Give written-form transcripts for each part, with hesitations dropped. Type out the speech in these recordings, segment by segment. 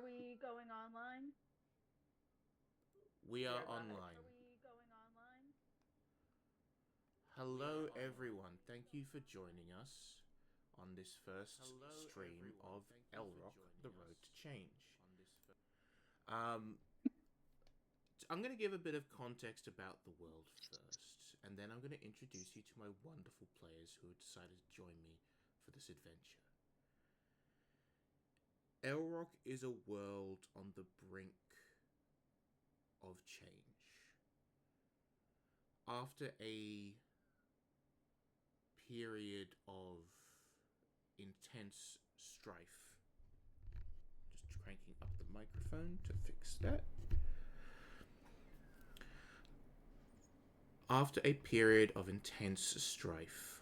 we going online? We Yeah, are go ahead. online. Are we going online? Hello, everyone. Thank you for joining us on this first stream of Elroc, The Road to Change. Um, I'm going to give a bit of context about the world first, and then I'm going to introduce you to my wonderful players who have decided to join me for this adventure. Elroc is a world on the brink of change. After a period of intense strife. Just cranking up the microphone to fix that. After a period of intense strife,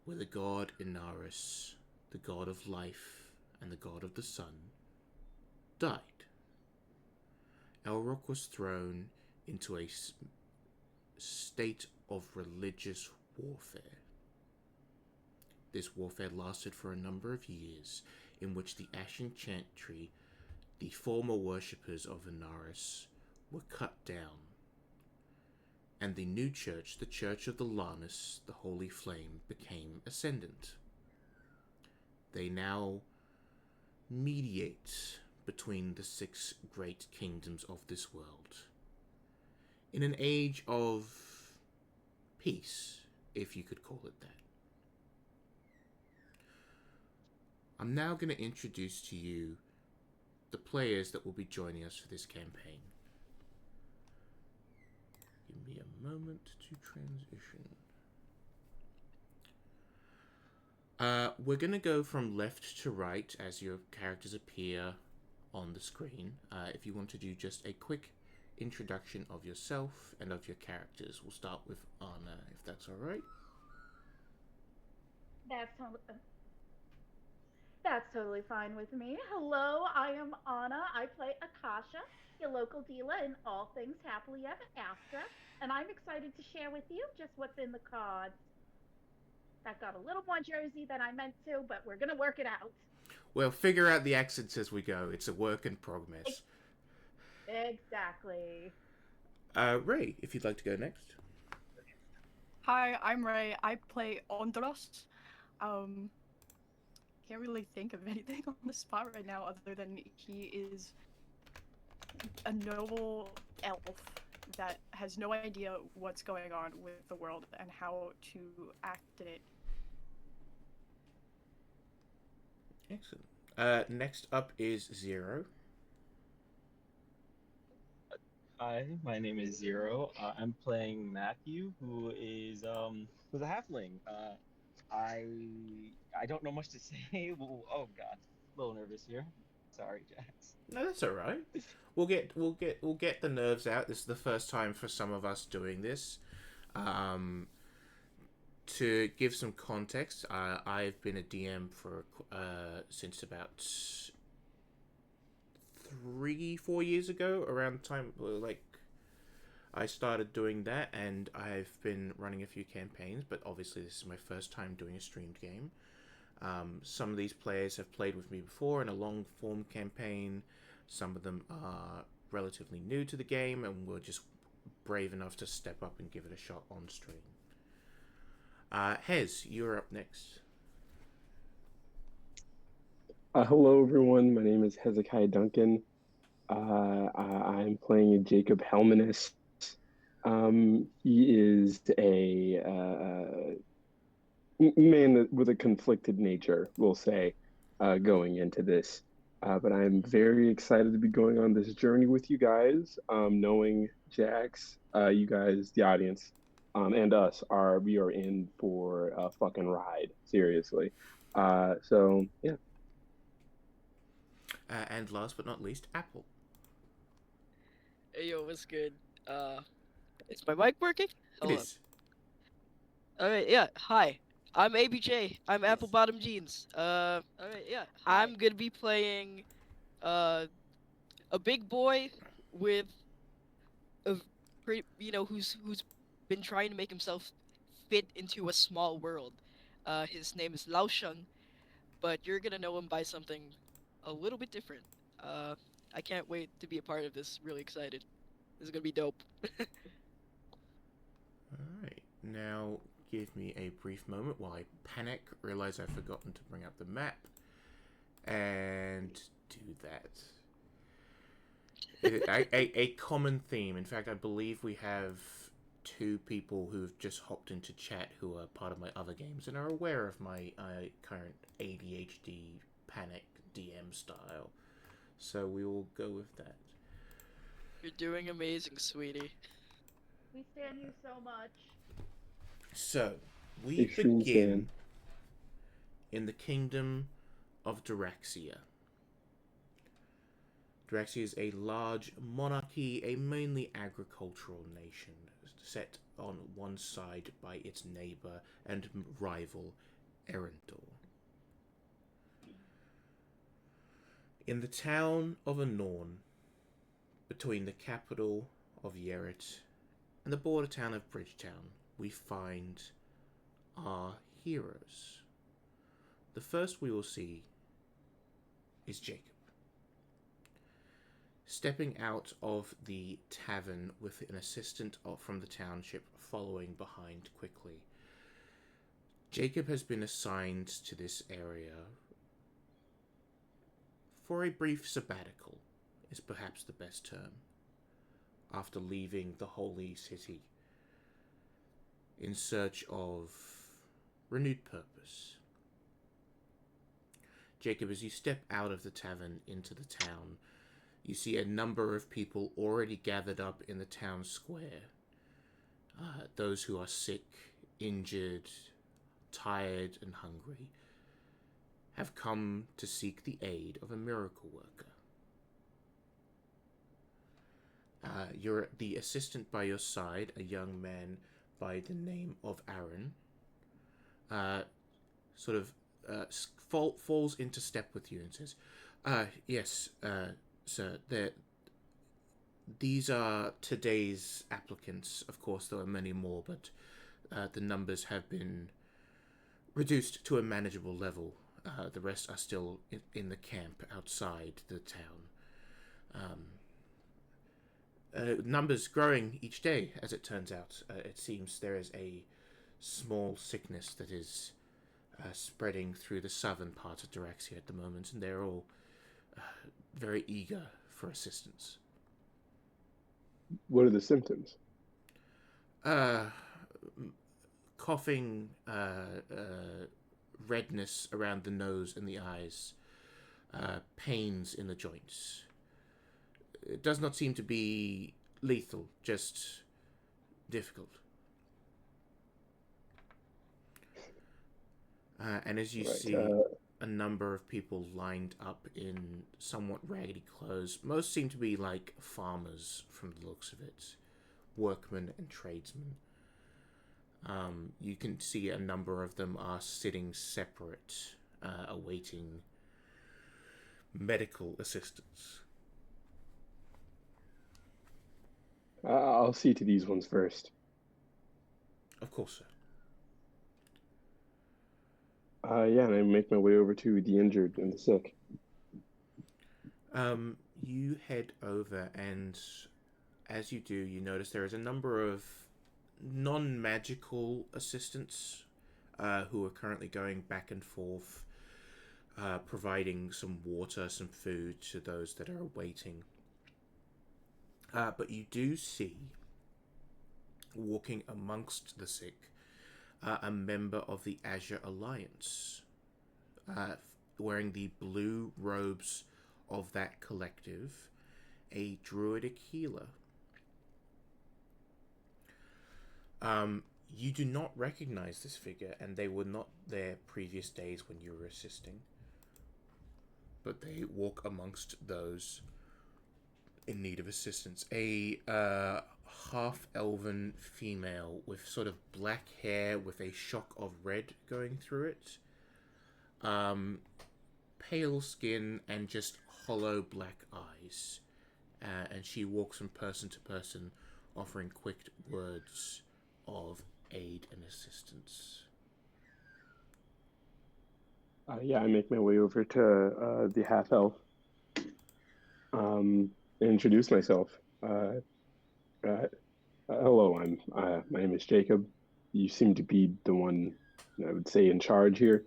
where the god Inaris, the god of life and the god of the sun, died, Elroc was thrown into a state of religious warfare. This warfare lasted for a number of years, in which the Ashen Chantry, the former worshippers of Inaris, were cut down, and the new church, the Church of the Lanus, the Holy Flame, became ascendant. They now mediate between the six great kingdoms of this world. In an age of peace, if you could call it that. I'm now going to introduce to you the players that will be joining us for this campaign. Give me a moment to transition. We're going to go from left to right as your characters appear on the screen. If you want to do just a quick introduction of yourself and of your characters, we'll start with Anna, if that's alright. That's totally, that's totally fine with me. Hello, I am Anna. I play Akasha, your local dealer in all things happily ever after, and I'm excited to share with you just what's in the cards. That got a little more Jersey than I meant to, but we're gonna work it out. We'll figure out the accents as we go. It's a work in progress. Exactly. Ray, if you'd like to go next. Hi, I'm Ray. I play Ondros. Um, can't really think of anything on the spot right now other than he is a noble elf that has no idea what's going on with the world and how to act in it. Excellent. Next up is Zero. Hi, my name is Zero. I'm playing Matthew, who's a halfling. I don't know much to say. Oh God, a little nervous here. Sorry, Jax. No, that's all right. We'll get the nerves out. This is the first time for some of us doing this. Um, to give some context, I've been a DM for since about 3-4 years ago, around the time I started doing that, and I've been running a few campaigns. But obviously, this is my first time doing a streamed game. Some of these players have played with me before in a long form campaign. Some of them are relatively new to the game and were just brave enough to step up and give it a shot on stream. Hez, you're up next. Hello, everyone. My name is Hezekiah Duncan. I'm playing Jacob Helminus. He is a man with a conflicted nature, we'll say, going into this. But I'm very excited to be going on this journey with you guys, knowing Jax, you guys, the audience, and us we are in for a fucking ride, seriously. So yeah. And last but not least, Apple. Hey yo, what's good? Is my mic working? It Hold on. is. Alright, yeah, hi. I'm ABJ. I'm Apple Bottom Jeans. Alright, yeah. I'm gonna be playing a big boy with a pretty, who's been trying to make himself fit into a small world. His name is Lao Sheng, but you're gonna know him by something a little bit different. I can't wait to be a part of this. Really excited. This is gonna be dope. Alright, now give me a brief moment while I panic, realize I've forgotten to bring up the map, and do that. A common theme. In fact, I believe we have two people who've just hopped into chat who are part of my other games and are aware of my current ADHD panic DM style. So we will go with that. You're doing amazing, sweetie. We stand you so much. So, we Extreme begin fan. in the kingdom of Dyrexia. Dyrexia is a large monarchy, a mainly agricultural nation, set on one side by its neighbor and rival, Erendor. In the town of Anorn, between the capital of Yeret and the border town of Bridgetown, we find our heroes. The first we will see is Jacob. Stepping out of the tavern with an assistant from the township following behind quickly. Jacob has been assigned to this area for a brief sabbatical, is perhaps the best term, after leaving the holy city in search of renewed purpose. Jacob, as you step out of the tavern into the town, you see a number of people already gathered up in the town square. Those who are sick, injured, tired, and hungry have come to seek the aid of a miracle worker. You're the assistant by your side, a young man by the name of Aaron, falls into step with you and says, yes, sir, these are today's applicants. Of course, there are many more, but the numbers have been reduced to a manageable level. The rest are still in the camp outside the town. Numbers growing each day, as it turns out. It seems there is a small sickness that is spreading through the southern part of Dyrexia at the moment, and they're all very eager for assistance. What are the symptoms? Coughing, redness around the nose and the eyes, pains in the joints. It does not seem to be lethal, just difficult. And as you see a number of people lined up in somewhat raggedy clothes, most seem to be like farmers from the looks of it, workmen and tradesmen. You can see a number of them are sitting separate, awaiting medical assistance. I'll see to these ones first. Of course, sir. Yeah, and I make my way over to the injured and the sick. You head over, and as you do, you notice there is a number of non-magical assistants who are currently going back and forth, providing some water, some food to those that are waiting. But you do see, walking amongst the sick, a member of the Azure Alliance, wearing the blue robes of that collective, a druidic healer. You do not recognize this figure, and they were not there previous days when you were assisting. But they walk amongst those in need of assistance. A half-elven female with sort of black hair with a shock of red going through it. Pale skin and just hollow black eyes. And she walks from person to person, offering quick words of aid and assistance. Yeah, I make my way over to the half-elf. um, introduce myself. Uh, hello, my name is Jacob. You seem to be the one I would say in charge here.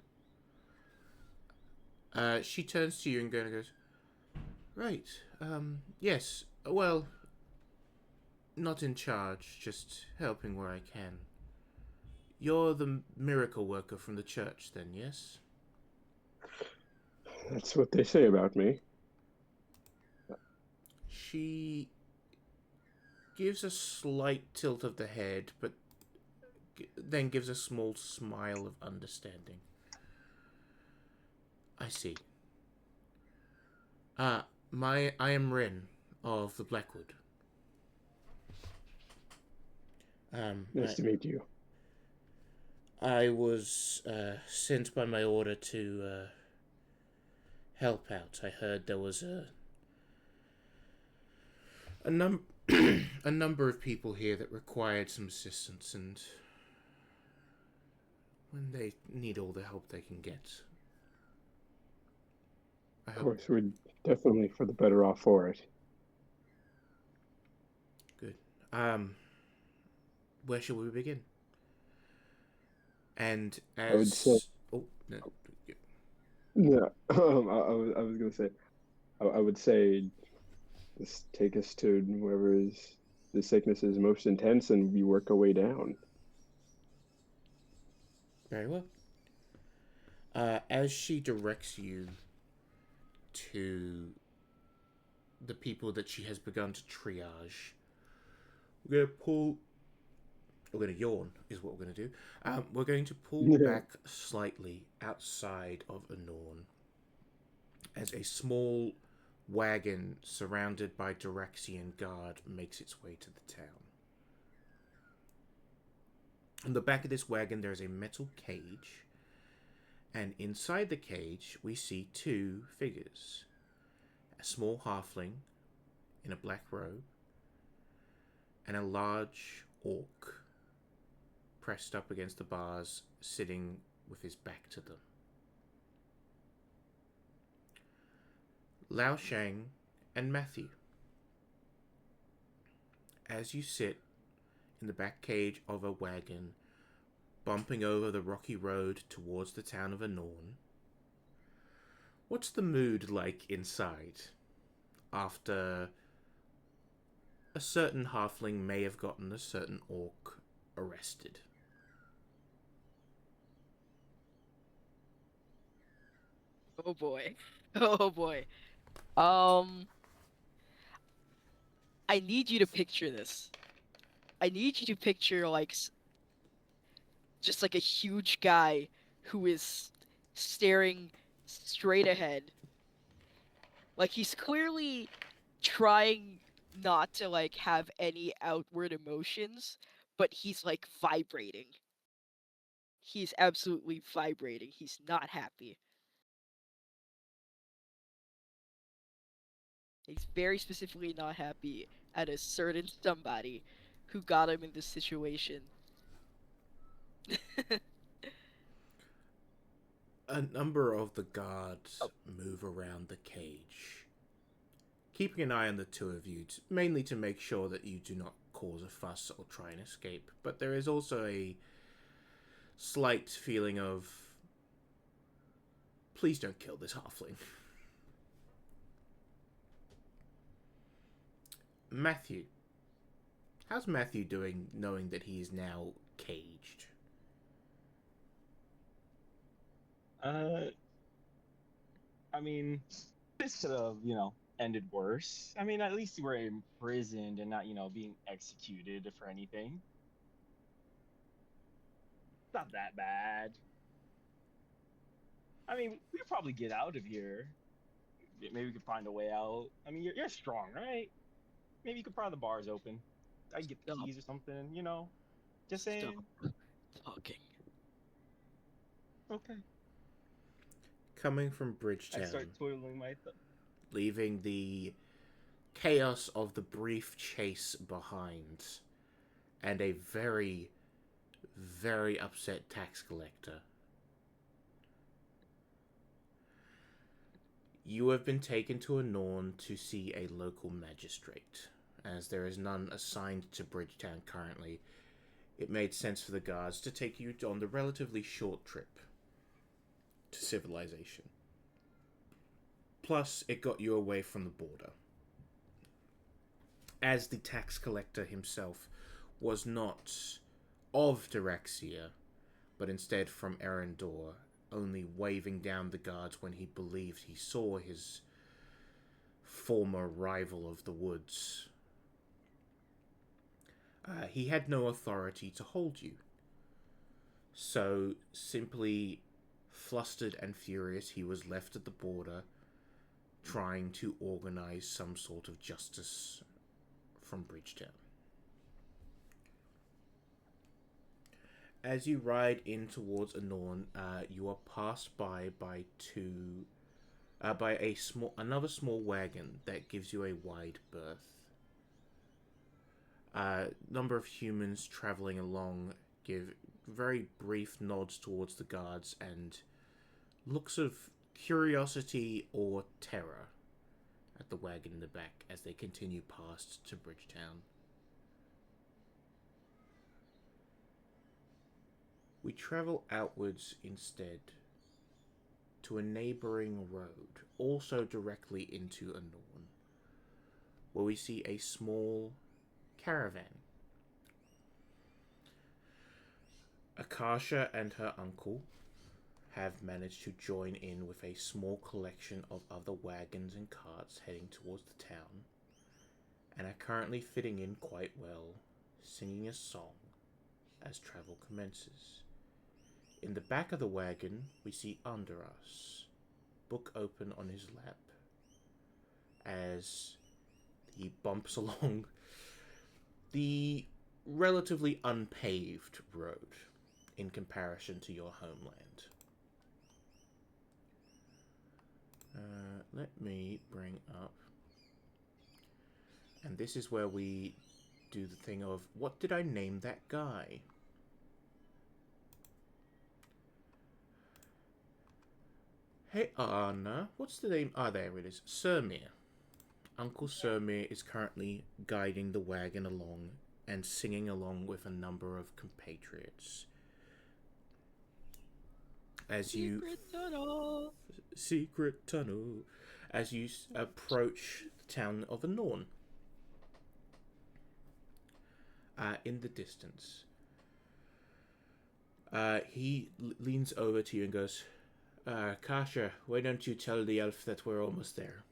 She turns to you and goes, right, yes, well, not in charge, just helping where I can. You're the miracle worker from the church, then, yes? That's what they say about me. She gives a slight tilt of the head, but then gives a small smile of understanding. I see. I am Rin of the Blackwood. Um, Nice I, to meet you. I was sent by my order to help out. I heard there was a a number of people here that required some assistance, and when they need all the help they can get, I Of hope. course, we're definitely for the better off for it. Good. Where shall we begin? And I would say, as oh no, yeah, I was gonna say, I would say, just take us to wherever the sickness is most intense, and we work our way down. very well. As she directs you to the people that she has begun to triage, we're gonna pull. We're gonna yawn, is what we're gonna do. We're going to pull Yeah. back slightly outside of Anorn as a small wagon surrounded by Diraxian guard makes its way to the town. On the back of this wagon, there is a metal cage, and inside the cage, we see two figures: a small halfling in a black robe, and a large orc pressed up against the bars, sitting with his back to them. Lao Shang and Matthew. As you sit in the back cage of a wagon, bumping over the rocky road towards the town of Anorn, what's the mood like inside after a certain halfling may have gotten a certain orc arrested? Oh boy. Oh boy. Um, I need you to picture this. I need you to picture like just like a huge guy who is staring straight ahead. Like he's clearly trying not to like have any outward emotions, but he's like vibrating. He's absolutely vibrating. He's not happy. He's very specifically not happy at a certain somebody who got him in this situation. A number of the guards Oh, move around the cage, keeping an eye on the two of you, mainly to make sure that you do not cause a fuss or try and escape. But there is also a slight feeling of, please don't kill this halfling. Matthew. How's Matthew doing knowing that he is now caged? Uh, I mean, this could have, ended worse. I mean, at least you were imprisoned and not, being executed for anything. It's not that bad. I mean, we could probably get out of here. Maybe we could find a way out. I mean, you're strong, right? Maybe you could pry the bars open. I get the stop. keys or something. Just Stop saying. talking. Okay. Coming from I Bridgetown, start twiddling my leaving the chaos of the brief chase behind, and a very, very upset tax collector. You have been taken to Anorn to see a local magistrate. As there is none assigned to Bridgetown currently, it made sense for the guards to take you on the relatively short trip to civilization. Plus, it got you away from the border. As the tax collector himself was not of Dyrexia, but instead from Erendor, only waving down the guards when he believed he saw his former rival of the woods. He had no authority to hold you. So, simply flustered and furious, he was left at the border, trying to organize some sort of justice from Bridgetown. As you ride in towards Anorn, you are passed by another small wagon that gives you a wide berth. Number of humans traveling along give very brief nods towards the guards and looks of curiosity or terror at the wagon in the back as they continue past to Bridgetown. We travel outwards instead to a neighbouring road, also directly into Anorn, where we see a small caravan. Akasha and her uncle have managed to join in with a small collection of other wagons and carts heading towards the town, and are currently fitting in quite well, singing a song as travel commences. In the back of the wagon, we see Andras, book open on his lap, as he bumps along the relatively unpaved road in comparison to your homeland. Let me bring up... And this is where we do the thing of, what did I name that guy? Hey, Anna, what's the name? Ah, there it is. Surmir. Uncle Surmir is currently guiding the wagon along and singing along with a number of compatriots. As you... Secret tunnel. As you approach the town of Anorn. In the distance. He leans over to you and goes, Kasha, why don't you tell the elf that we're almost there?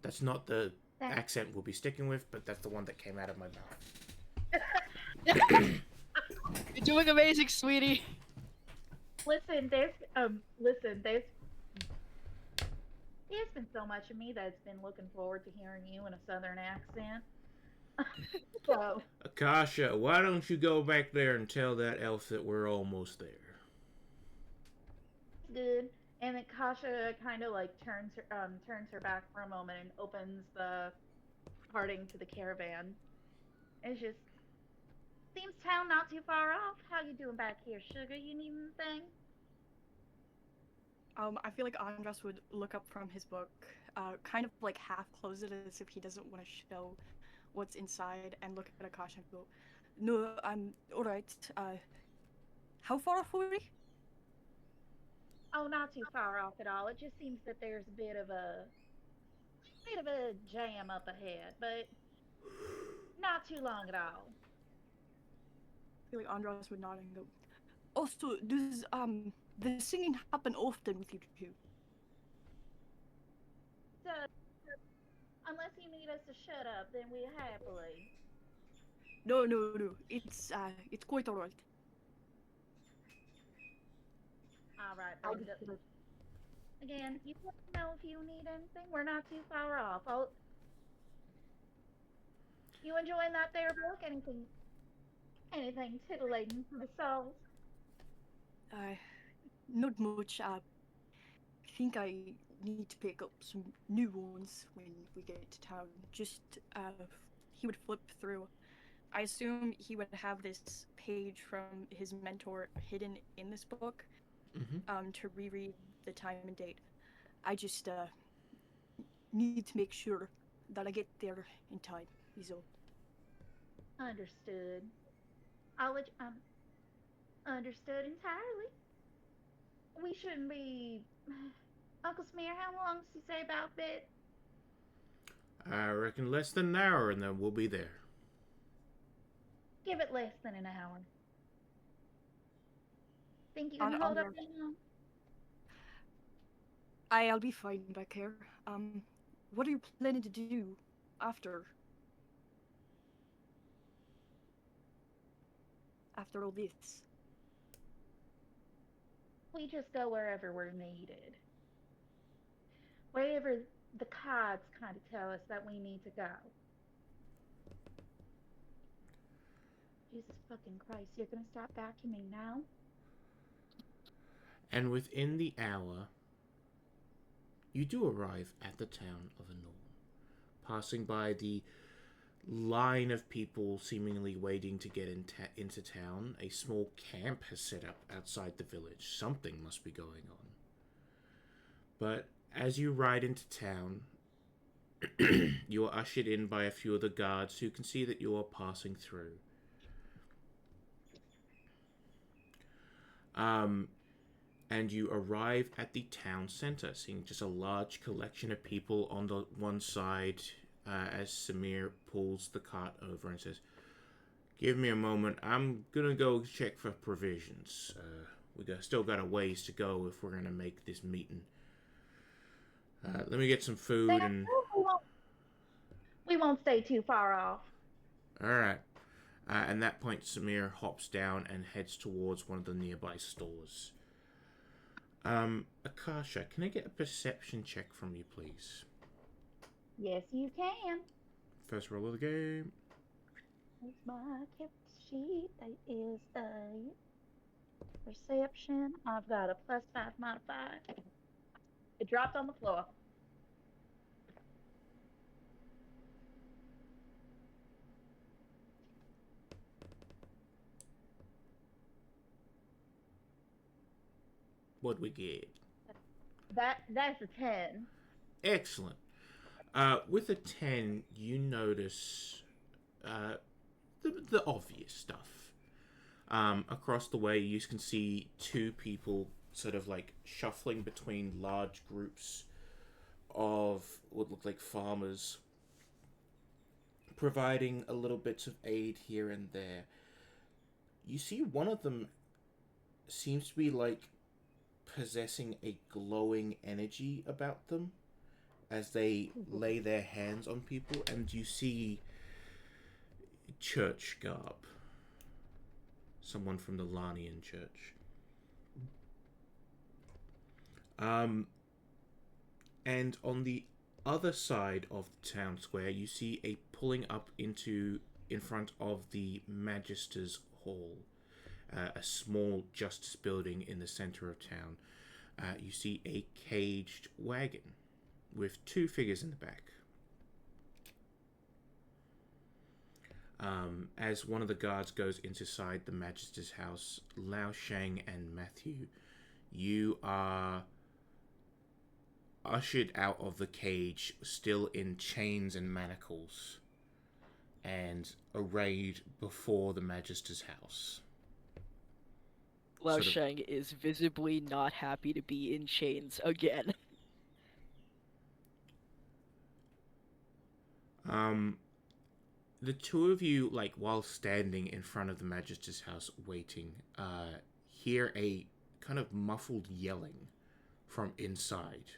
That's not the accent we'll be sticking with, but that's the one that came out of my mouth. You're doing amazing, sweetie. There's been so much of me that's been looking forward to hearing you in a southern accent. So, Akasha, why don't you go back there and tell that elf that we're almost there? good. And then Kasha kind of like turns her back for a moment and opens the parting to the caravan. It's just seems town not too far off. How you doing back here, sugar? You need anything? I feel like Andras would look up from his book, kind of like half close it as if he doesn't want to show what's inside, and look at Akasha and go, "No, I'm alright. How far off were we?" Oh, not too far off at all. It just seems that there's a bit of a jam up ahead, but not too long at all. I feel like Andras would nod and go, "Also, does the singing happen often with you two?" So, unless you need us to shut up, then we happily. No, it's quite alright. All right, but again, you let me know if you need anything. We're not too far off. You enjoying that there book? Anything titillating for the soul? Not much. I think I need to pick up some new ones when we get to town. Just, he would flip through. I assume he would have this page from his mentor hidden in this book, Mm-hmm. to reread the time and date. I just, need to make sure that I get there in time. Is all. Understood. I'll let understood entirely. We shouldn't be. Uncle Smear, how long does he say about that? I reckon less than an hour, and then we'll be there. Give it less than an hour. Think you On can hold up your, that long? I'll be fine back here. What are you planning to do after all this? We just go wherever we're needed. Wherever the cards kind of tell us that we need to go. Jesus fucking Christ, you're gonna stop vacuuming now? And within the hour, you do arrive at the town of Anorn, passing by the line of people seemingly waiting to get into town. A small camp has set up outside the village. Something must be going on. But as you ride into town, you are ushered in by a few of the guards who can see that you are passing through. And you arrive at the town center, seeing just a large collection of people on the one side, as Samir pulls the cart over and says, "Give me a moment. I'm gonna go check for provisions. Still got a ways to go if we're gonna make this meeting. Let me get some food and." We won't stay too far off. All right. At that point, Samir hops down and heads towards one of the nearby stores. Akasha, can I get a perception check from you, please? Yes, you can. First roll of the game. Here's my gift sheet. That is a perception. I've got a +5 modifier. It dropped on the floor. What'd we get? That's a 10. Excellent. With a 10, you notice the obvious stuff. Across the way, you can see two people sort of like shuffling between large groups of what look like farmers, providing a little bits of aid here and there. You see one of them seems to be like possessing a glowing energy about them as they lay their hands on people, and you see church garb. Someone from the Larnian church. And on the other side of the town square, you see a pulling up in front of the Magister's Hall, a small justice building in the center of town. You see a caged wagon with two figures in the back. As one of the guards goes inside the Magister's house, Lao Shang and Matthew, you are ushered out of the cage, still in chains and manacles, and arrayed before the Magister's house. Lao Shang is visibly not happy to be in chains again. The two of you, like, while standing in front of the Magister's house waiting, hear a kind of muffled yelling from inside.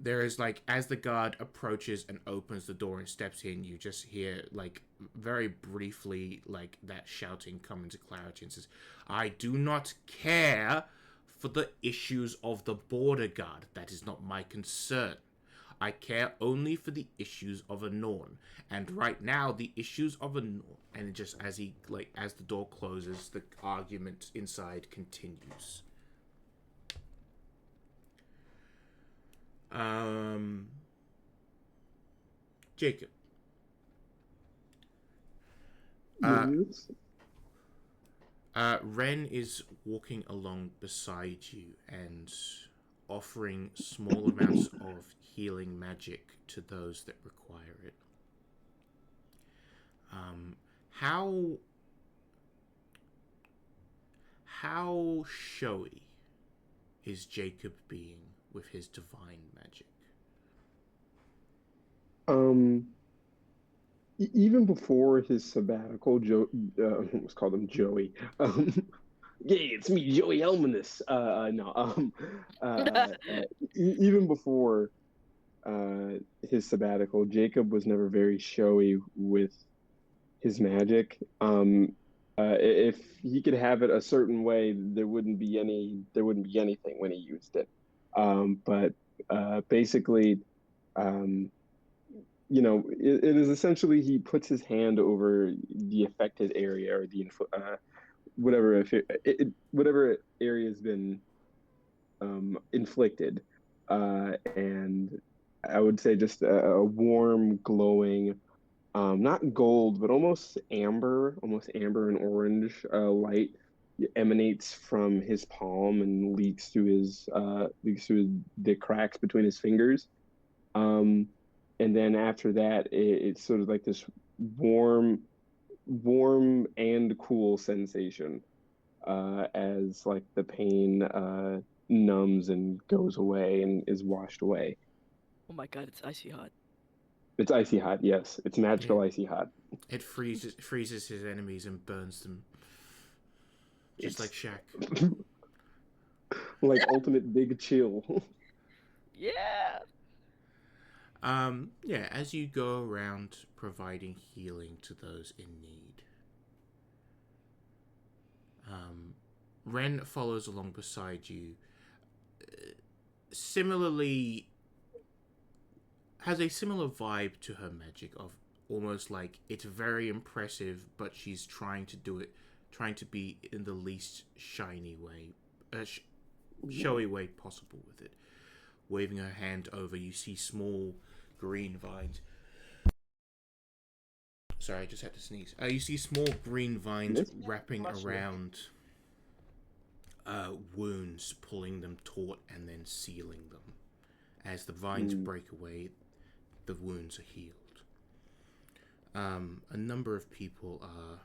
There is, like, as the guard approaches and opens the door and steps in, you just hear, like, very briefly, like, that shouting come into clarity and says, "I do not care for the issues of the border guard. That is not my concern. I care only for the issues of Anorn. And right now, the issues of Anorn," and just as as the door closes, the argument inside continues. Jacob. Yes. Ren is walking along beside you, and offering small amounts of healing magic to those that require it. How showy is Jacob being with his divine magic? Even before his sabbatical, let's call him Joey. Yeah, it's me, Joey Elmanus. No, even before his sabbatical, Jacob was never very showy with his magic. If he could have it a certain way, there wouldn't be anything when he used it. But basically, um, it is essentially he puts his hand over the affected area or the whatever whatever area has been inflicted, and I would say just a warm, glowing, not gold, but almost amber and orange light emanates from his palm and leaks through the cracks between his fingers. Um, and then after that, it's sort of like this warm, warm and cool sensation as like the pain numbs and goes away and is washed away. Oh my god, it's icy hot. It's icy hot, yes. It's magical icy hot. It freezes his enemies and burns them. Just like Shaq. Like ultimate big chill. Yeah. Yeah, as you go around providing healing to those in need, Ren follows along beside you. Similarly, has a similar vibe to her magic of almost like it's very impressive, but she's trying to be in the least shiny way, showy way possible with it. Waving her hand over, you see small green vines. Sorry, I just had to sneeze. You see small green vines wrapping around wounds, pulling them taut and then sealing them. As the vines break away, the wounds are healed. A number of people are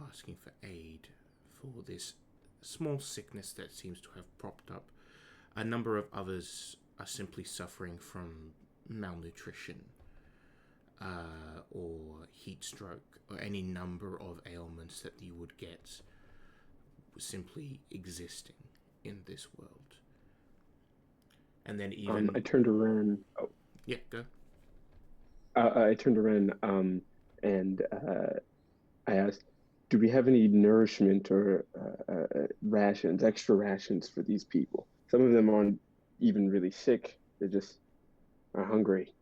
asking for aid for this small sickness that seems to have propped up. A number of others are simply suffering from malnutrition or heat stroke or any number of ailments that you would get simply existing in this world. And then even I turned to Ren. Oh. Yeah, go. I turned to Ren and I asked, do we have any nourishment or rations, extra rations for these people? Some of them aren't even really sick. They just are hungry.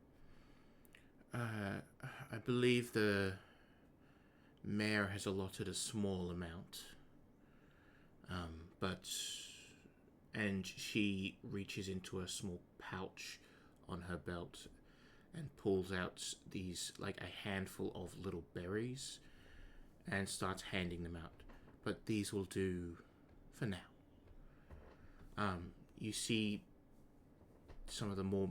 I believe the mayor has allotted a small amount. And she reaches into a small pouch on her belt and pulls out these, like a handful of little berries and starts handing them out. But these will do for now. You see some of the more,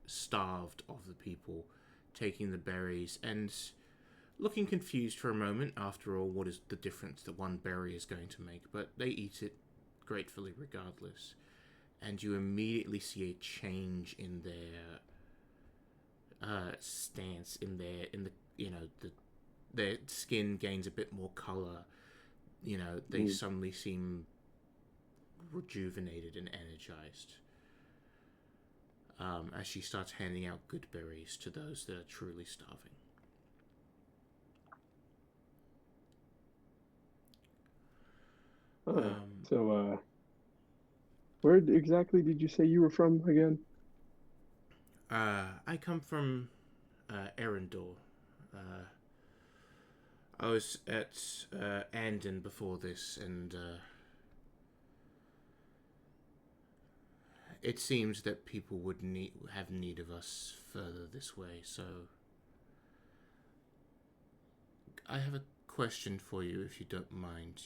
starved of the people taking the berries and looking confused for a moment. After all, what is the difference that one berry is going to make? But they eat it gratefully regardless. And you immediately see a change in their stance, their skin gains a bit more color. They suddenly seem rejuvenated and energized. As she starts handing out good berries to those that are truly starving. So, where exactly did you say you were from again? I come from Erendor. I was at Andon before this, and it seems that people would have need of us further this way, so I have a question for you, if you don't mind.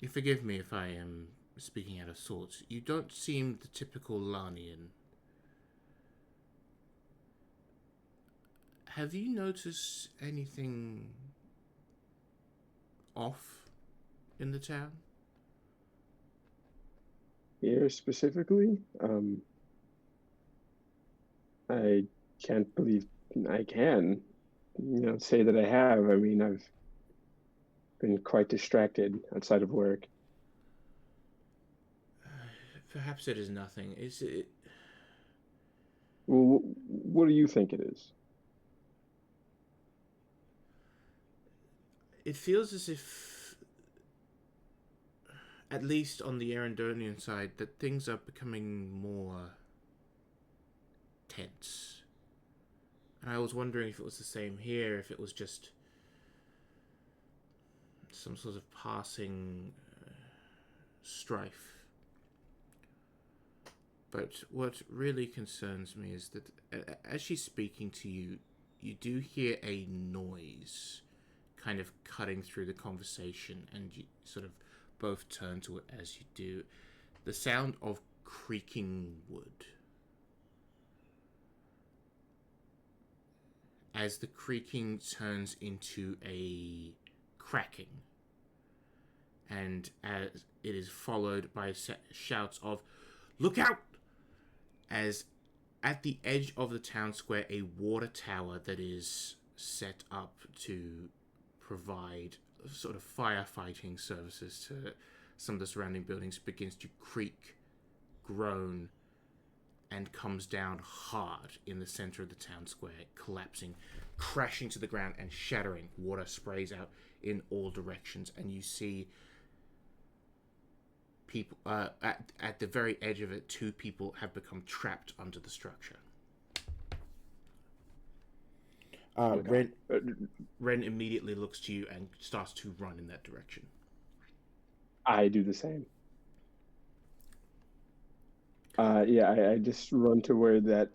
You forgive me if I am speaking out of sorts. You don't seem the typical Lanian. Have you noticed anything off in the town? Here specifically, I can't believe I can, say that I have. I mean, I've been quite distracted outside of work. Perhaps it is nothing. Is it? Well, what do you think it is? It feels as if, at least on the Arendonian side, that things are becoming more tense. And I was wondering if it was the same here, if it was just some sort of passing strife. But what really concerns me is that as she's speaking to you, you do hear a noise kind of cutting through the conversation, and you sort of both turn to it as you do. The sound of creaking wood. As the creaking turns into a cracking, and as it is followed by shouts of "Look out!" as at the edge of the town square, a water tower that is set up to provide sort of firefighting services to some of the surrounding buildings begins to creak, groan, and comes down hard in the center of the town square, collapsing, crashing to the ground and shattering. Water sprays out in all directions, and you see people at the very edge of it. Two people have become trapped under the structure. Ren immediately looks to you and starts to run in that direction. I do the same. I just run to where to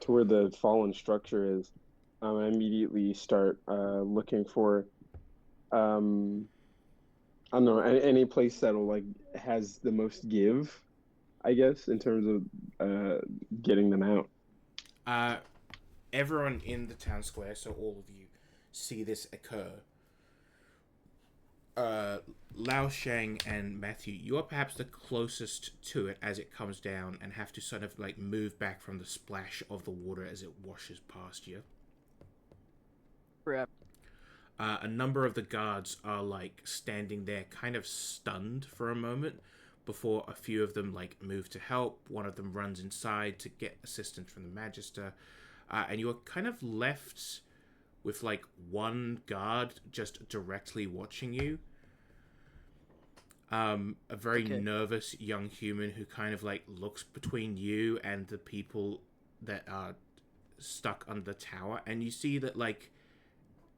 where the fallen structure is. I immediately start looking for I don't know, any place that'll has the most give, I guess, in terms of getting them out. Everyone in the town square, so all of you, see this occur. Lao Shang and Matthew, you are perhaps the closest to it as it comes down and have to sort of move back from the splash of the water as it washes past you. Crap. A number of the guards are standing there kind of stunned for a moment before a few of them move to help. One of them runs inside to get assistance from the Magister, and you are kind of left with one guard just directly watching you. A very nervous young human who kind of looks between you and the people that are stuck under the tower, and you see that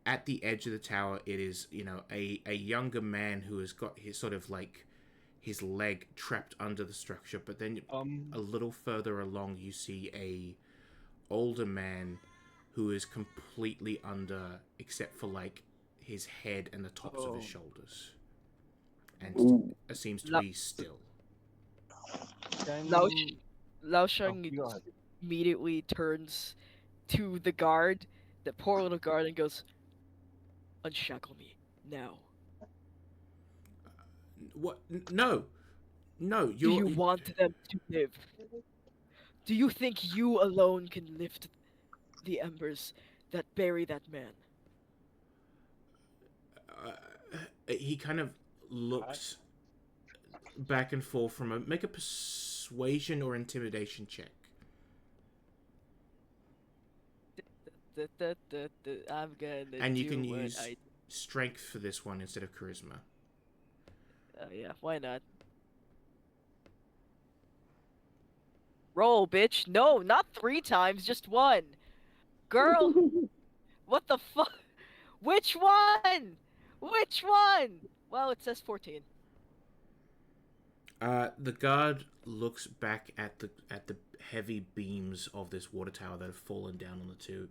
at the edge of the tower it is a younger man who has got his sort of his leg trapped under the structure, but then a little further along you see a older man who is completely under except for his head and the tops of his shoulders, and seems to be still. Lao Shang immediately turns to the guard, the poor little guard, and goes, "Unshackle me now." What? No, no. Do you want them to live? Do you think you alone can lift the embers that bury that man? He kind of looks back and forth from make a persuasion or intimidation check. I'm gonna. And you can use strength for this one instead of charisma. Yeah, why not? Roll, bitch. No, not 3 times, just 1. Girl, what the fuck? Which one? Which one? Well, it says 14. The guard looks back at the heavy beams of this water tower that have fallen down on the two,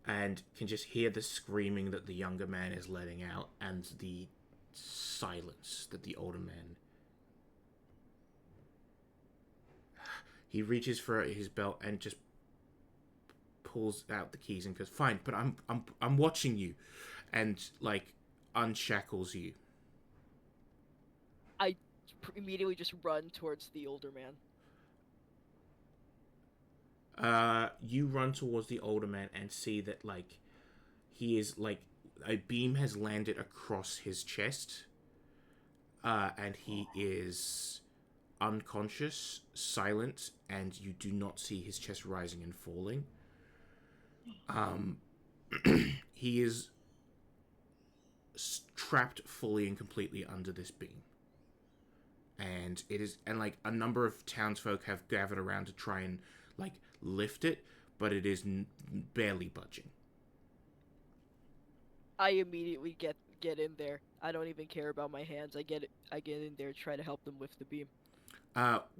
and can just hear the screaming that the younger man is letting out, and the silence that the older man. He reaches for his belt and just pulls out the keys and goes, "Fine, but I'm watching you," and like unshackles you. I immediately just run towards the older man. You run towards the older man and see that like he is like a beam has landed across his chest, and he is unconscious, silent, and you do not see his chest rising and falling. He is trapped fully and completely under this beam. And it is, and like a number of townsfolk have gathered around to try and like lift it, but it is barely budging. I immediately get in there. I don't even care about my hands. I get in there, try to help them lift the beam.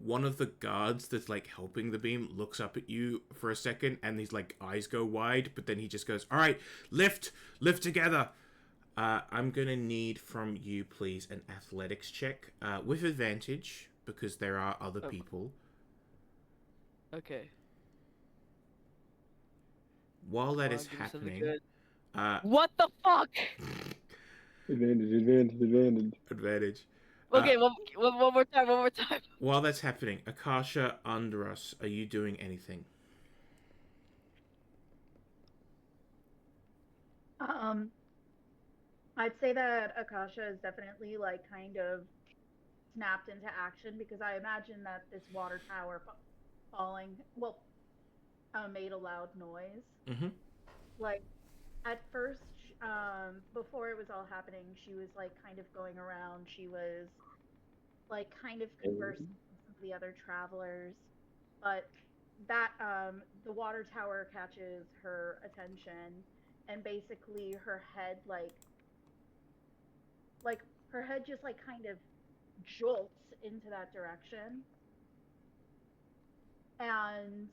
One of the guards that's like helping the beam looks up at you for a second, and his like eyes go wide, but then he just goes, "All right, lift together." I'm gonna need from you, please, an athletics check with advantage because there are other people. Okay. While that is happening, what the fuck? Advantage. Okay, one more time. While that's happening, Akasha, under us, are you doing anything? I'd say that Akasha is definitely like kind of snapped into action because I imagine that this water tower falling, made a loud noise. Mm-hmm. Like at first, before it was all happening, she was like kind of going around. She was like kind of conversing with some of the other travelers, but that the water tower catches her attention, and basically her head like her head just like kind of jolts into that direction and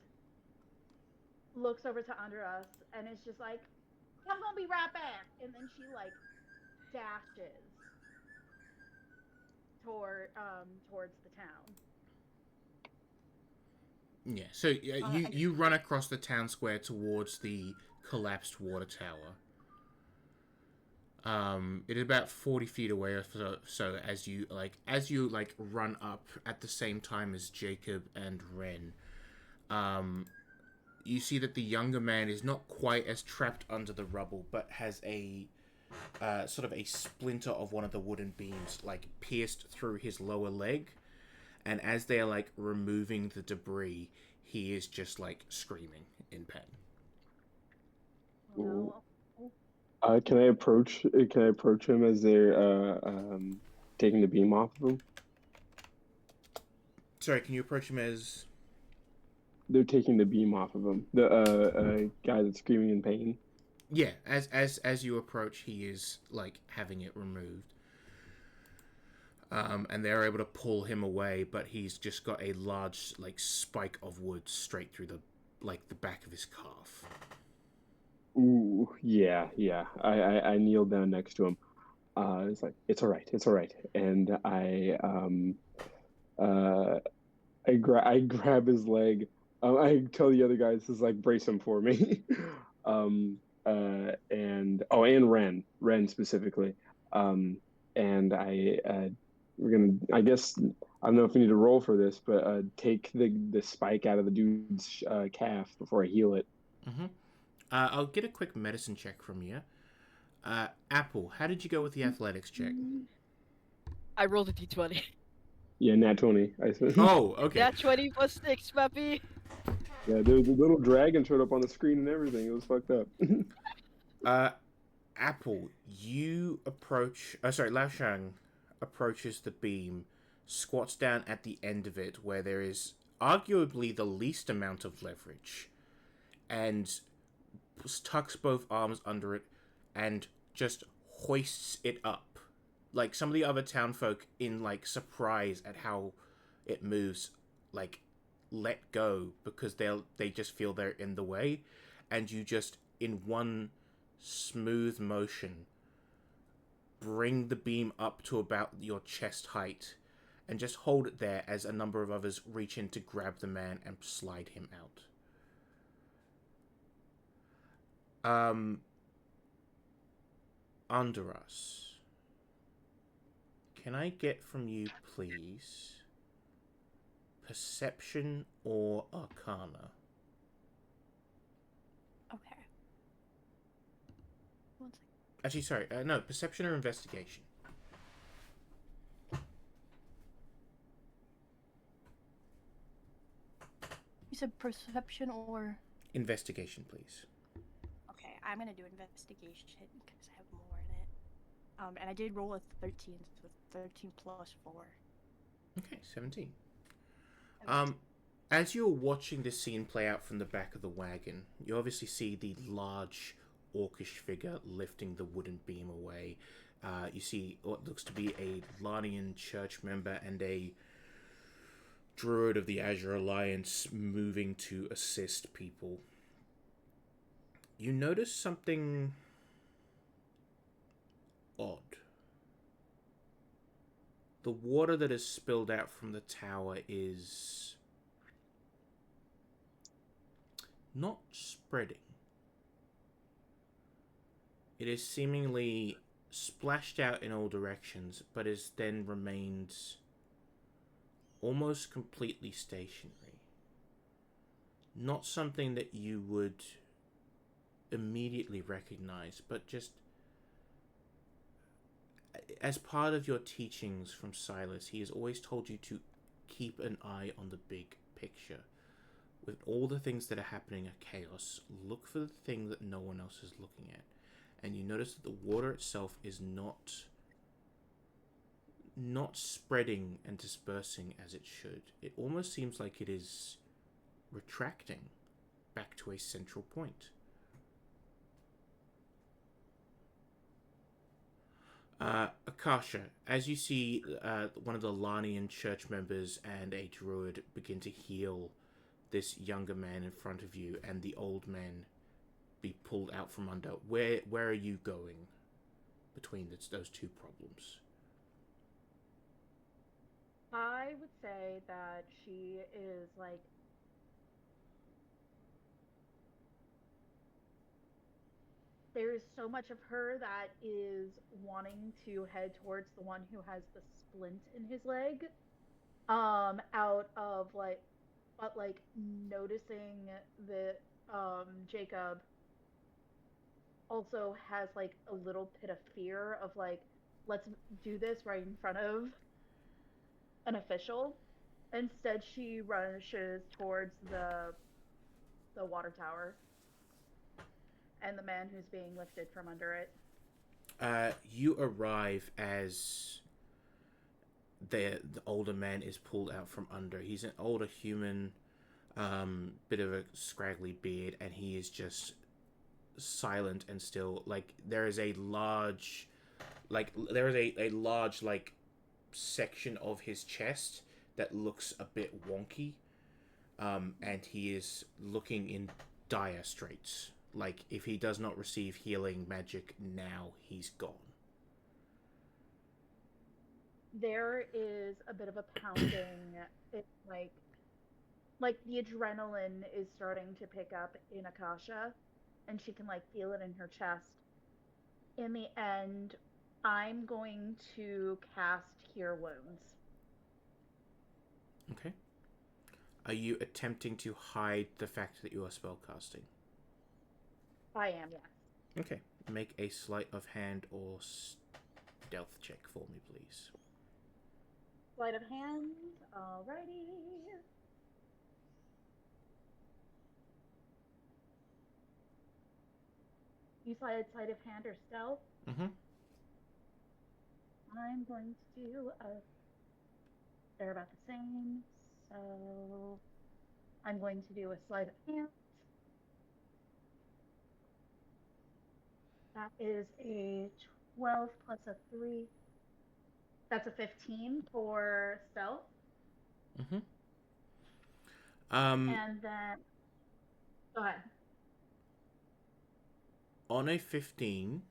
looks over to under us and it's just like, "I'm gonna be right back," and then she like dashes towards the town. Yeah, so you run across the town square towards the collapsed water tower. It is about 40 feet away or so as you run up at the same time as Jacob and Ren. You see that the younger man is not quite as trapped under the rubble, but has a sort of a splinter of one of the wooden beams like pierced through his lower leg, and as they are like removing the debris, he is just like screaming in pain. No. Can I approach him as they're taking the beam off of him? Sorry, can you approach him as they're taking the beam off of him? The guy that's screaming in pain. Yeah, as you approach, he is like having it removed. And they're able to pull him away, but he's just got a large like spike of wood straight through the back of his calf. Ooh, yeah. I kneel down next to him. It's like, it's all right, and I grab his leg. I tell the other guys to like brace him for me. And Ren specifically. And we're gonna, I guess, I don't know if we need to roll for this, but take the spike out of the dude's calf before I heal it. Mm-hmm. I'll get a quick medicine check from you. Apple, how did you go with the athletics check? I rolled a d20. Yeah, nat 20. I said. Oh, okay. Nat 20 plus 6, puppy. Yeah, there was a little dragon showed up on the screen and everything. It was fucked up. Apple, you approach... Lao Shang approaches the beam, squats down at the end of it where there is arguably the least amount of leverage, and tucks both arms under it and just hoists it up. Like, some of the other townfolk, in like surprise at how it moves, like let go because they just feel they're in the way, and you just in one smooth motion bring the beam up to about your chest height and just hold it there as a number of others reach in to grab the man and slide him out. Under us. Can I get from you, please, perception or arcana? Okay. One second. Actually, sorry, no, perception or investigation. You said perception or... Investigation, please. Okay, I'm gonna do investigation because I have more in it. And I did roll a 13, so 13 plus 4. Okay, 17. As you're watching this scene play out from the back of the wagon, you obviously see the large orcish figure lifting the wooden beam away. You see what looks to be a Larnian church member and a druid of the Azure Alliance moving to assist people. You notice something odd. The water that is spilled out from the tower is not spreading. It is seemingly splashed out in all directions, but is then remains almost completely stationary. Not something that you would immediately recognize, but just as part of your teachings from Silas, he has always told you to keep an eye on the big picture. With all the things that are happening at Chaos, look for the thing that no one else is looking at. And you notice that the water itself is not spreading and dispersing as it should. It almost seems like it is retracting back to a central point. Akasha, as you see one of the Larnian church members and a druid begin to heal this younger man in front of you, and the old man be pulled out from under, where are you going between those two problems? I would say that she is like there's so much of her that is wanting to head towards the one who has the splint in his leg. Out of like but like noticing that Jacob also has like a little bit of fear of like let's do this right in front of an official. Instead, she rushes towards the water tower and the man who's being lifted from under it. You arrive as the older man is pulled out from under. He's an older human, bit of a scraggly beard, and he is just silent and still. Like there is a large, a large section of his chest that looks a bit wonky, and he is looking in dire straits. Like if he does not receive healing magic now, he's gone. There is a bit of a pounding. It's like the adrenaline is starting to pick up in Akasha, and she can like feel it in her chest. In the end, I'm going to cast Cure Wounds. Okay. Are you attempting to hide the fact that you are spellcasting? I am, yes. Okay. Make a sleight of hand or stealth check for me, please. Sleight of hand. Alrighty. You said sleight of hand or stealth? Mm-hmm. I'm going to do they're about the same, so I'm going to do a sleight of hand. That is a 12 plus a 3. That's a 15 for stealth. Mm-hmm. And then, go ahead. On a 15,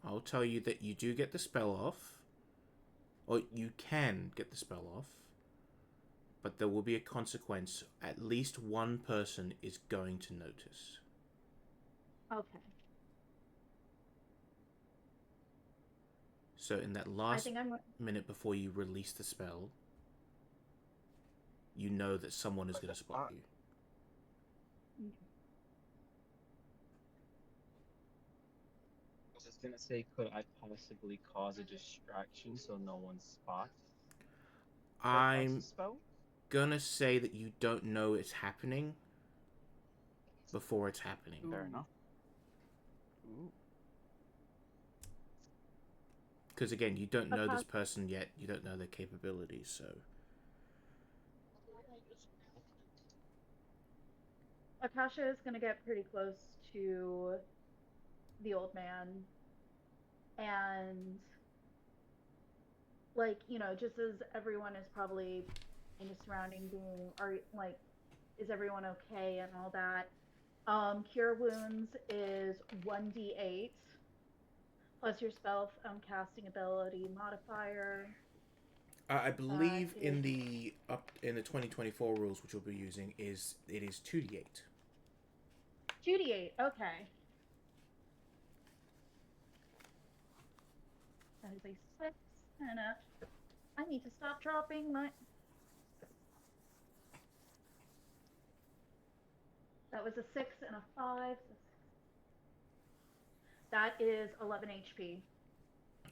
I'll tell you that you do get the spell off, or you can get the spell off, but there will be a consequence. At least one person is going to notice. Okay. So in that I last think I'm. minute before you release the spell, you know that someone is going to spot you. I was just gonna say, could I possibly cause a distraction so no one spots the cast I'm spell? gonna say that you don't know it's happening before it's happening. Fair enough. Ooh. Because again, you don't know this Akash- person yet. You don't know their capabilities, so... Akasha is gonna get pretty close to the old man, and like just as everyone is probably in the surrounding being, are like, is everyone okay and all that. Cure wounds is 1d8 plus your spell casting ability modifier. I believe Is in the 2024 rules, which we'll be using, it is 2d8. 2d8. Okay. That is a 6 and a. I need to stop dropping my. That was a 6 and a 5. That is 11 HP.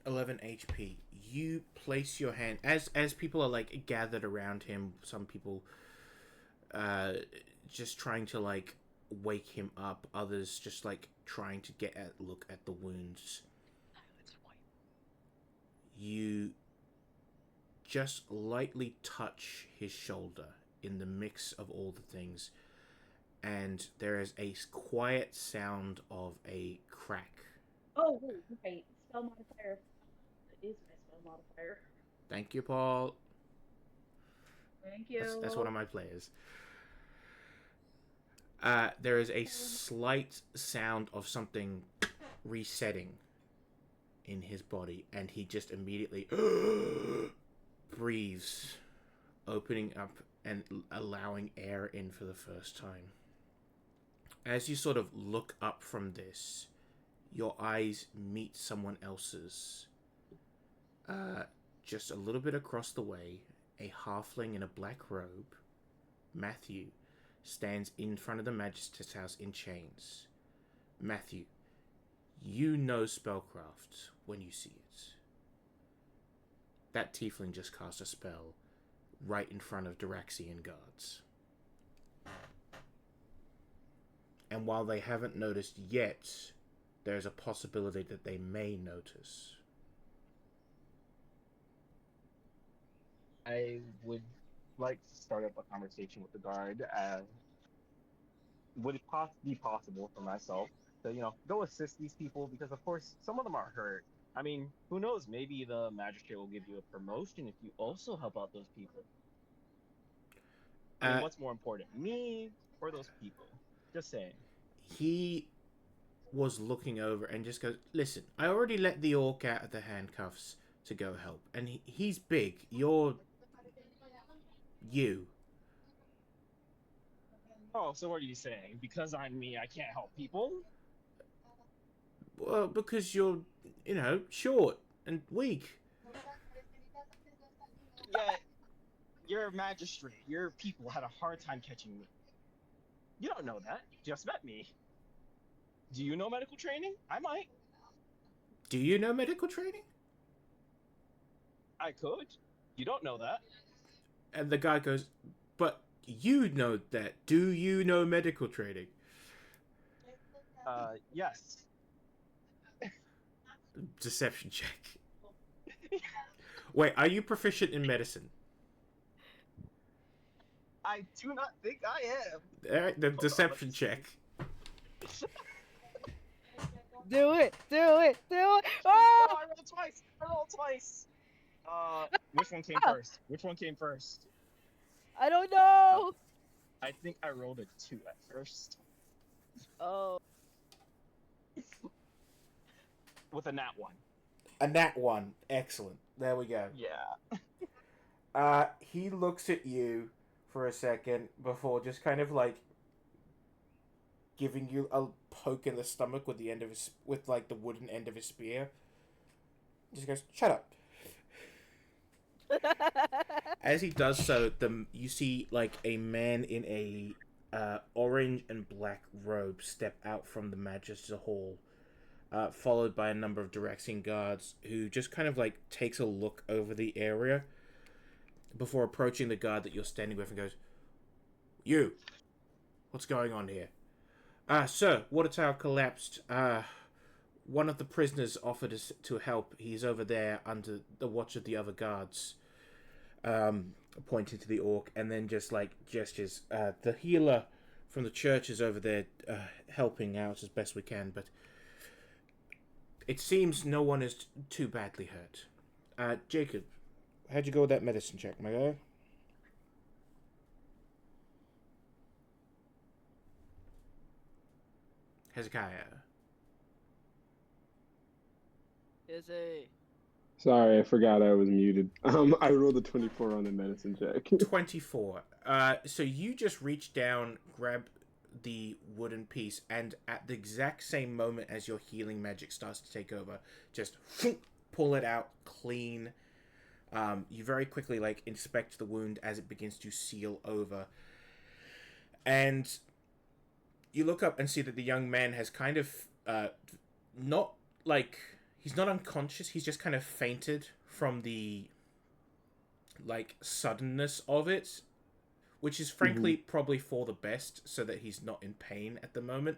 11 HP. You place your hand as people are like gathered around him. Some people just trying to like wake him up. Others just like trying to look at the wounds. You just lightly touch his shoulder in the mix of all the things, and there is a quiet sound of a crack. Oh, wait. Spell modifier. It is my spell modifier. Thank you, Paul. Thank you. That's one of my players. There is a slight sound of something resetting in his body, and he just immediately breathes, opening up and allowing air in for the first time. As you sort of look up from this, your eyes meet someone else's. Just a little bit across the way, a halfling in a black robe, Matthew, stands in front of the Magister's house in chains. Matthew, you know spellcraft when you see it. That tiefling just cast a spell right in front of Diraxian guards. And while they haven't noticed yet, there's a possibility that they may notice. I would like to start up a conversation with the guard. Would it be possible for myself to, go assist these people? Because, of course, some of them are hurt. I mean, who knows? Maybe the magistrate will give you a promotion if you also help out those people. I mean, what's more important, me or those people? Just saying. He was looking over and just goes, listen, I already let the orc out of the handcuffs to go help. And he's big. You're... you. Oh, so what are you saying? Because I'm me, I can't help people? Well, because you're, short and weak. Yeah, you're a magistrate. Your people had a hard time catching me. You don't know that. You just met me. Do you know medical training? I might. Do you know medical training? I could. You don't know that. And the guy goes, but you know that. Do you know medical training? Yes. Deception check. Wait, are you proficient in medicine? I do not think I am. Alright, the deception check. Do it! Do it! Do it! Oh, Oh! I rolled twice. Which one came first? Which one came first? I don't know! I think I rolled a 2 at first. Oh. with a nat 1. A nat 1. Excellent. There we go. Yeah. He looks at you for a second before just kind of like giving you a poke in the stomach with the end of his with like the wooden end of his spear. Just goes, "Shut up." As he does so, you see like a man in a orange and black robe step out from the Magister Hall, followed by a number of Direxian guards who just kind of like takes a look over the area before approaching the guard that you're standing with and goes, "You, what's going on here?" Sir, water tower collapsed. One of the prisoners offered us to help. He's over there under the watch of the other guards. Pointing to the orc, and then just like gestures. The healer from the church is over there helping out as best we can, but it seems no one is too badly hurt. Jacob, how'd you go with that medicine check, my guy? Hezekiah. Is a Sorry, I forgot I was muted. I rolled a 24 on the medicine check. 24. So you just reach down, grab the wooden piece, and at the exact same moment as your healing magic starts to take over, just pull it out clean. You very quickly like inspect the wound as it begins to seal over, and you look up and see that the young man has kind of not like he's not unconscious. He's just kind of fainted from the like suddenness of it, which is frankly probably for the best, so that he's not in pain at the moment.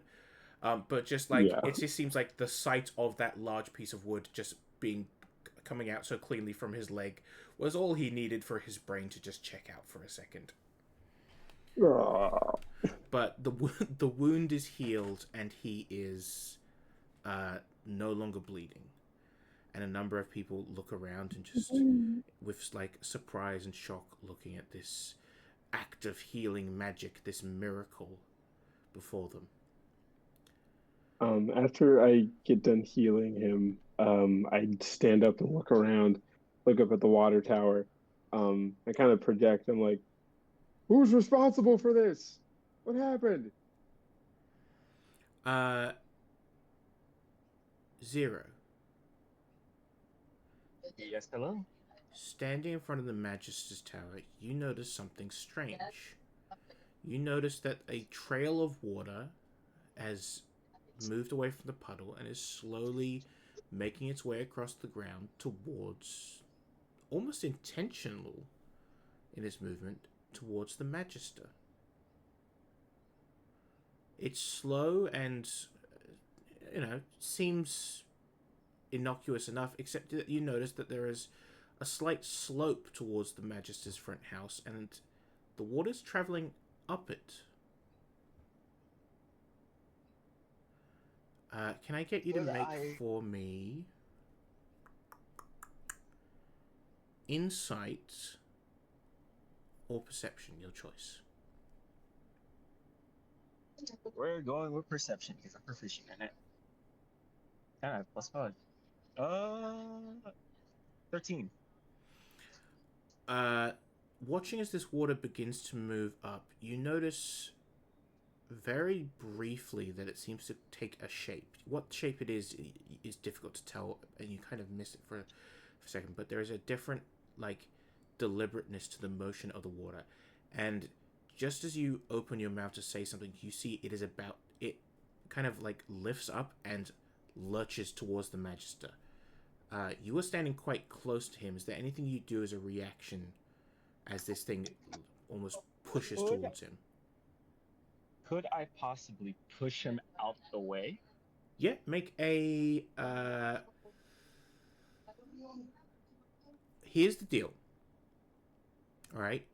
But just like it just seems like the sight of that large piece of wood just coming out so cleanly from his leg was all he needed for his brain to just check out for a second. But the wound is healed, and he is no longer bleeding. And a number of people look around and just with like surprise and shock looking at this act of healing magic, this miracle before them. After I get done healing him, I stand up and look around, look up at the water tower. I kind of project. I'm like, "Who's responsible for this? What happened?" Zero. Yes, hello. Standing in front of the Magister's Tower, you notice something strange. You notice that a trail of water has moved away from the puddle and is slowly making its way across the ground towards, almost intentional in its movement, towards the Magister. It's slow and, seems innocuous enough, except that you notice that there is a slight slope towards the Magister's front house, and the water's traveling up it. Can I get you to make for me insight or perception, your choice? We're going with perception because I'm proficient in it. Yeah, +5. 13. Watching as this water begins to move up, you notice very briefly that it seems to take a shape. What shape it is difficult to tell, and you kind of miss it for a second, but there is a different, like, deliberateness to the motion of the water. And just as you open your mouth to say something, you see it kind of, like, lifts up and lurches towards the Magister. You are standing quite close to him. Is there anything you do as a reaction as this thing almost pushes towards him? Could I possibly push him out the way? Yeah, make a... Here's the deal. Alright?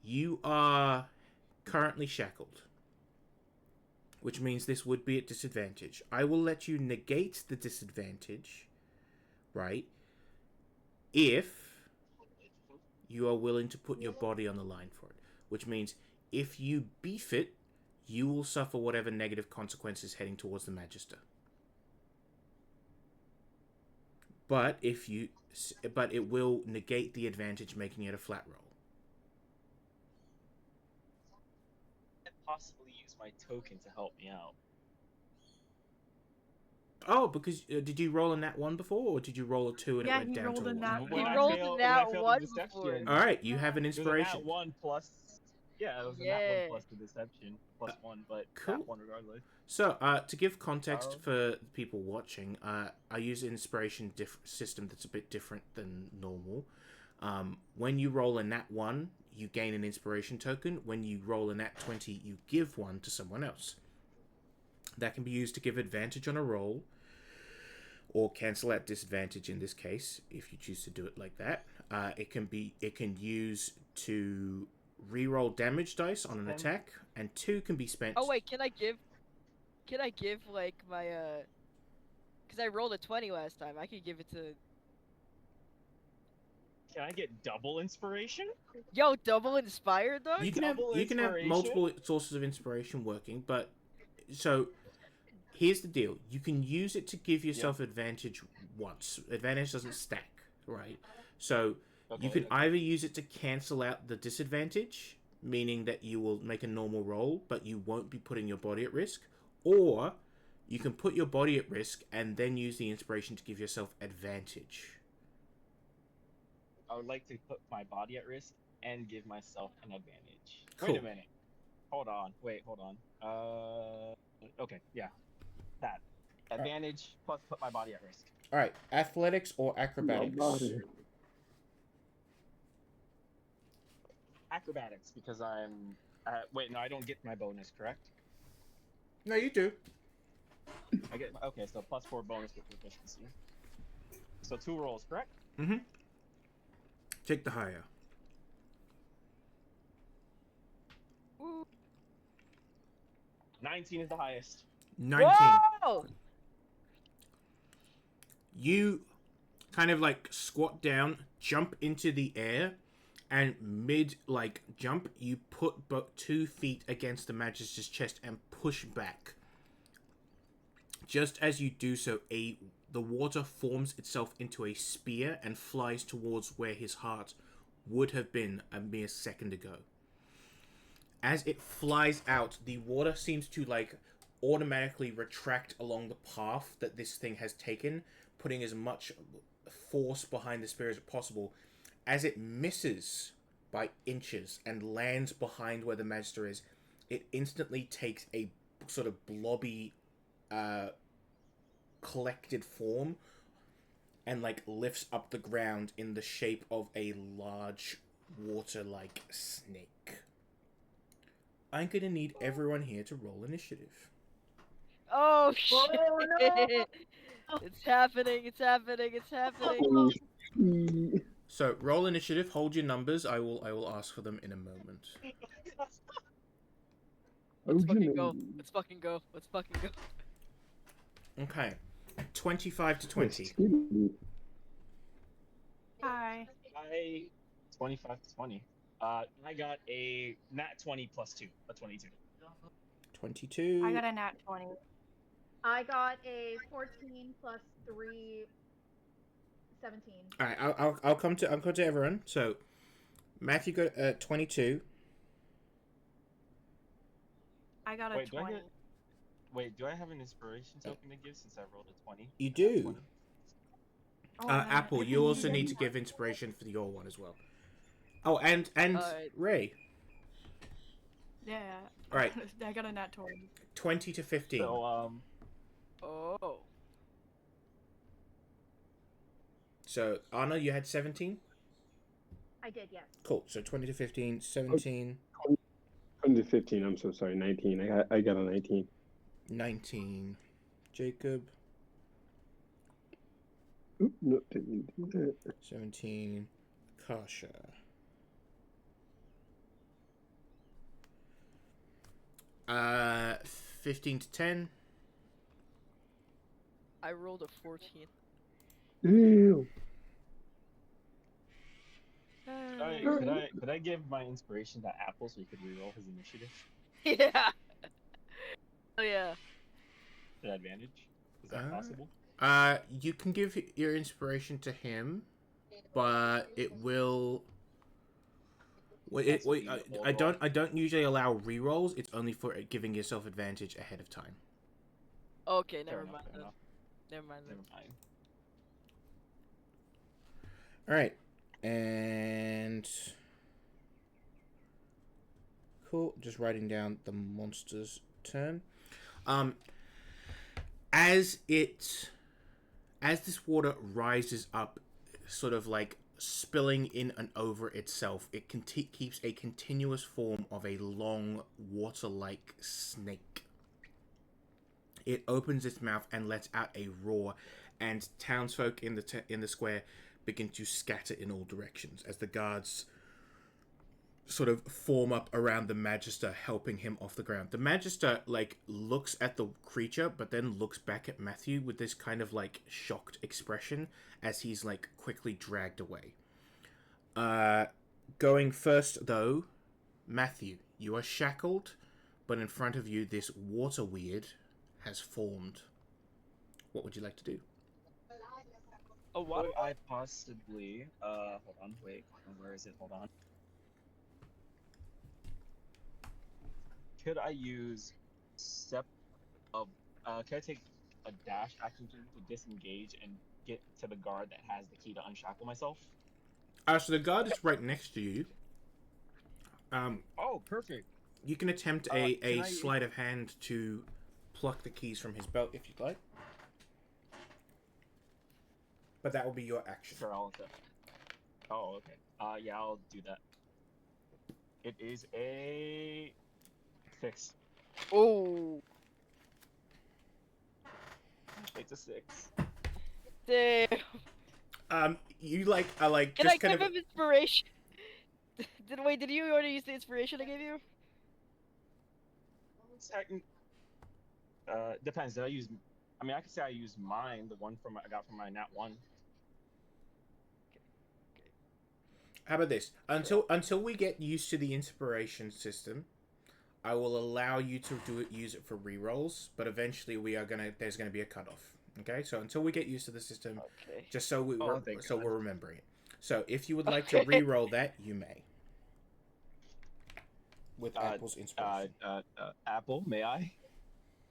You are currently shackled, which means this would be at disadvantage. I will let you negate the disadvantage, right, if you are willing to put your body on the line for it. Which means if you beef it, you will suffer whatever negative consequences heading towards the Magister. but but it will negate the advantage, making it a flat roll. I possibly use my token to help me out. Oh, because did you roll a nat 1 before, or did you roll a 2 and Yeah, it went he down rolled to a a 1? nat He When I one. rolled a failed, nat the one deception. before. All right, you have an It was a inspiration. nat 1 plus. Yeah, it was a nat 1 plus the deception plus 1, but cool. nat 1 regardless. So, to give context for the people watching, I use an inspiration system that's a bit different than normal. When you roll a nat 1, you gain an inspiration token. When you roll a nat 20, you give one to someone else. That can be used to give advantage on a roll, or cancel out disadvantage in this case, if you choose to do it like that. It can use to re-roll damage dice on an attack, and 2 can be spent. Oh wait, can I give like my because I rolled a 20 last time. I could give it to. Can I get double inspiration? Yo, double inspired dog. You can have multiple sources of inspiration working, but so here's the deal: you can use it to give yourself advantage once. Advantage doesn't stack, right? So you can either use it to cancel out the disadvantage, meaning that you will make a normal roll, but you won't be putting your body at risk, or you can put your body at risk and then use the inspiration to give yourself advantage. I would like to put my body at risk and give myself an advantage. Cool. Wait a minute. Hold on. Okay, yeah. That. Advantage plus put my body at risk. All right, athletics or acrobatics? Acrobatics, because I'm... wait, no, I don't get my bonus, correct? No, you do. I get... Okay, so plus 4 bonus with proficiency. So 2 rolls, correct? Mm-hmm. Take the higher. Ooh. 19 is the highest. 19. Whoa! You kind of like squat down, jump into the air, and mid like jump, you put 2 feet against the Magis's chest and push back. Just as you do so, the water forms itself into a spear and flies towards where his heart would have been a mere second ago. As it flies out, the water seems to like automatically retract along the path that this thing has taken, putting as much force behind the spear as possible. As it misses by inches and lands behind where the Magister is, it instantly takes a sort of blobby collected form and like lifts up the ground in the shape of a large water-like snake. I'm gonna need everyone here to roll initiative. Oh shit! Oh, no! It's happening! It's happening! It's happening! So roll initiative. Hold your numbers. I will ask for them in a moment. Let's fucking go! Let's fucking go! Let's fucking go! Okay, 25 to 20. Hi. 25 to 20. I got a nat 20 plus 2, a 22. 22. I got a nat 20. I got a 14 plus 3, 17. All right, I'll come to everyone. So, Matthew got 22. I got a 20. Do I have an inspiration token to give since I rolled a 20? You do. 20? Oh, man. Apple, you also need to give inspiration for your one as well. Oh, and Ray. Yeah. All right. I got a nat 20. 20 to 15. So, Oh. So, Anna, you had 17? I did, yes. Cool. So 20 to 15, 17. 20 to 15, I'm so sorry. 19. I got a 19. 19. Jacob. Oop, no, didn't do that. 17. Kasha. Uh, 15 to 10. I rolled a 14. Damn. Could I give my inspiration to Apple so he could reroll his initiative? Yeah. Oh yeah. The advantage? Is that possible? You can give your inspiration to him, but it will. That's be overall. I don't usually allow rerolls. It's only for giving yourself advantage ahead of time. Okay, Fair never enough. mind Fair then. enough. Never mind then. Never mind. All right, and cool. Just writing down the monster's turn. Um, as it as this water rises up, sort of like spilling in and over itself, it keeps a continuous form of a long water-like snake. It opens its mouth and lets out a roar, and townsfolk in the square begin to scatter in all directions as the guards sort of form up around the Magister, helping him off the ground. The Magister like looks at the creature, but then looks back at Matthew with this kind of like shocked expression as he's like quickly dragged away. Going first though, Matthew, you are shackled, but in front of you this water weird has formed. What would you like to do? A water Could I possibly hold on, wait, where is it? Hold on. Could I use step of can I take a dash action to disengage and get to the guard that has the key to unshackle myself? So the guard is right next to you. Um, Oh, perfect. you can attempt Can a I sleight of hand to pluck the keys from his belt if you'd like. But that will be your action. sure I'll accept. Oh, okay. Yeah, I'll do that. It is a 6. Oh, It's a 6. damn. You like I like Can just I kind give of him inspiration? Did you already use the inspiration I gave you? Second, depends. Did I use? I mean, I could say I used mine, the one from I got from my nat 1. how about this? Until we get used to the inspiration system, I will allow you to use it for rerolls, but eventually there's gonna be a cutoff. Okay, so until we get used to the system, Okay. just so Oh, thank God. we're remembering it. So if you would like to Okay. reroll that, you may. With Apple's inspiration. Apple, may I?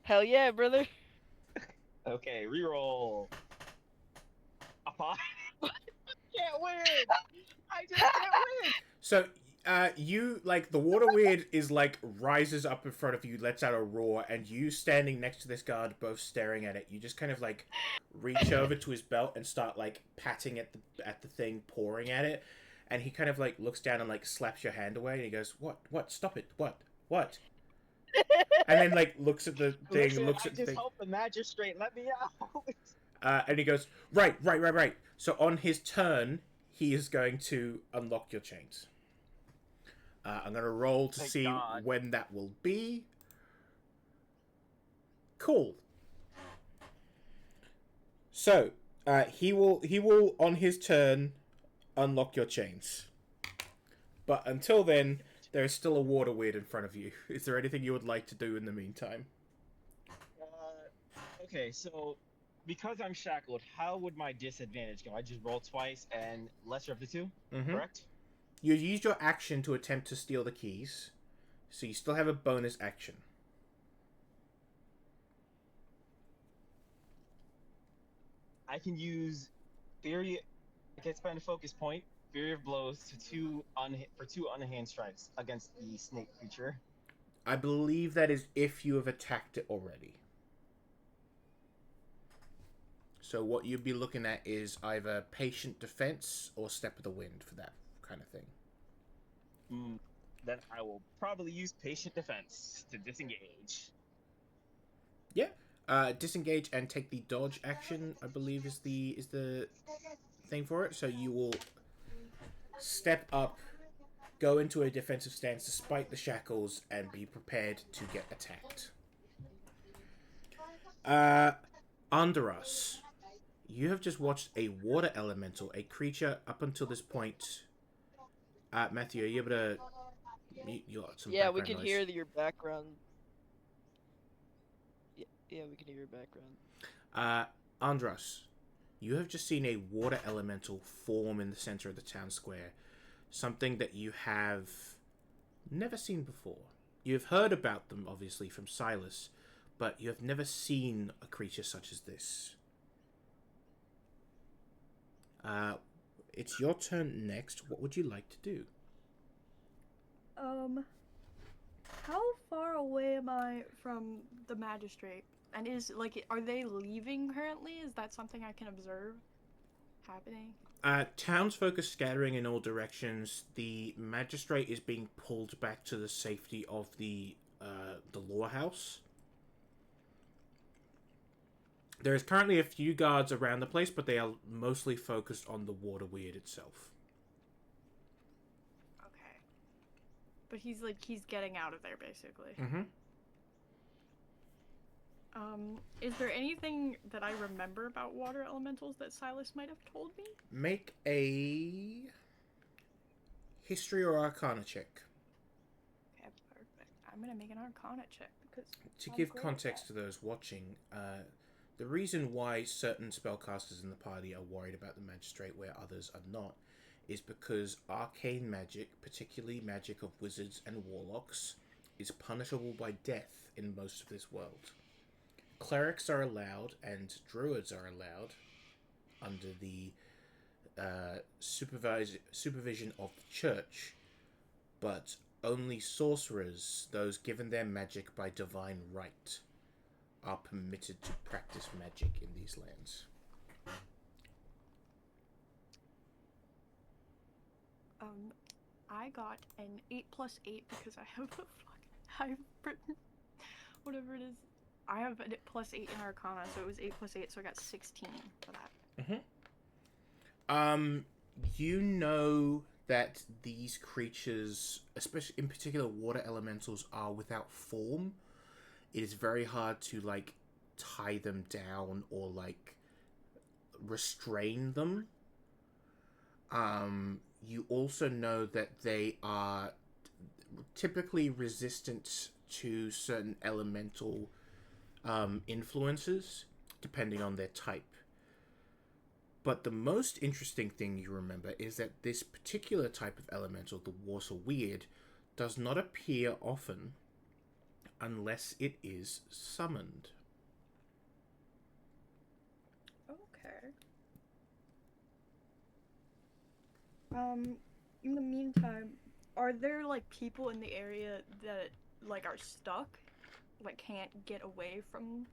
Hell yeah, brother. Okay, reroll. A 5. Can't win. I just can't win. So, you like the water weird is like rises up in front of you, lets out a roar, and you standing next to this guard, both staring at it. You just kind of like reach over to his belt and start like patting at the thing, pouring at it, and he kind of like looks down and like slaps your hand away, and he goes, "What? What? Stop it! What?" And then like looks at the thing, Listen, looks I at the just thing, helped the magistrate. Let me out. and he goes, "Right. So on his turn, he is going to unlock your chains." I'm going to roll to Thank see God. when that will be. Cool. So, he will on his turn unlock your chains. But until then, there is still a water weird in front of you. Is there anything you would like to do in the meantime? Okay, so because I'm shackled, how would my disadvantage go? I just roll twice and lesser of the 2, Mm-hmm. correct? You used your action to attempt to steal the keys, so you still have a bonus action. I can use theory. I can spend a focus point, Fury of Blows, to for 2 unhand strikes against the snake creature. I believe that is if you have attacked it already. So what you'd be looking at is either patient defense or step of the wind for that kind of thing. Then I will probably use patient defense to disengage. Yeah. Disengage and take the dodge action, I believe is the thing for it. So you will step up, go into a defensive stance despite the shackles, and be prepared to get attacked. Under us, you have just watched a water elemental, a creature up until this point. Matthew, are you able to? You got some Yeah, we background can noise. hear your background. Yeah, we can hear your background. Andras, you have just seen a water elemental form in the center of the town square. Something that you have never seen before. You've heard about them, obviously, from Silas, but you have never seen a creature such as this. It's your turn next. What would you like to do? How far away am I from the magistrate? And are they leaving currently? Is that something I can observe happening? Townsfolk are scattering in all directions. The magistrate is being pulled back to the safety of the law house. There is currently a few guards around the place, but they are mostly focused on the water weird itself. Okay. But he's getting out of there, basically. Mm-hmm. Is there anything that I remember about water elementals that Silas might have told me? Make a history or arcana check. Okay, perfect. I'm gonna make an arcana check because To I'm give great at context to that. those watching, the reason why certain spellcasters in the party are worried about the magistrate where others are not is because arcane magic, particularly magic of wizards and warlocks, is punishable by death in most of this world. Clerics are allowed and druids are allowed under the supervision of the church, but only sorcerers, those given their magic by divine right, are permitted to practice magic in these lands. I got an 8 plus 8 because I have I've written whatever it is. I have a plus 8 in Arcana, so it was 8 plus 8, so I got 16 for that. You know that these creatures, especially in particular water elementals, are without form. It is very hard to tie them down or restrain them. You also know that they are typically resistant to certain elemental influences, depending on their type. But the most interesting thing you remember is that this particular type of elemental, the water weird, does not appear often unless it is summoned. Okay. In the meantime, are there people in the area that are stuck? Can't get away from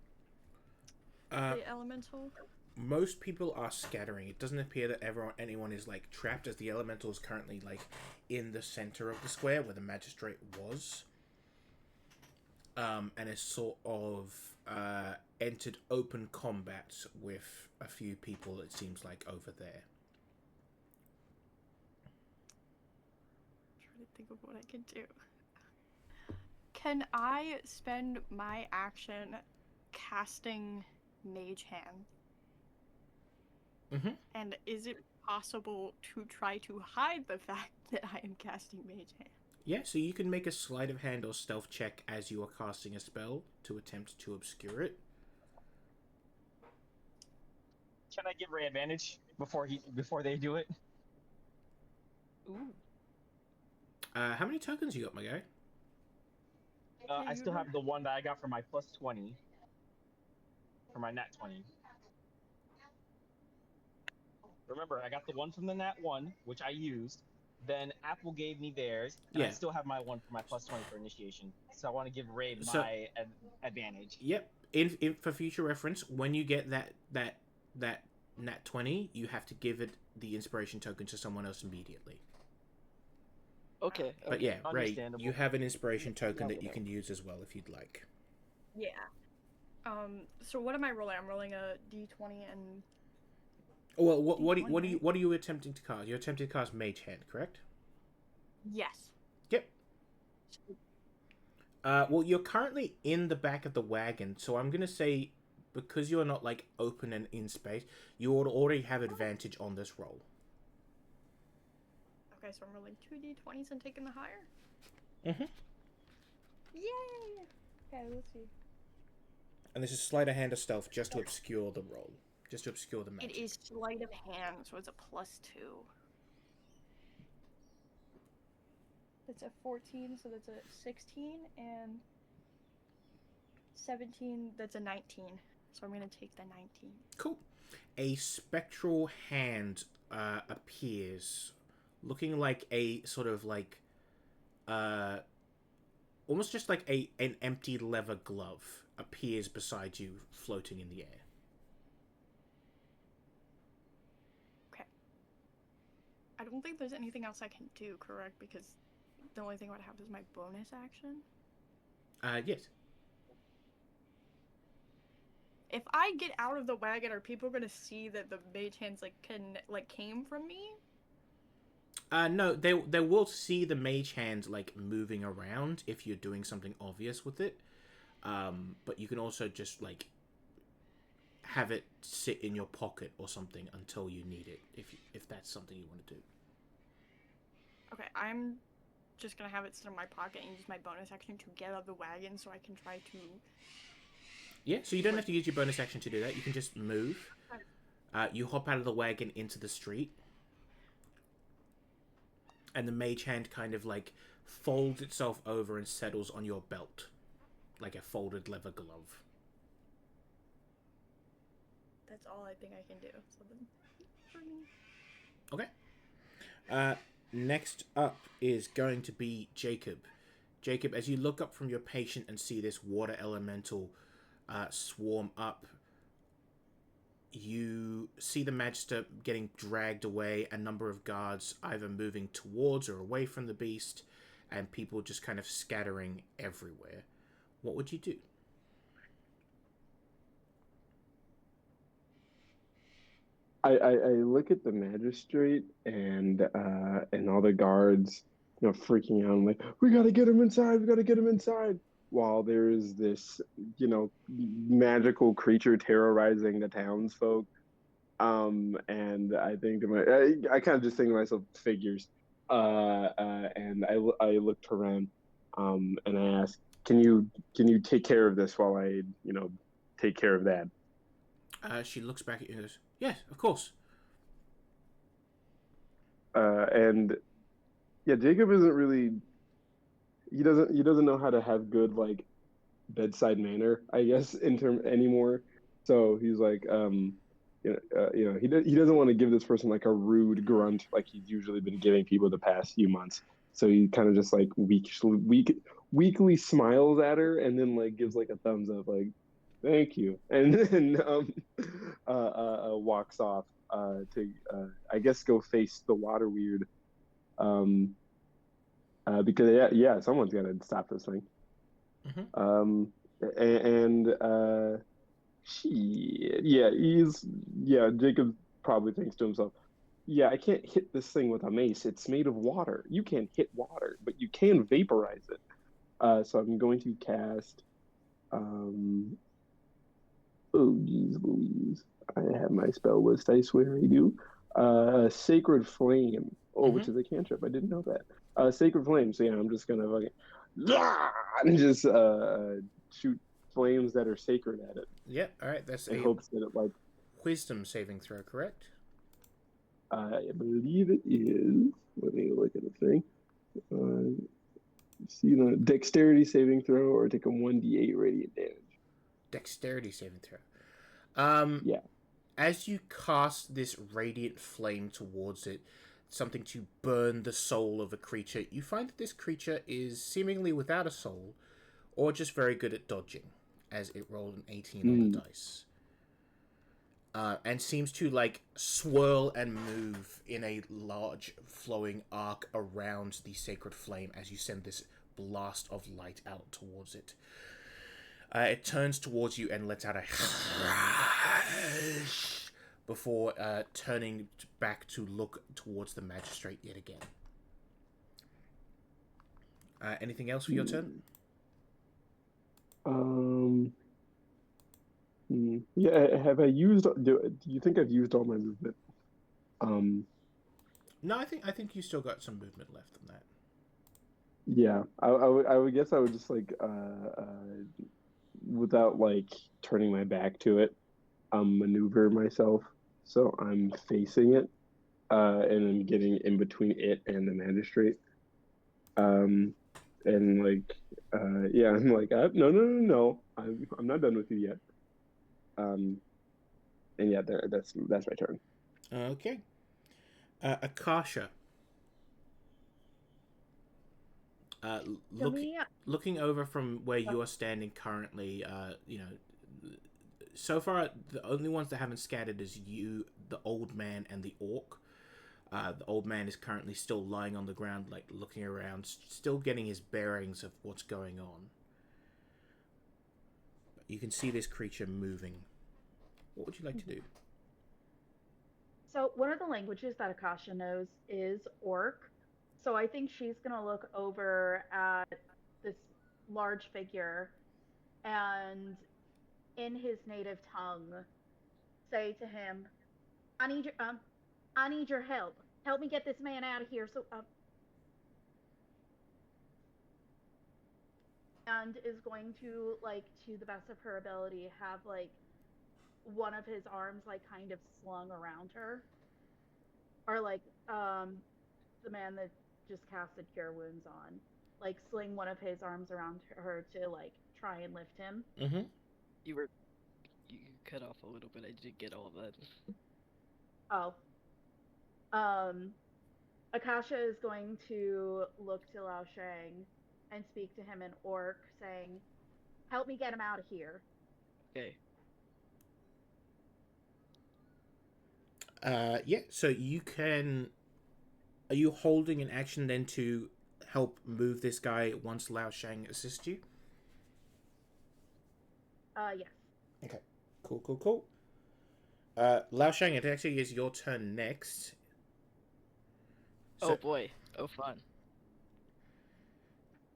the elemental? Most people are scattering. It doesn't appear that anyone is trapped, as the elemental is currently in the center of the square where the magistrate was, and is sort of entered open combat with a few people, it seems like, over there. I'm trying to think of what I can do. Can I spend my action casting Mage Hand? Mm-hmm. And is it possible to try to hide the fact that I am casting Mage Hand? Yeah, so you can make a sleight of hand or stealth check as you are casting a spell to attempt to obscure it. Can I give Ray advantage before they do it? Ooh. How many tokens you got, my guy? I still have the one that I got for my plus 20. For my nat 20. Remember, I got the one from the nat 1, which I used. Then Apple gave me theirs, and I still have my one for my plus 20 for initiation. So I want to give Ray my advantage. Yep. In for future reference, when you get that nat 20, you have to give it the inspiration token to someone else immediately. Okay. But yeah, Ray, you have an inspiration token that you can use as well if you'd like. Yeah. So what am I rolling? I'm rolling a d20 and. Well, what are you attempting to cast? You're attempting to cast Mage Hand, correct? Yes. Yep. Well, you're currently in the back of the wagon, so I'm gonna say, because you're not open and in space, you ought to already have advantage on this roll. Okay, so I'm rolling 2 d20s and taking the higher? Mm-hmm. Yay! Okay, let's see. And this is sleight of hand or stealth just to obscure the roll. just to obscure the magic. It is sleight of hand, so it's a +2. That's a 14, so that's a 16, and 17, that's a 19. So I'm gonna take the 19. Cool. A spectral hand appears, looking like a sort of like, almost just like an empty leather glove appears beside you, floating in the air. Okay. I don't think there's anything else I can do, correct? Because the only thing I would have is my bonus action. Yes. If I get out of the wagon, are people gonna see that the mage hands came from me? No, they will see the mage hand like moving around if you're doing something obvious with it. But you can also just like have it sit in your pocket or something until you need it, if that's something you want to do. Okay, I'm just gonna have it sit in my pocket and use my bonus action to get out of the wagon so I can try to. Yeah, so you don't have to use your bonus action to do that. You can just move. You hop out of the wagon into the street. And the mage hand kind of like folds itself over and settles on your belt. Like a folded leather glove. That's all I think I can do. So then, for me. Okay. Next up is going to be Jacob. Jacob, as you look up from your patient and see this water elemental swarm up, you see the Magister getting dragged away, a number of guards either moving towards or away from the beast, and people just kind of scattering everywhere. What would you do? I look at the magistrate and all the guards, freaking out. I'm like, we gotta get him inside. We gotta get him inside. While there is this, magical creature terrorizing the townsfolk. And I think to I kind of just think to myself, figures. And I looked around, and I asked, can you take care of this while I, take care of that? She looks back at you and goes, yes, of course. And yeah, Jacob isn't really. He doesn't know how to have good like bedside manner, I guess, in term anymore. So he's like, he doesn't want to give this person like a rude grunt like he's usually been giving people the past few months. So he kind of just like weakly smiles at her and then like gives like a thumbs up, like thank you, and then walks off to I guess go face the water weird. Because someone's got to stop this thing. Mm-hmm. Jacob probably thinks to himself, yeah, I can't hit this thing with a mace. It's made of water. You can't hit water, but you can vaporize it. So I'm going to cast. Oh, geez, Louise. I have my spell list, I swear I do. Sacred Flame. Oh, which is a cantrip. I didn't know that. Sacred Flame. So yeah, I'm just gonna fucking and just shoot flames that are sacred at it. Yep. All right. That's in hopes that it like wisdom saving throw, correct? I believe it is. Let me look at the thing. See the dexterity saving throw or take a 1d8 radiant damage. Dexterity saving throw. Yeah. As you cast this radiant flame towards it, something to burn the soul of a creature, you find that this creature is seemingly without a soul, or just very good at dodging, as it rolled an 18 on the dice. And seems to like swirl and move in a large flowing arc around the sacred flame as you send this blast of light out towards it. It turns towards you and lets out a before turning back to look towards the magistrate yet again. Anything else for your turn? Yeah, have I used? Do you think I've used all my movement? No, I think you still got some movement left on that. Yeah, I would guess I would just like without like turning my back to it, maneuver myself. So I'm facing it, and I'm getting in between it and the magistrate. Um, and like, yeah, I'm like, no, no, no, no, I'm not done with you yet. Um, and yeah, that's my turn. Okay. Akasha. Uh, To look, me, looking over from where you are standing currently, so far the only ones that haven't scattered is you, the old man, and the orc. The old man is currently still lying on the ground, like looking around, still getting his bearings of what's going on. You can see this creature moving. What would you like to do? so one of the languages that Akasha knows is Orc. So I think she's gonna look over at this large figure and, in his native tongue, say to him, "I need your I need your help. Help me get this man out of here." So and is going to, like, to the best of her ability, have like one of his arms like kind of slung around her, or like the man that just casted cure wounds on, like sling one of his arms around her to like try and lift him. Mm-hmm. You cut off a little bit. I didn't get all of that. Oh, um, Akasha is going to look to Lao Shang and speak to him in Orc, saying, "Help me get him out of here." Okay. Yeah. So you can. Are you holding an action then to help move this guy once Lao Shang assists you? Yes. Okay. Cool. Cool. Cool. Lao Shang, it actually is your turn next. Oh So, boy. Oh fun.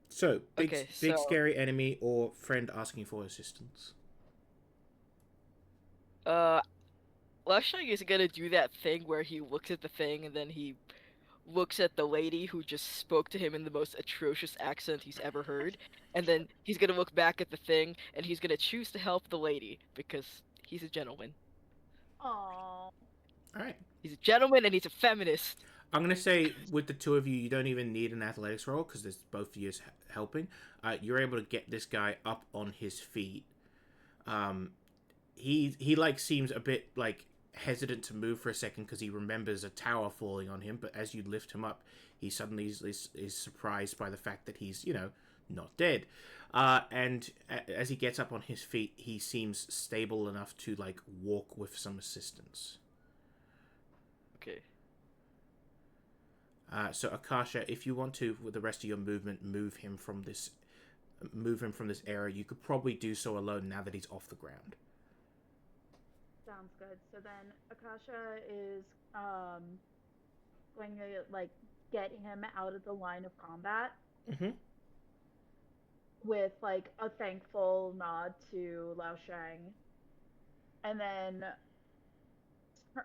so big, Okay, big so scary enemy or friend asking for assistance. uh Lushang is gonna do that thing where he looks at the thing and then he looks at the lady who just spoke to him in the most atrocious accent he's ever heard, and then he's gonna look back at the thing and he's gonna choose to help the lady because he's a gentleman. Oh. All right. He's a gentleman and he's a feminist. I'm gonna say with the two of you, you don't even need an athletics roll because there's both of you helping. You're able to get this guy up on his feet. Um, he like seems a bit like hesitant to move for a second because he remembers a tower falling on him. But as you lift him up, he suddenly is surprised by the fact that he's not dead. And as he gets up on his feet, he seems stable enough to like walk with some assistance. Okay. So Akasha, if you want to, with the rest of your movement, move him from this area, you could probably do so alone now that he's off the ground. Sounds good. So then Akasha is going to like get him out of the line of combat Mm-hmm. with like a thankful nod to Lao Shang. And then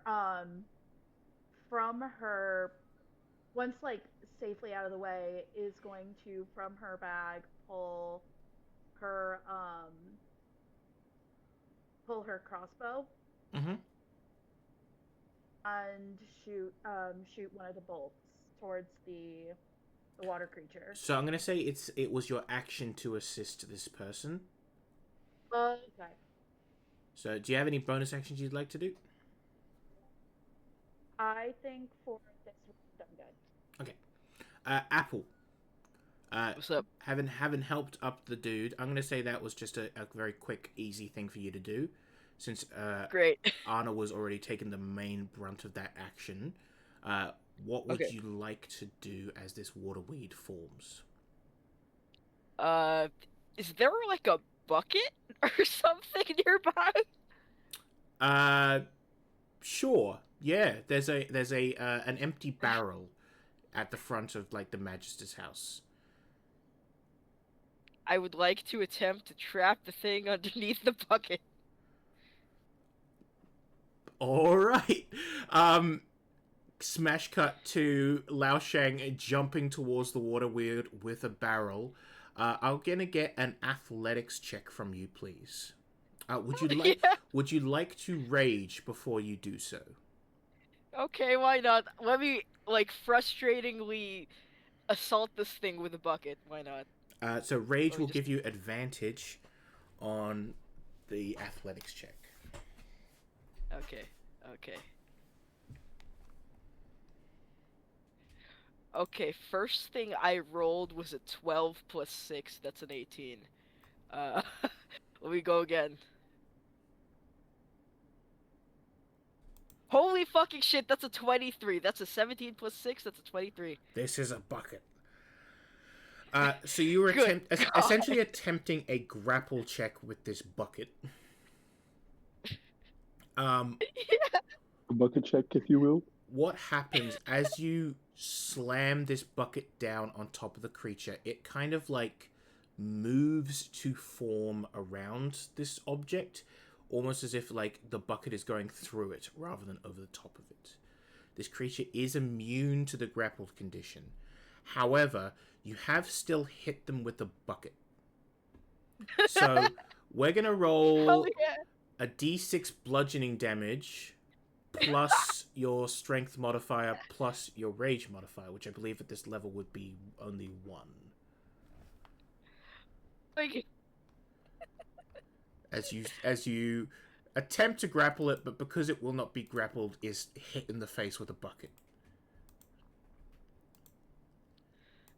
um from her, once like safely out of the way, is going to, from her bag, her um pull her crossbow Mm-hmm. and shoot one of the bolts towards the water creature. So I'm gonna say it was your action to assist this person. Okay. So do you have any bonus actions you'd like to do? I think for this round I'm good. Okay. Apple. What's up? Having helped up the dude, I'm gonna say that was just a very quick, easy thing for you to do, since Great. Anna was already taking the main brunt of that action. What would Okay. you like to do as this waterweed forms? Is there like a bucket or something nearby? Sure. Yeah, there's a an empty barrel at the front of like the Magister's house. I would like to attempt to trap the thing underneath the bucket. All right. Smash cut to Lao Shang jumping towards the waterweed with a barrel. I'm gonna get an athletics check from you, please. Would you like Yeah. would you like to rage before you do so? Okay, why not? Let me like frustratingly assault this thing with a bucket. Why not? So rage Let me will just. give you advantage on the athletics check. Okay. Okay. Okay. First thing I rolled was a 12 plus 6. That's an 18. Uh, let me go again. Holy fucking shit! That's a 23. That's a 17 plus 6. That's a 23. This is a bucket. So you were Good God. essentially attempting a grapple check with this bucket. Um, A bucket check, if you will. what happens as you slam this bucket down on top of the creature? It kind of like moves to form around this object, almost as if like the bucket is going through it rather than over the top of it. This creature is immune to the grappled condition. However, you have still hit them with the bucket. So we're gonna Hell roll yeah. a d6 bludgeoning damage plus your strength modifier plus your rage modifier, which I believe at this level would be only 1. Like, As you attempt to grapple it, but because it will not be grappled, is hit in the face with a bucket.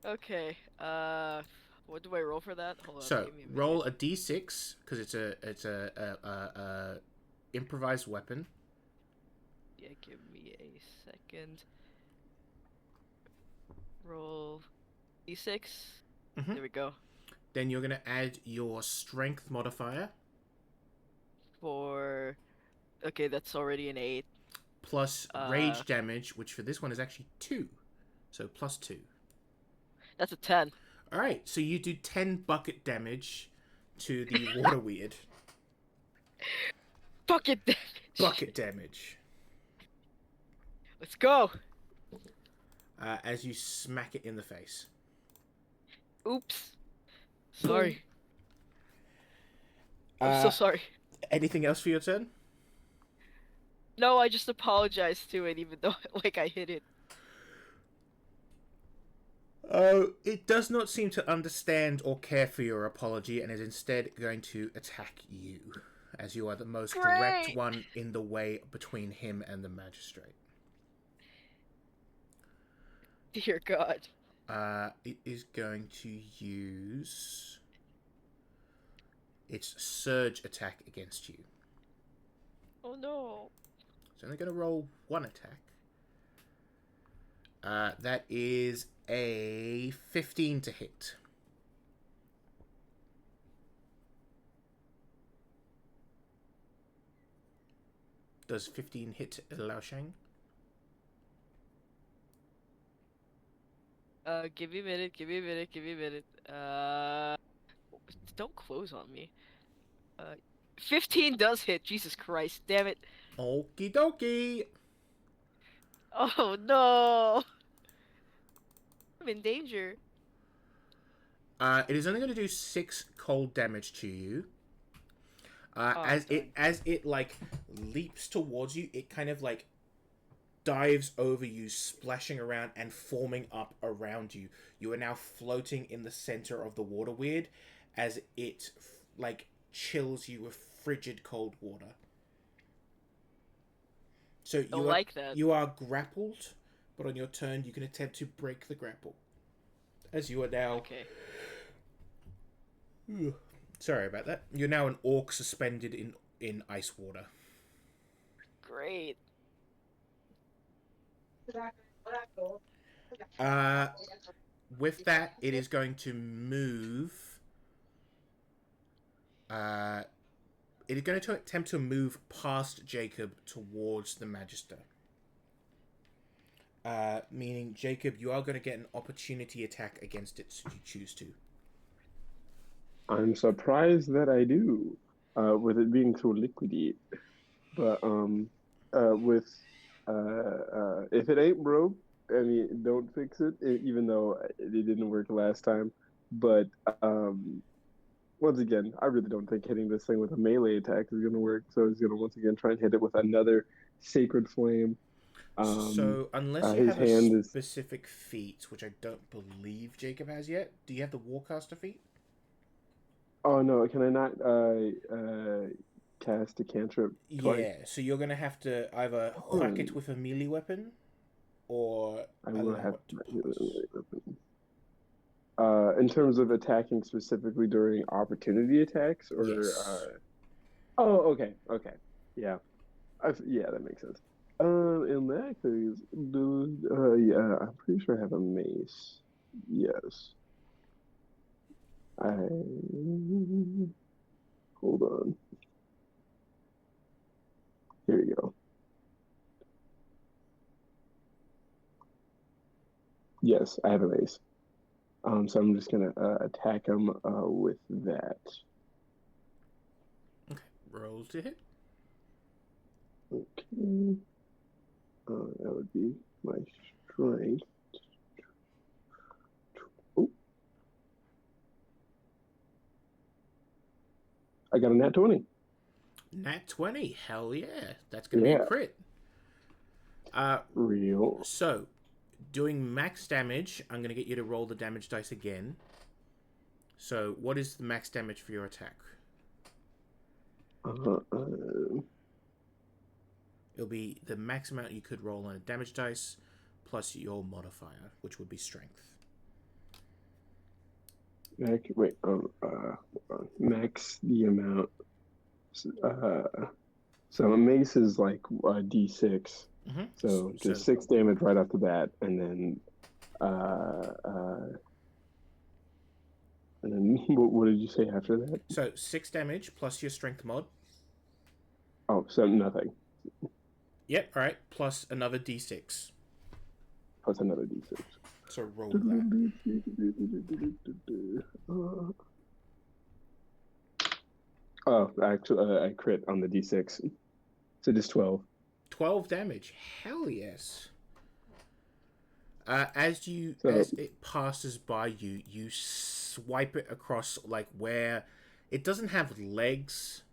okay. What do I roll for that? Hold on. So Give me a minute. roll a d6 because it's a improvised weapon. Yeah, give me a second. Roll d6. Mhm. There we go. Then you're gonna add your strength modifier For okay, that's already an 8. plus rage damage, which for this one is actually 2, so plus 2. That's a 10. All right, so you do 10 bucket damage to the water weird. Bucket damage. Bucket damage. Let's go. As you smack it in the face. Oops. Sorry. I'm so sorry. Anything else for your turn? No, I just apologized to it, even though like I hit it. It does not seem to understand or care for your apology and is instead going to attack you, as you are the most direct Great. one in the way between him and the magistrate. Dear God. It is going to use its surge attack against you. Oh no. So I'm going to roll 1 attack. That is a 15 to hit. Does 15 hit Lao Shang? Give me a minute, give me a minute, give me a minute. Don't close on me. 15 does hit, Jesus Christ, damn it. Okie dokie! Oh no. I'm in danger. It is only going to do 6 cold damage to you. As done. it like leaps towards you, it kind of like dives over you, splashing around and forming up around you. You are now floating in the center of the water weird as it like chills you with frigid cold water. So Don't like that. you are grappled, but on your turn you can attempt to break the grapple. As you are now Okay. Sorry about that. You're now an orc suspended in ice water. Great. With that, it is going to move. It is going to attempt to move past Jacob towards the Magister. Meaning, Jacob, you are going to get an opportunity attack against it should you choose to. I'm surprised that I do, with it being so liquidy. But if it ain't broke, I mean, don't fix it. Even though it didn't work last time. But once again, I really don't think hitting this thing with a melee attack is going to work. So he's going to once again try and hit it with another Sacred Flame. So, unless you His have a hand is. specific feat, which I don't believe Jacob has yet, do you have the Warcaster feat? Oh no! Can I not cast a cantrip twice? Yeah, so you're going to have to either whack it with a melee weapon or I will allow have it to to. pause. In terms of attacking specifically during opportunity attacks, or Yes. oh, okay, yeah, yeah, that makes sense. In that case, yeah, I'm pretty sure I have a mace. Yes, I hold on. Here you go. Yes, I have a mace. So I'm just gonna attack him with that. Okay, roll to hit. Okay. That would be my strength. Oh, I got a nat 20. Nat 20, hell yeah. That's going to be a crit. Real. So, doing max damage, I'm going to get you to roll the damage dice again. So, what is the max damage for your attack? It'll be the max amount you could roll on a damage dice plus your modifier, which would be strength. Wait, max the amount. So a mace is like d6. Mm-hmm. So just 6 damage right off the bat, and then what did you say after that? So 6 damage plus your strength mod. Oh, so nothing. Yep, alright. Plus another d6. Plus another d6. So roll that. Oh, actually, I crit on the d6. So just 12. 12 damage. Hell yes. As it passes by you, you swipe it across like where it doesn't have legs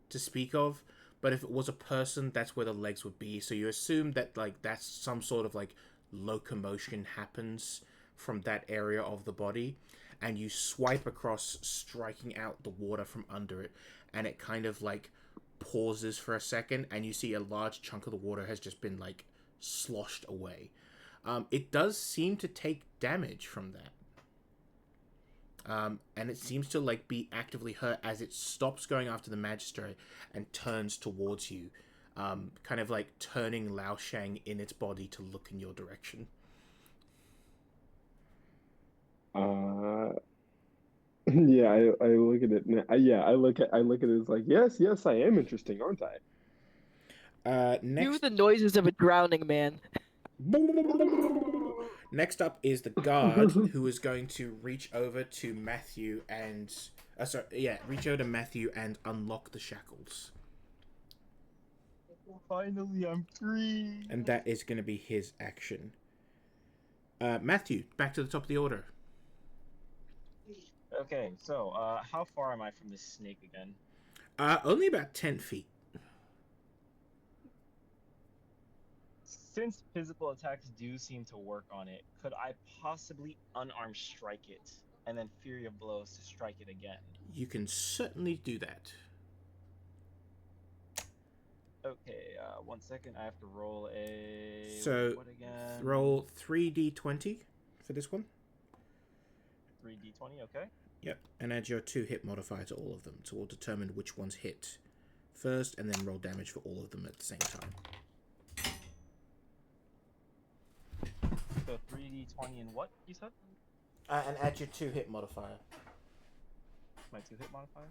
to speak of, but if it was a person, that's where the legs would be. So you assume that like that's some sort of like locomotion happens from that area of the body, and you swipe across, striking out the water from under it, and it kind of like pauses for a second, and you see a large chunk of the water has just been like sloshed away. It does seem to take damage from that. And it seems to like be actively hurt as it stops going after the magistrate and turns towards you, kind of like turning Lao Shang in its body to look in your direction. Yeah, I look at it. Yeah, I look at it as like, yes, I am interesting, aren't I? Next, Do the noises of a drowning man. Next up is the guard, who is going to reach over to Matthew and reach over to Matthew and unlock the shackles. Finally, I'm free. And that is going to be his action. Matthew, back to the top of the order. Okay, so how far am I from this snake again? Only about 10 feet. Since physical attacks do seem to work on it, could I possibly unarmed strike it and then Fury of Blows to strike it again? You can certainly do that. Okay, 1 second. I have to roll a... So, what again? roll 3d20 for this one. 3d20, okay. Yep, and add your 2 hit modifier to all of them. So we'll determine which ones hit first, and then roll damage for all of them at the same time. So 3d20 and what, you said? And add your 2 hit modifier. My 2 hit modifier?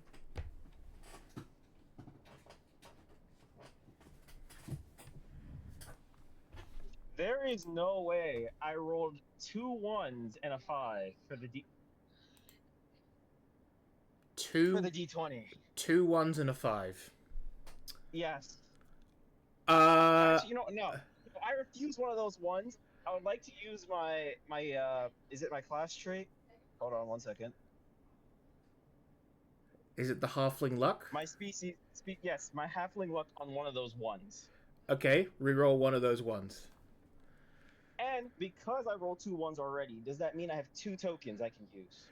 There is no way I rolled 2 1s and a 5 for the for the d20. 2 1s and a 5. Yes. Actually, No. I refuse one of those ones. I would like to use my is it my class trait? Hold on 1 second. Is it the halfling luck? My yes, my halfling luck on one of those ones. Okay, reroll one of those ones. And because I rolled 2 ones already, does that mean I have 2 tokens I can use?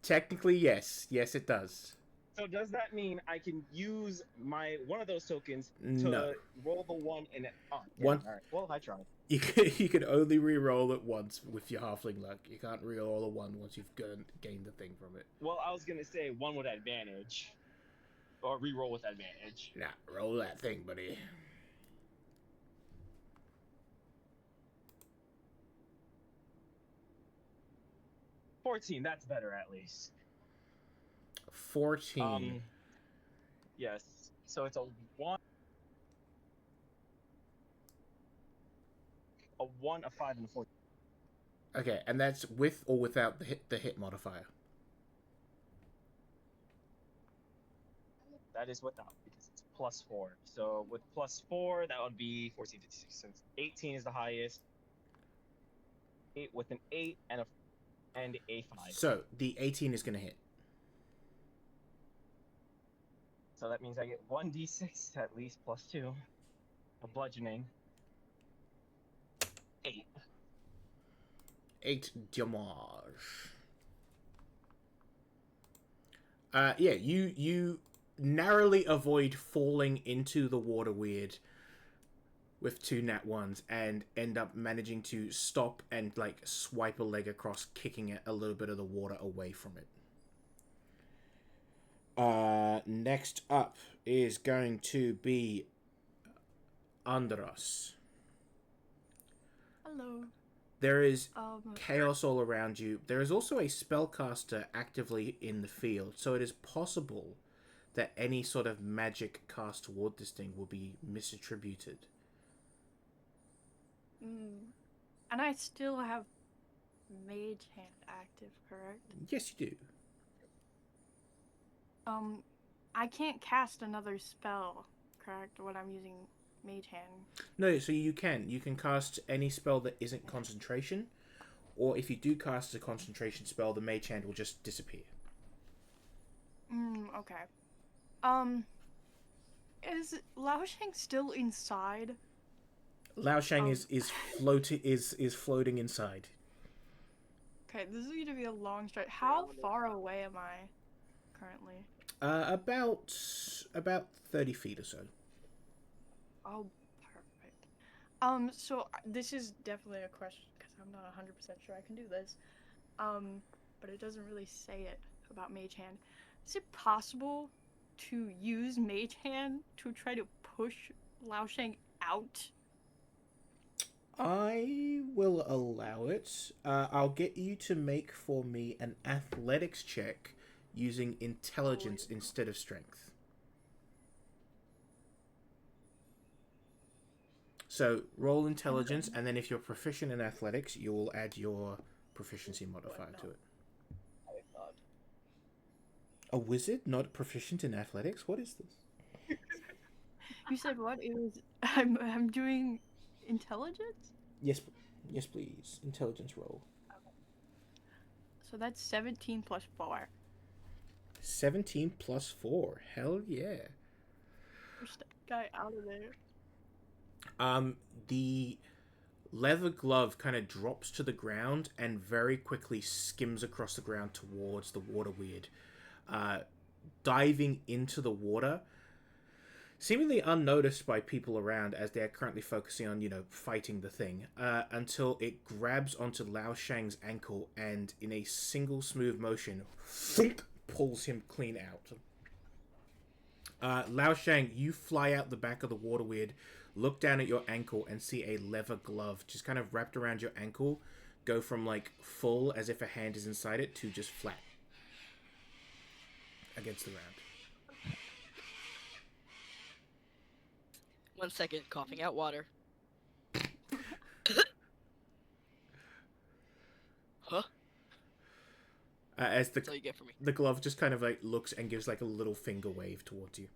Technically, yes. Yes, it does. So does that mean I can use one of those tokens No. to roll the one in it? Oh, One. All right. Well, I tried. You can only re-roll it once with your halfling luck. You can't re-roll a one once you've gained the thing from it. Well, I was gonna say one with advantage, or re-roll with advantage. Nah, roll that thing, buddy. $14. That's better, at least. 14. Yes. So it's a 1, a 5, and a 14. Okay, and that's with or without the hit modifier. That is without, because it's +4. So with +4, that would be 14, 56. So 18 is the highest. 8 with an 8 and a 5. So the 18 is going to hit. So that means I get 1d6 at least +2. A bludgeoning. 8. 8 damage. Yeah, you narrowly avoid falling into the water weird with 2 nat ones and end up managing to stop and like swipe a leg across, kicking it a little bit of the water away from it. Next up is going to be Andros. Hello. There is chaos all around you. There is also a spellcaster actively in the field, so it is possible that any sort of magic cast toward this thing will be misattributed. And I still have Mage Hand active, correct? Yes, you do. I can't cast another spell, correct, when I'm using Mage Hand. No, so you can cast any spell that isn't concentration, or if you do cast a concentration spell, the Mage Hand will just disappear. Okay. Is Laosheng still inside? Laosheng is floating inside. Okay, this is going to be a long stretch. How far away am I currently? About 30 feet or so. Oh, perfect. So this is definitely a question because I'm not 100% sure I can do this. But it doesn't really say it about Mage Hand. Is it possible to use Mage Hand to try to push Laosheng out? I will allow it. I'll get you to make for me an athletics check using intelligence instead of strength. So roll intelligence, and then if you're proficient in athletics, you will add your proficiency modifier to it. A wizard not proficient in athletics? What is this? You said what? It was I'm doing intelligence? Yes, please. Intelligence roll. So that's 17 plus 4. 17 plus 4. Hell yeah. Push that guy out of there. The leather glove kind of drops to the ground and very quickly skims across the ground towards the water weird. Diving into the water, seemingly unnoticed by people around as they're currently focusing on, fighting the thing, until it grabs onto Laosheng's ankle and in a single smooth motion, thunk, pulls him clean out. Laosheng, you fly out the back of the water weird, look down at your ankle and see a leather glove just kind of wrapped around your ankle, go from like full as if a hand is inside it to just flat against the ground. 1 second, coughing out water. Huh? As That's all you get from me. the glove just kind of like looks and gives like a little finger wave towards you.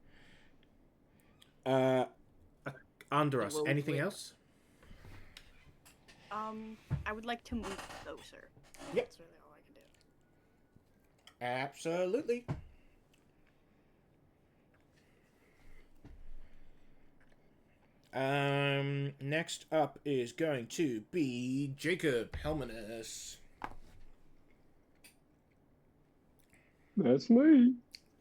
Andros, anything else? I would like to move closer. Yep. That's really all I can do. Absolutely. Next up is going to be Jacob Helmanus. That's me.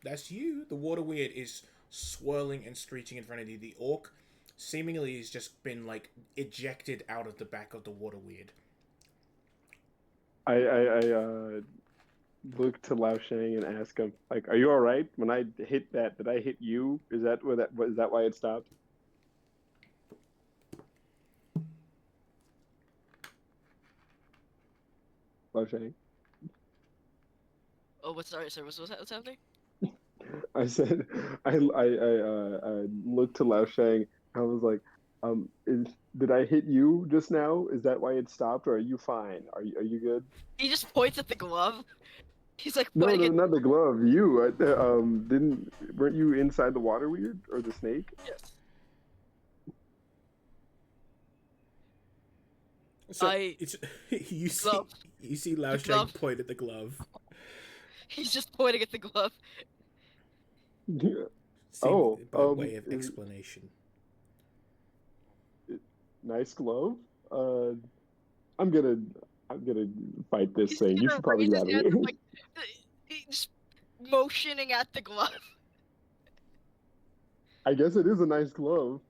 That's you. The water weird is swirling and screeching in front of you. The orc seemingly has just been like ejected out of the back of the water weird. I look to Lao Shang and ask him, like, "Are you all right? When I hit that, did I hit you? Is that why it stopped?" Lao Shang. Oh, what's sorry, sir? What's happening? I said, I looked to Lao Shang. I was like, did I hit you just now? Is that why it stopped, or are you fine? Are you good? He just points at the glove. He's like No, pointing no, at. not the glove. You, weren't you inside the water weird or the snake? Yes. So it's you see glove. you see Lao The Shang glove. point at the glove. He's just pointing at the glove. Yeah. Seem by way of explanation. Nice glove. Uh, I'm gonna I'm gonna fight this He's thing. You gonna should probably raise get his out of hand, here. like, just motioning at the glove. I guess it is a nice glove.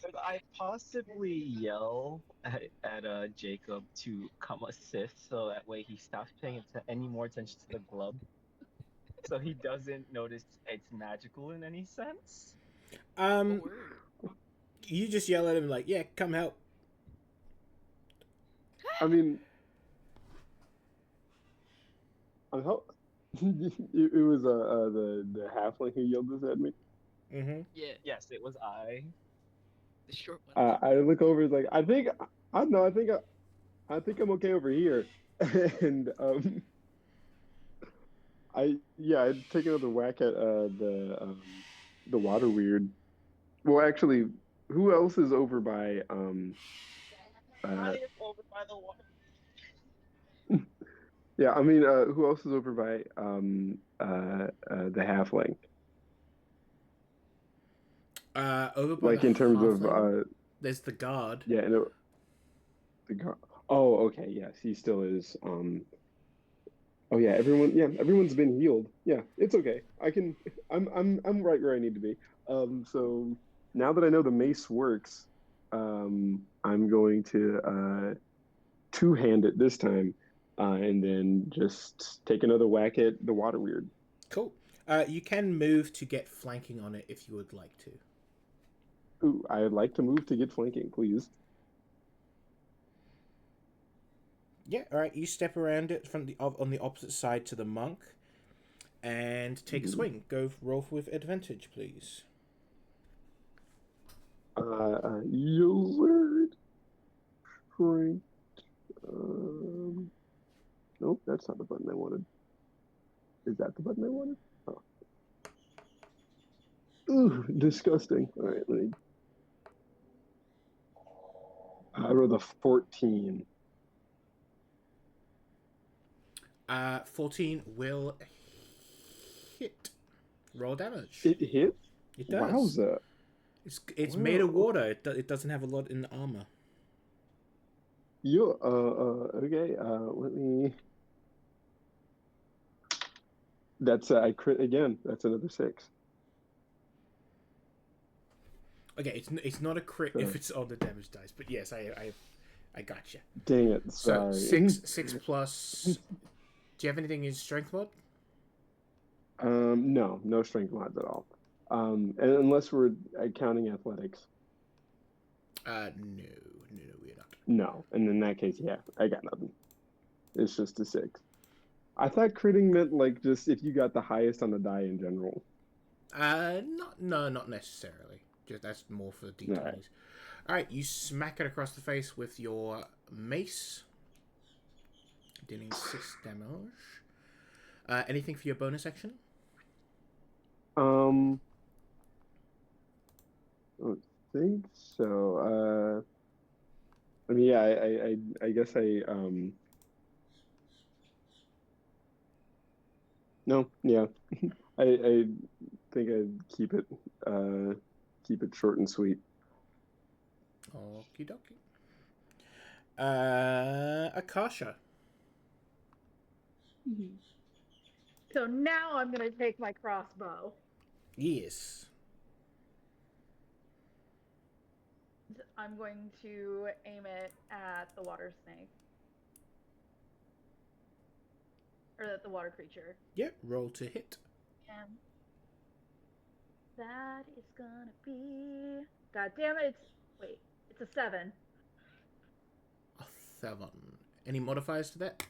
Could I possibly yell at Jacob to come assist so that way he stops paying any more attention to the glove so he doesn't notice it's magical in any sense? Um, you just yell at him like, "Yeah, come help." I mean, I'm help. It was the halfling who yelled this at me. Mm-hmm. Yeah, Yes, it was I. the short one. I look over. It's like I don't know. I think I'm okay over here. And I'd take another whack at the water weird. Well, actually, who else is over by I am over by the water. yeah, I mean, who else is over by the halfling? Over by Like the in terms of halfling, there's the guard. yeah, and oh, okay, yes, he still is. Oh yeah, everyone's been healed. Yeah, it's okay. I'm right where I need to be. So now that I know the mace works, I'm going to two-hand it this time, and then just take another whack at the water weird. Cool. You can move to get flanking on it if you would like to. Ooh, I'd like to move to get flanking, please. Yeah. All right. You step around it from on the opposite side to the monk, and take a swing. Go roll with advantage, please. Your word. Strength. Nope, that's not the button I wanted. Is that the button I wanted? Oh. Ooh, disgusting. All right, let me. I rolled a 14. 14 will hit. Roll damage. It hit? It does. Wowza. It's made of water. It doesn't have a lot in armor. Okay, let me. That's I crit again. That's another 6. Okay, it's not a crit Sure. if it's on the damage dice, but yes, I gotcha. Dang it! So Sorry. 6 plus. Do you have anything in strength mod? No strength mods at all. And unless we're counting athletics. No, we're not. No, and in that case, yeah, I got nothing. It's just a 6. I thought critting meant like just if you got the highest on the die in general. Not necessarily. Just that's more for D20s. Right. All right, you smack it across the face with your mace, dealing 6 damage. Anything for your bonus action? I don't think so. I mean, yeah, I guess no, yeah, I think I'd keep it short and sweet. Okie dokie. Akasha. So now I'm gonna take my crossbow. Yes. I'm going to aim it at the water snake. Or at the water creature. Yep, roll to hit. And that is gonna be. God damn it! It's a 7. A 7. Any modifiers to that?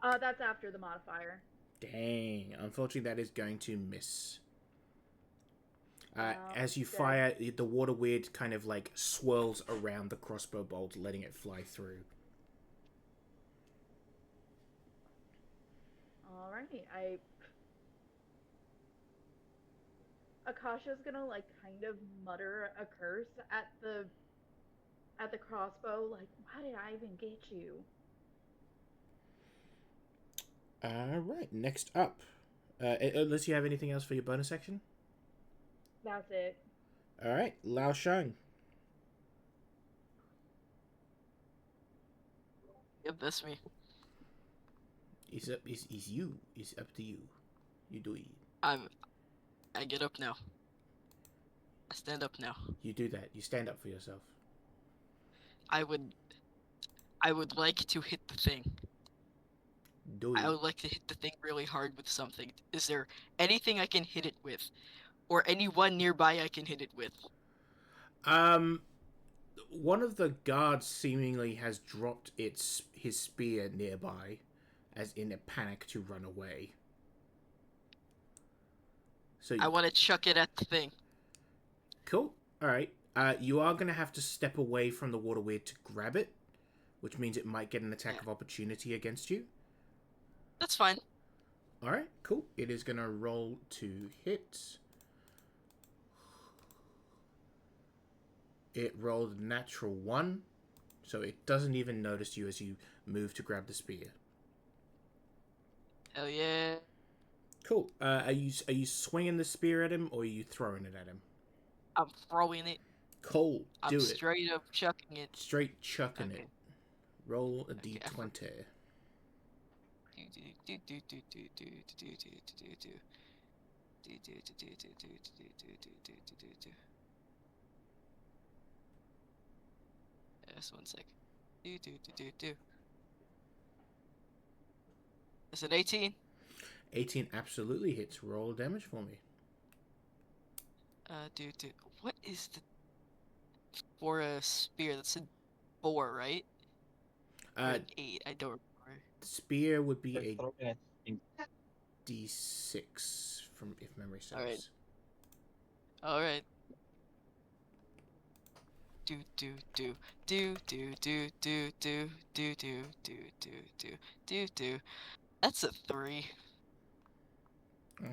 That's after the modifier. Dang. Unfortunately, that is going to miss. As you Okay. fire, the water weird kind of like swirls around the crossbow bolt, letting it fly through. Alrighty, Akasha's gonna like kind of mutter a curse at the crossbow, like, why did I even get you? Alright, next up. Unless you have anything else for your bonus action? That's it. Alright, Lao Shang. Yep, that's me. It's you. It's up to you. You do it. I get up now. I stand up now. You do that. You stand up for yourself. I would like to hit the thing. Do it. I would like to hit the thing really hard with something. Is there anything I can hit it with? Or anyone nearby I can hit it with? One of the guards seemingly has dropped his spear nearby, as in a panic to run away. So I want to chuck it at the thing. Cool. All right. You are gonna have to step away from the water weird to grab it, which means it might get an attack of opportunity against you. That's fine. All right. Cool. It is gonna roll to hit. It rolled a natural 1, so it doesn't even notice you as you move to grab the spear. Hell yeah. Cool. Are you swinging the spear at him, or are you throwing it at him? I'm throwing it. Cool. Do I'm it. straight up chucking it. Straight chucking Okay. it. Roll a Okay, d20. Just one sec. Is it 18? 18 absolutely hits. Roll damage for me. What is the for a spear? That's a 4, right? Or an 8. I don't remember. Spear would be a Throw it at- d6 from if memory serves. Alright. Alright. Do do do do do do do do do do do do do do do. That's a 3.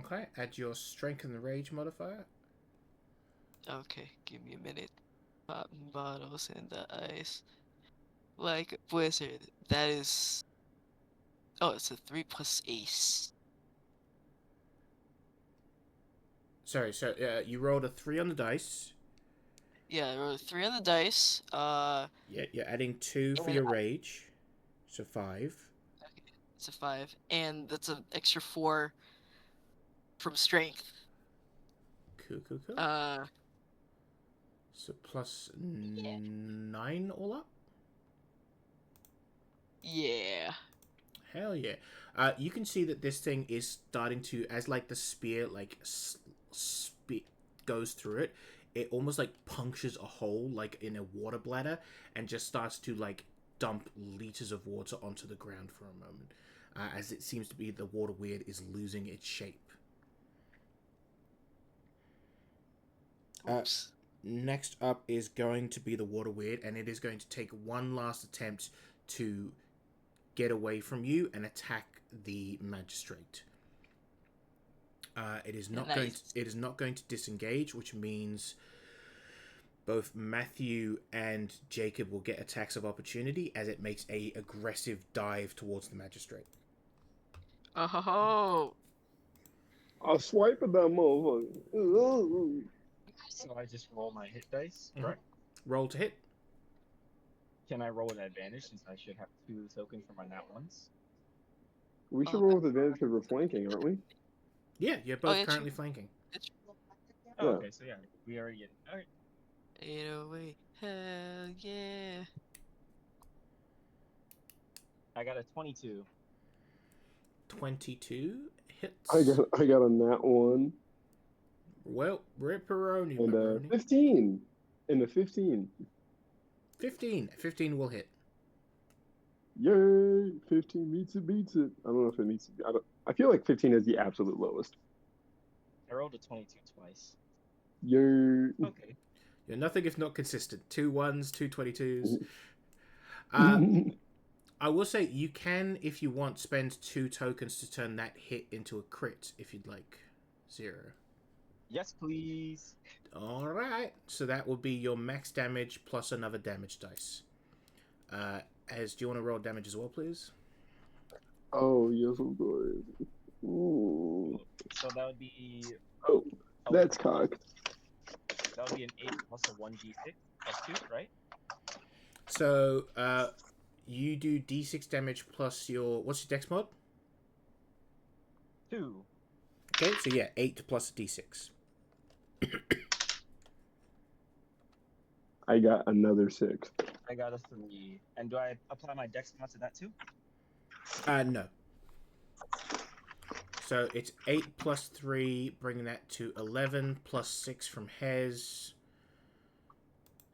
Okay, add your strength and the rage modifier. Okay, give me a minute. Popping bottles in the ice like a blizzard. That is. Oh, it's a 3 plus ace. Sorry, so you rolled a 3 on the dice. Yeah, I rolled a 3 on the dice. Yeah, you're adding 2 for your rage, so 5. Okay, it's a 5, and that's an extra 4 from strength. Cool. So plus 9 all up? Yeah. Hell yeah. You can see that this thing is starting to, as like the spear like goes through it, it almost like punctures a hole like in a water bladder and just starts to like dump liters of water onto the ground for a moment, as it seems to be the water weird is losing its shape. Oops. Next up is going to be the water weird, and it is going to take one last attempt to get away from you and attack the magistrate. It is not going to disengage, which means both Matthew and Jacob will get attacks of opportunity as it makes a aggressive dive towards the magistrate. Oh. I'll swipe at that motherfucker. So I just roll my hit dice, Mhm. correct? Roll to hit. Can I roll with advantage since I should have 2 tokens for my nat ones? We should Oh, roll with advantage because we're flanking, aren't we? Yeah, you're oh, both yeah, currently flanking. it's Oh, Yeah. okay, so yeah, we already get it. Alright. 808. Hell yeah. I got a 22. 22 hits. I got a nat one Well, ripperoni, and a macaroni. 15 and a 15. 15. 15 will hit. Yay! 15 meets it, beats it. I don't know if it meets it. I feel like 15 is the absolute lowest. I rolled a 22 twice. Yay! Okay. You're nothing if not consistent. 2 1s, 2 22s. I will say you can, if you want, spend 2 tokens to turn that hit into a crit if you'd like. 0. Yes, please. Alright. So that will be your max damage plus another damage dice. Do you want to roll damage as well, please? Oh, yes, of course. Ooh. So that would be. Oh, that's cocked. That would be an 8 plus a 1d6 plus 2, right? So, you do d6 damage plus your... What's your dex mod? 2. Okay, so yeah, 8 plus d6. I got another 6. I got a 3. And do I apply my dex mod to that too? No. So it's 8 plus 3, bringing that to 11, plus 6 from Hez.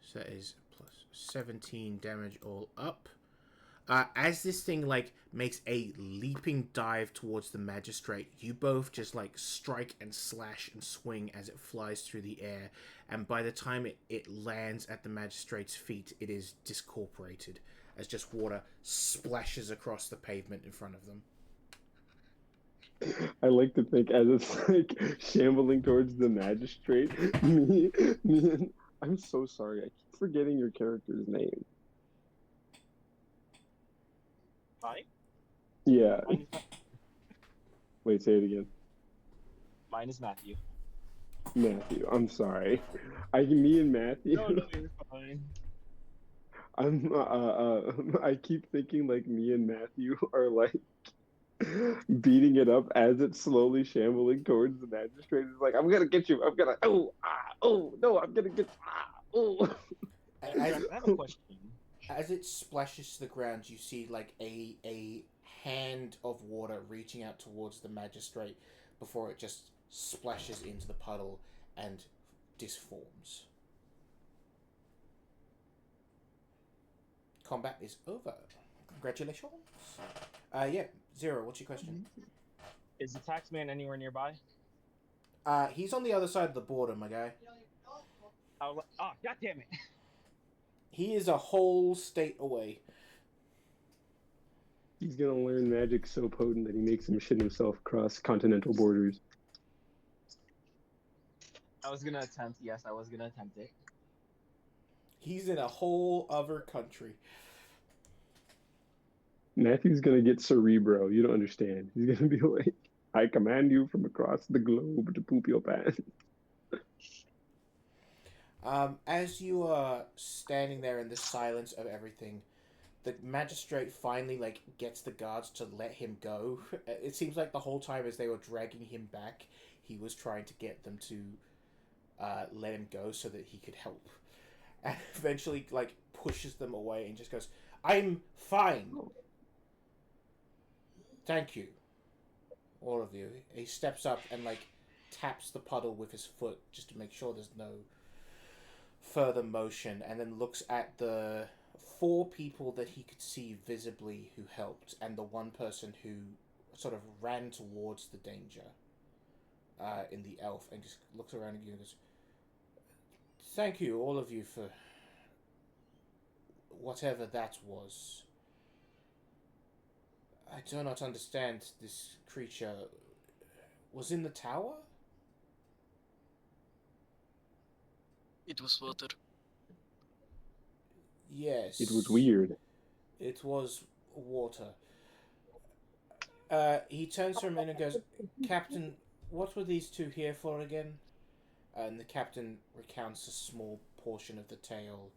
So that is plus 17 damage all up. As this thing, like, makes a leaping dive towards the magistrate, you both just, like, strike and slash and swing as it flies through the air. And by the time it lands at the magistrate's feet, it is discorporated as just water splashes across the pavement in front of them. I like to think as it's like shambling towards the magistrate. Me and I'm so sorry. I keep forgetting your character's name. Mine? Yeah. Mine is, Wait, say it again. mine is Matthew. Matthew. I'm sorry. Me and Matthew. No, you're fine. I keep thinking like me and Matthew are like beating it up as it's slowly shambling towards the magistrate. It's like, I'm gonna get you. I'm gonna. Oh, no, I'm gonna get. Oh. I have a question. As it splashes to the ground, you see like a hand of water reaching out towards the magistrate before it just splashes into the puddle and disforms. Combat is over. Congratulations. Yeah, Zero, what's your question? Is the taxman anywhere nearby? He's on the other side of the border, my guy. Oh, god damn it. He is a whole state away. He's gonna learn magic so potent that he makes him shit himself across continental borders. I was gonna attempt it. He's in a whole other country. Matthew's gonna get cerebro. You don't understand. He's gonna be like, I command you from across the globe to poop your pants. As you are standing there in the silence of everything, the magistrate finally like gets the guards to let him go. It seems like the whole time as they were dragging him back, he was trying to get them to let him go so that he could help. And eventually like pushes them away and just goes, "I'm fine. Thank you, all of you." He steps up and like taps the puddle with his foot just to make sure there's no further motion, and then looks at the 4 people that he could see visibly who helped, and the 1 person who sort of ran towards the danger in the elf, and just looks around at you and goes, "Thank you, all of you, for whatever that was. I do not understand. This creature was in the tower?" It was water. Yes. It was weird. It was water. He turns to him and goes, "Captain, what were these two here for again? And the captain recounts a small portion of the tale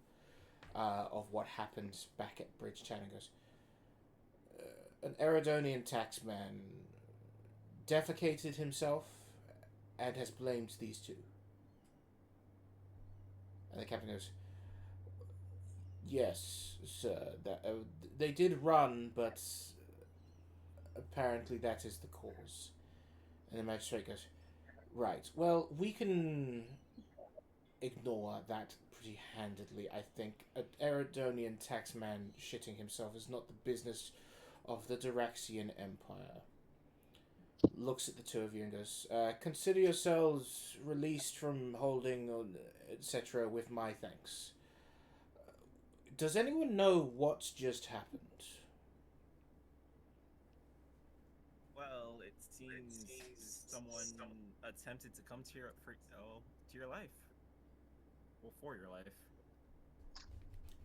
of what happened back at Bridgetown and goes, an Eridonian taxman defecated himself and has blamed these two. And the captain goes, yes, sir, they did run, but apparently that is the cause. And the magistrate goes, right, well, we can ignore that pretty handedly, I think. An Eridonian taxman shitting himself is not the business of the Diraxian Empire. Looks at the two of you and goes, consider yourselves released from holding, etc., with my thanks. Does anyone know what's just happened? Well, it seems someone attempted to come to your life. Well, for your life.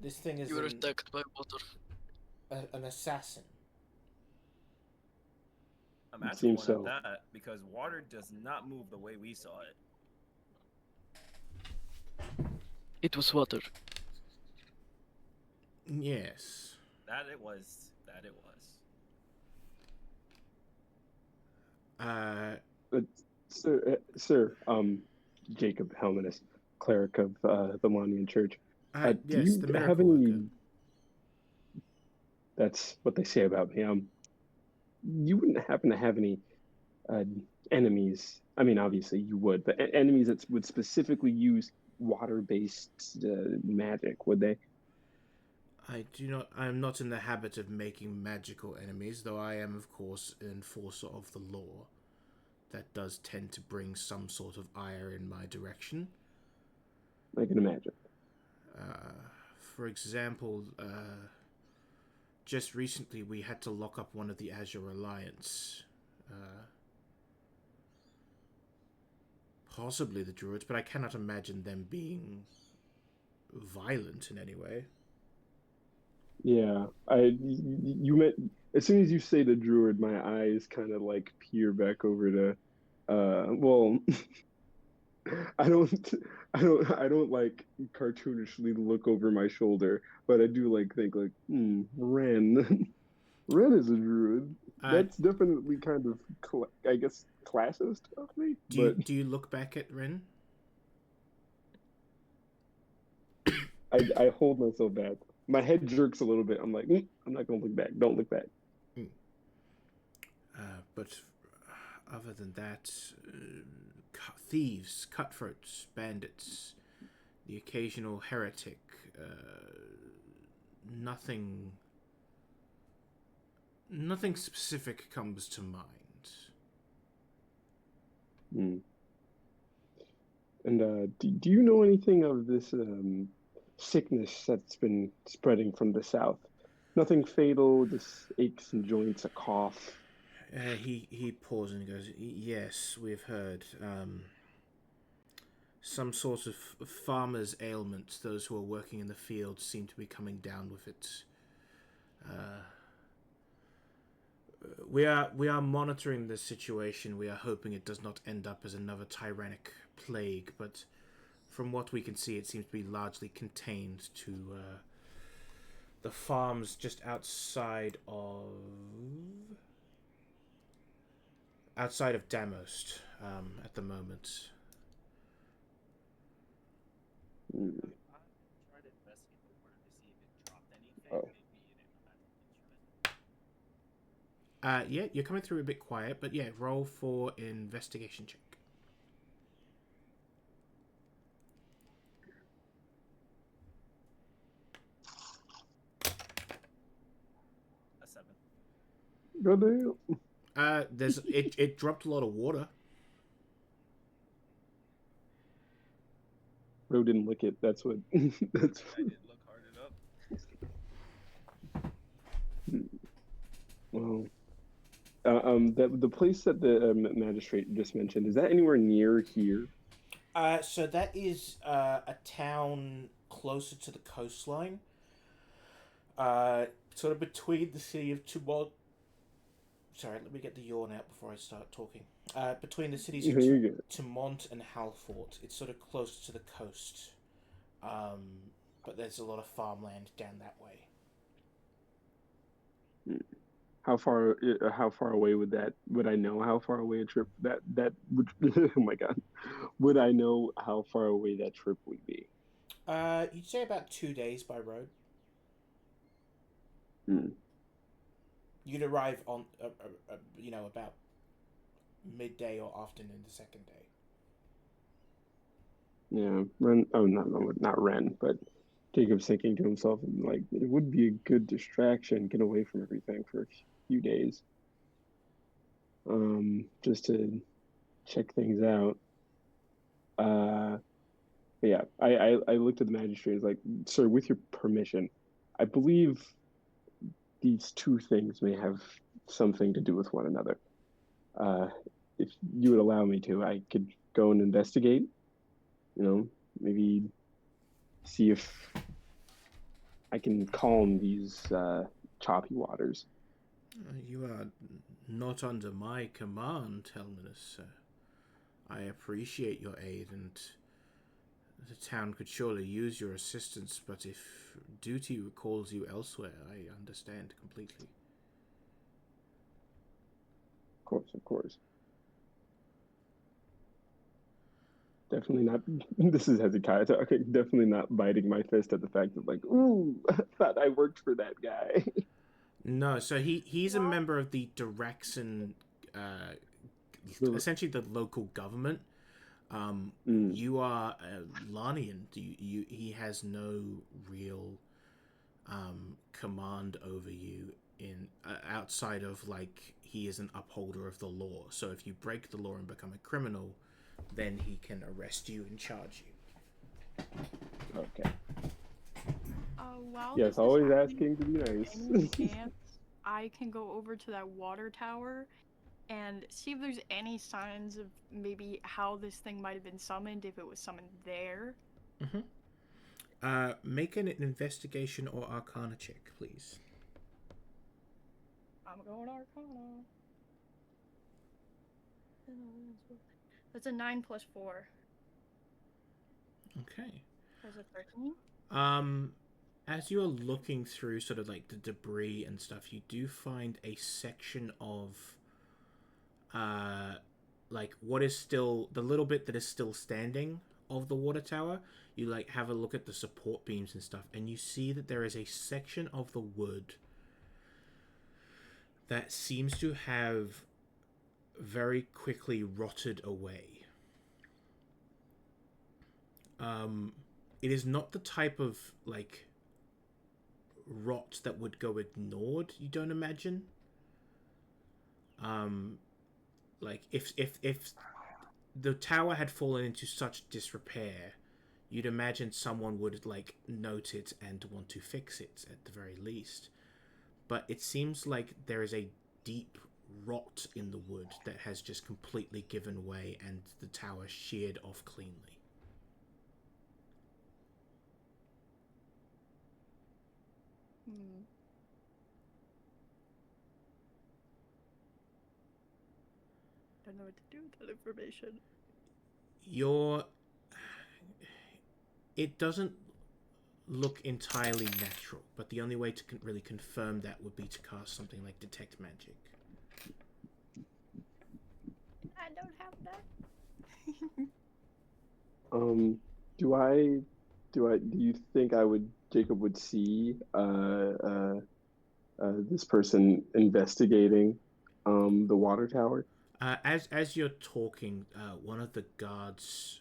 This thing is You were attacked by water. an assassin. Imagine seems one so. of that, because water does not move the way we saw it. It was water. Yes. That it was. Sir, Jacob Helminus, cleric of the Lanian Church. Do yes, you the have miracle any? worker. That's what they say about me. You wouldn't happen to have any enemies? I mean, obviously you would, but enemies that would specifically use water-based magic, would they? I am not in the habit of making magical enemies, though I am, of course, an enforcer of the law. That does tend to bring some sort of ire in my direction. I can imagine. For example, just recently we had to lock up one of the Azure Alliance. Possibly the Druids, but I cannot imagine them being violent in any way. Yeah, you meant as soon as you say the Druid, my eyes kind of like peer back over to, well, I don't like cartoonishly look over my shoulder, but I do like think like, Ren, Ren is a Druid. That's definitely kind of, I guess, classist of me. Do you look back at Ren? I hold myself back. My head jerks a little bit. I'm like, I'm not gonna look back. Don't look back. But other than that, thieves, cutthroats, bandits, the occasional heretic, nothing specific comes to mind. And do you know anything of this sickness that's been spreading from the south? Nothing fatal, just aches and joints, a cough. He pauses and goes, yes, we've heard. Some sort of farmer's ailment. Those who are working in the field seem to be coming down with it. We are monitoring the situation. We are hoping it does not end up as another tyrannic plague, but from what we can see, it seems to be largely contained to the farms just outside of Damost at the moment. I tried to investigate the water to see if it dropped anything. Oh. Yeah, you're coming through a bit quiet, but yeah, roll for investigation check. A 7. Goddamn. It dropped a lot of water. Ro didn't lick it. That's what. That's. I did look hard enough. Well, the place that the magistrate just mentioned, is that anywhere near here? So that is a town closer to the coastline. Sort of between the city of Tumult. Sorry, let me get the yawn out before I start talking. Between the cities of You're good. Tremont and Halfort, it's sort of close to the coast, but there's a lot of farmland down that way. How far away would I know how far away a trip that would oh my god. Would I know how far away that trip would be? You'd say about 2 days by road. Hmm. You'd arrive on, about midday or afternoon the second day. Yeah, Ren. Oh, not Ren, but Jacob's thinking to himself, like, it would be a good distraction, get away from everything for a few days, just to check things out. Uh, but yeah, I looked at the magistrate and was like, sir, with your permission, I believe these two things may have something to do with one another. Uh, if you would allow me to, I could go and investigate, maybe see if I can calm these choppy waters. You are not under my command, Helminus. I appreciate your aid, and the town could surely use your assistance, but if duty recalls you elsewhere, I understand completely. Of course, of course. Definitely not. This is Hezekiah talking. Definitely not biting my fist at the fact of like, ooh, I thought I worked for that guy. No, so he's a member of the Diraxan, essentially the local government. You are Lanian. He has no real command over you in outside of like he is an upholder of the law. So if you break the law and become a criminal, then he can arrest you and charge you. Okay. While Yes, this is always happening, asking to be is nice. there any chance I can go over to that water tower and see if there's any signs of maybe how this thing might have been summoned, if it was summoned there? Make an investigation or arcana check, please. I'm going Arcana. That's a 9 plus 4. Okay. There's a 13. As you're looking through sort of like the debris and stuff, you do find a section of like what is still the little bit that is still standing of the water tower. You like have a look at the support beams and stuff, and you see that there is a section of the wood that seems to have very quickly rotted away. It is not the type of like rot that would go ignored, you don't imagine. Like if the tower had fallen into such disrepair, you'd imagine someone would like note it and want to fix it at the very least. But it seems like there is a deep rot in the wood that has just completely given way and the tower sheared off cleanly. Don't know what to do with that information. It doesn't look entirely natural, but the only way to really confirm that would be to cast something like Detect Magic. I don't have that. Do you think Jacob would see this person investigating the water tower? As you're talking, one of the guards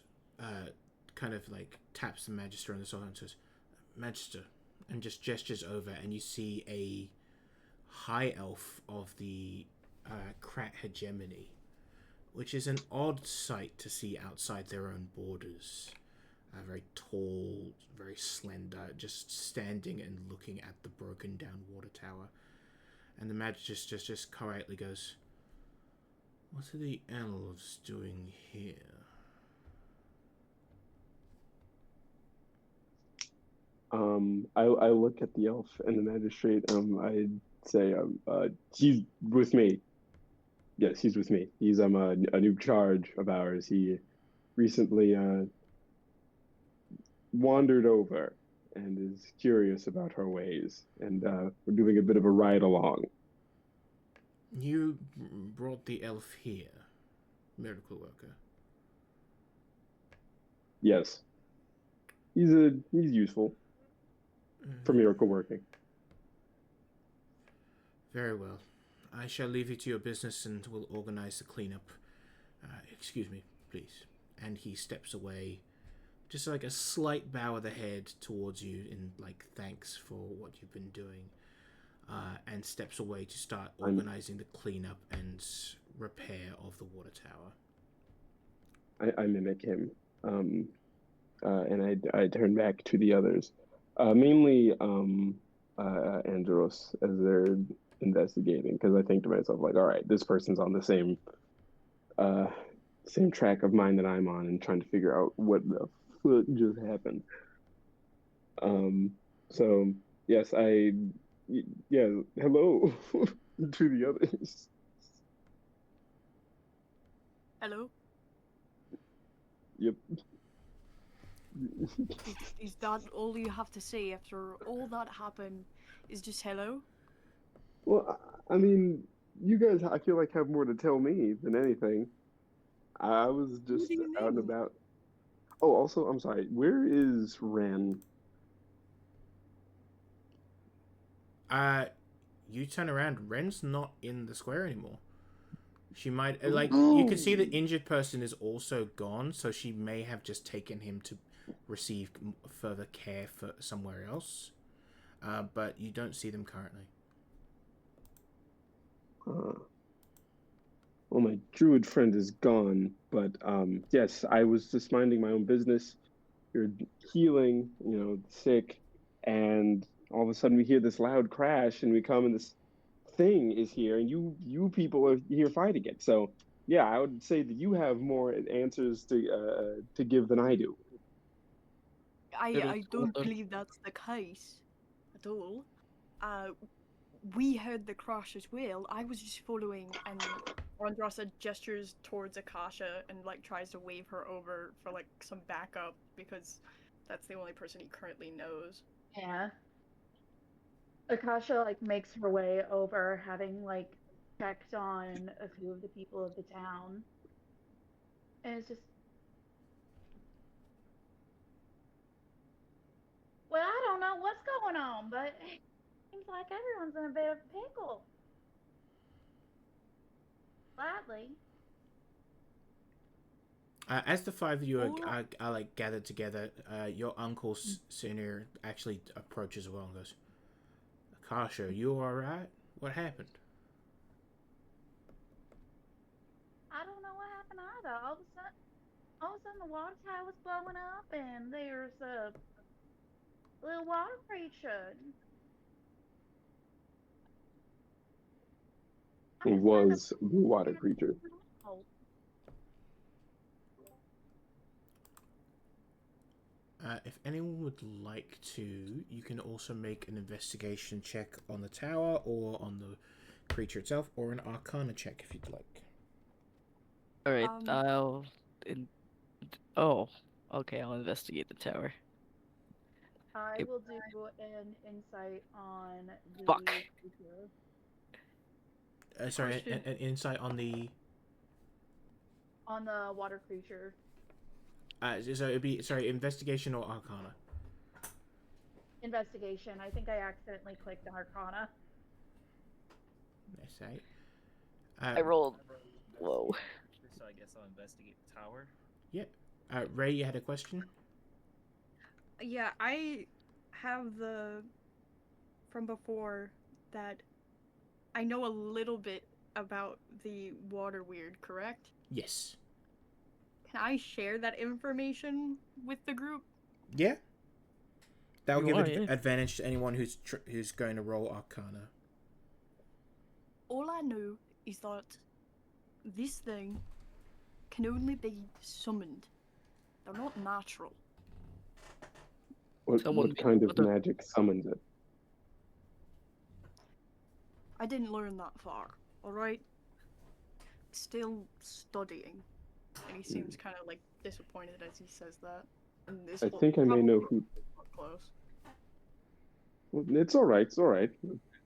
kind of like taps the Magister on the shoulder and says, "Magister," and just gestures over, and you see a high elf of the Krat hegemony, which is an odd sight to see outside their own borders. Very tall, very slender, just standing and looking at the broken down water tower. And the Magister just quietly goes, "What are the elves doing here?" I look at the elf and the magistrate. I'd say, he's with me. Yes, he's with me. He's a new charge of ours. He recently wandered over and is curious about her ways, and we're doing a bit of a ride along. You brought the elf here, miracle worker. Yes, he's useful for miracle working. Very well. I shall leave you to your business and will organize the cleanup. Excuse me, please. And he steps away, just like a slight bow of the head towards you in like thanks for what you've been doing, and steps away to start organizing the cleanup and repair of the water tower. I mimic him, and I turn back to the others, mainly Andros, as they're investigating, because I think to myself like, all right, this person's on the uh, same track of mine that I'm on, and trying to figure out what the fuck just happened. So yes, yeah, hello to the others. Hello? Yep. Is that all you have to say after all that happened? Is just hello? Well, I mean, you guys, I feel like have more to tell me than anything. I was What just do you out and mean? about. Oh, also, I'm sorry. Where is Ren? You turn around. Ren's not in the square anymore. She might like you Oh, can see the injured person is also gone, so she may have just taken him to receive further care for somewhere else. But you don't see them currently. well, my druid friend is gone, but yes, I was just minding my own business. You're healing, sick, and all of a sudden we hear this loud crash, and we come, and this thing is here, and you people are here fighting it. So yeah, I would say that you have more answers to give than I do. I don't believe that's the case at all. Uh, we heard the crash as well. I was just following, and Andrasa gestures towards Akasha and like tries to wave her over for like some backup because that's the only person he currently knows. Yeah. Akasha like makes her way over, having like checked on a few of the people of the town, and it's just, well, I don't know what's going on, but it seems like everyone's in a bit of a pickle. Gladly. As the five of you Oh, are like gathered together, your uncle Senior actually approaches as well and goes, "Akasha, are you all right? What happened?" I don't know what happened either. All of a sudden the water tower was blowing up, and there's a little water creature. I'm It just trying to was the water figure creature. it out. If anyone would like to, you can also make an investigation check on the tower or on the creature itself, or an Arcana check if you'd like. All right, Um, I'll. In... Oh, okay. I'll investigate the tower. I It... will do an insight on the Fuck. creature. Sorry, Question. an insight On the water creature. so it'd be investigation or Arcana. Investigation. I think I accidentally clicked Arcana. That's right. I rolled. Whoa. So I guess I'll investigate the tower. Yeah. Ray, you had a question? Yeah, I have the from before that I know a little bit about the water weird, correct? Yes. Can I share that information with the group? Yeah. That'll You give are, yeah. advantage to anyone who's going to roll Arcana. All I know is that this thing can only be summoned. They're not natural. What kind of magic summons it? I didn't learn that far, alright? still studying, and he seems kind of like disappointed as he says that. And this I will think I may know probably who. be close. Well, it's all right. It's all right.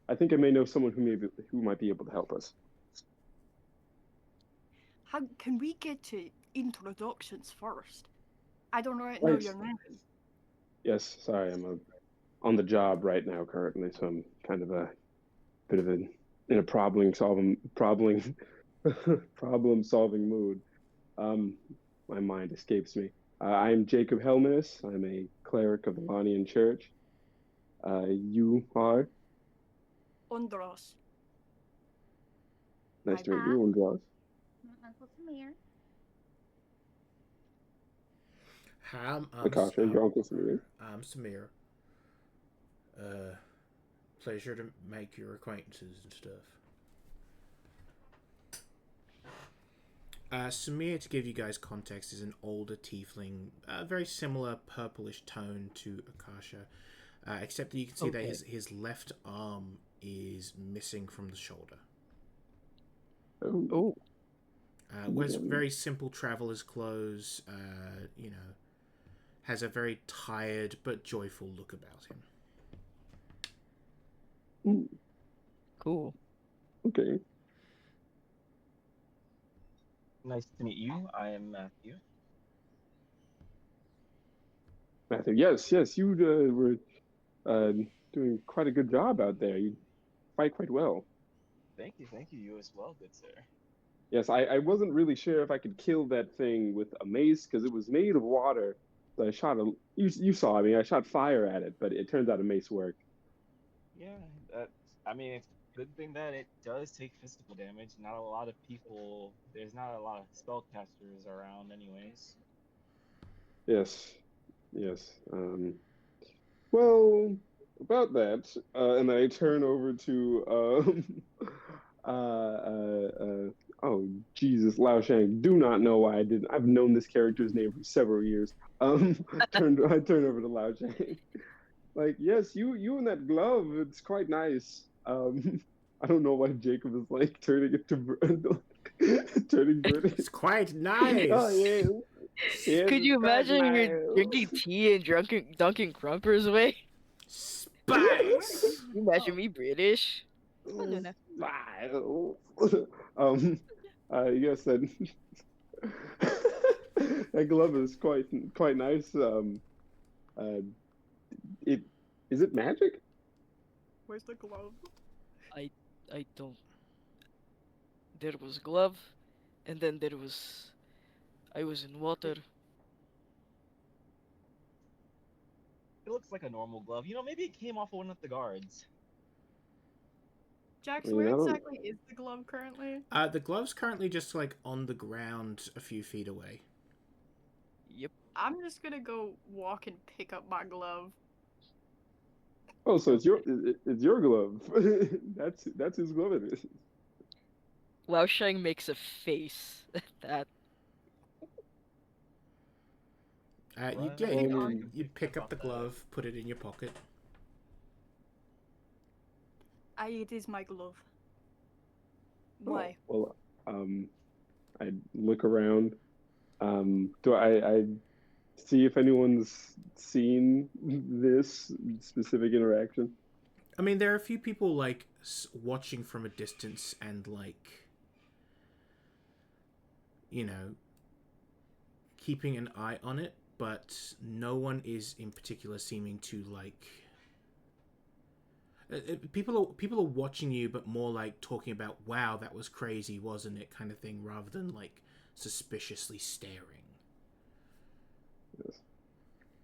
I think I may know someone who might be able to help us. How can we get to introductions first? I don't know Right. your name. Yes. Sorry, on the job right now currently, so I'm kind of a bit of in a problem solving mood. Um, my mind escapes me. I'm Jacob Helminus. I'm a cleric of the Lanian Church. You are? Ondros. Nice to meet Hi. you, Andros. Uncle Samir. Hi, Akasha, your Uncle Samir. I'm Samir. Pleasure to make your acquaintances and stuff. Samir, to give you guys context, is an older tiefling, very similar purplish tone to Akasha, except that you can see that his left arm is missing from the shoulder. Oh. Wears very simple traveler's clothes, has a very tired but joyful look about him. Cool. Okay. Nice to meet you. I am Matthew. Matthew, yes, you were doing quite a good job out there. You fight quite well. Thank you. You as well, good sir. Yes, I wasn't really sure if I could kill that thing with a mace because it was made of water. So I shot you saw me. I shot fire at it, but it turns out a mace worked. Yeah, it's a good thing that it does take physical damage. Not a lot of people, there's not a lot of spellcasters around anyways. Yes. Well, about that, and I turn over to oh Jesus, Lao Shang. Do not know why I didn't. I've known this character's name for several years. I turn over to Lao Shang. Like, yes, you and that glove, it's quite nice. I don't know why Jacob is like turning it to turning British. It's quite nice. Oh yeah. Yes, Could you it's quite imagine you're nice. drinking tea and dunking crumpers away? Spice. Can you imagine me British? Yes, that that glove is quite nice. It is it magic? Where's the glove? I don't. There was glove, and then I was in water. It looks like a normal glove. Maybe it came off of one of the guards. Jax, I mean, where I don't- exactly is the glove currently? The glove's currently just like on the ground a few feet away. Yep. I'm just gonna go walk and pick up my glove. Oh, so it's your glove. That's his glove. It is. Lao Shang makes a face at that. You pick up the glove, put it in your pocket. It is my glove. Why? Oh, well, I look around. Do I see if anyone's seen this specific interaction? I mean, there are a few people like watching from a distance and like, keeping an eye on it, but no one is in particular seeming to like. People are watching you, but more like talking about, "Wow, that was crazy, wasn't it?" kind of thing, rather than like suspiciously staring. Yes.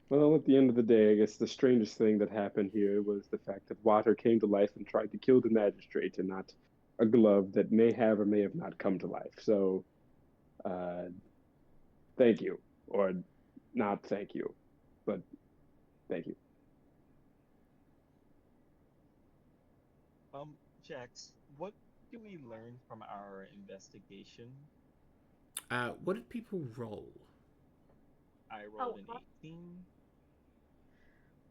Well, at the end of the day, I guess the strangest thing that happened here was the fact that water came to life and tried to kill the magistrate, and not a glove that may have or may have not come to life. So, thank you, or not thank you, but thank you. Jax, what do we learn from our investigation? What did people roll? I rolled an 18.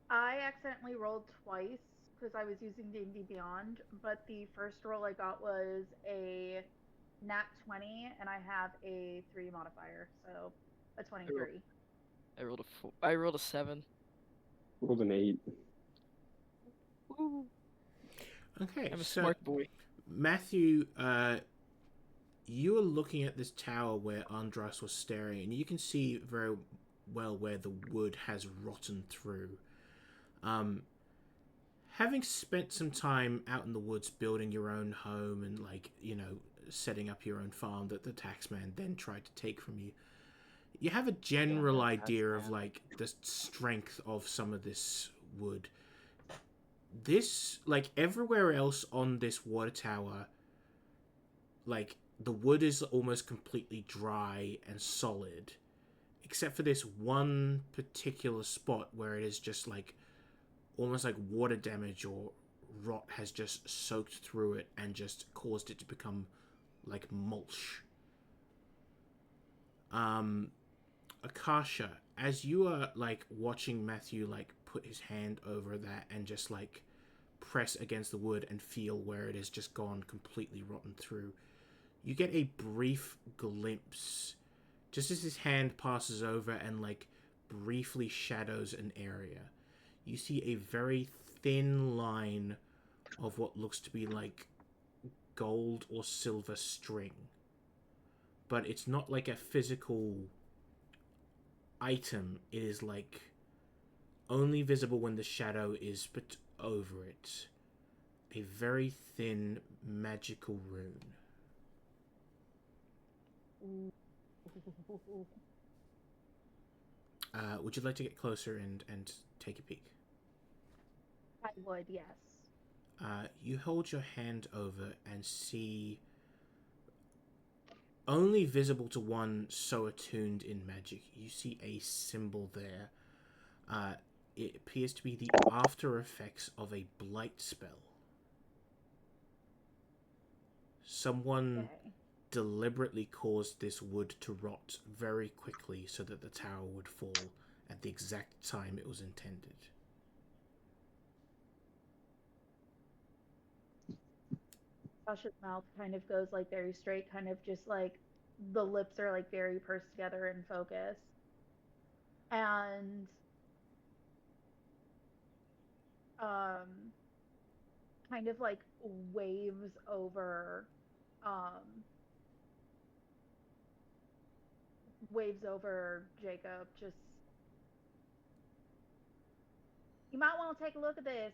I accidentally rolled twice because I was using D&D Beyond, but the first roll I got was a nat 20, and I have a 3 modifier, so a 23. I rolled a 7. Rolled an 8. Woo. Okay, I'm a so smart boy. Matthew, you are looking at this tower where Andras was staring, and you can see very well where the wood has rotten through. Having spent some time out in the woods building your own home and, like, setting up your own farm that the taxman then tried to take from you, you have a general idea of, like, the strength of some of this wood. This, like, everywhere else on this water tower, like, the wood is almost completely dry and solid, except for this one particular spot where it is just, like, almost like water damage or rot has just soaked through it and just caused it to become like mulch. Akasha, as you are like watching Matthew like put his hand over that and just like press against the wood and feel where it has just gone completely rotten through, you get a brief glimpse just as his hand passes over and like briefly shadows an area. You see a very thin line of what looks to be like gold or silver string. But it's not like a physical item. It is like only visible when the shadow is put over it. A very thin magical rune. Would you like to get closer and take a peek? I would, yes. You hold your hand over and see, only visible to one so attuned in magic, you see a symbol there. It appears to be the after effects of a blight spell. Someone deliberately caused this wood to rot very quickly so that the tower would fall at the exact time it was intended. Sasha's mouth kind of goes like very straight, kind of just like the lips are like very pursed together and focused. And um kind of like waves over um Jacob, just, you might want to take a look at this.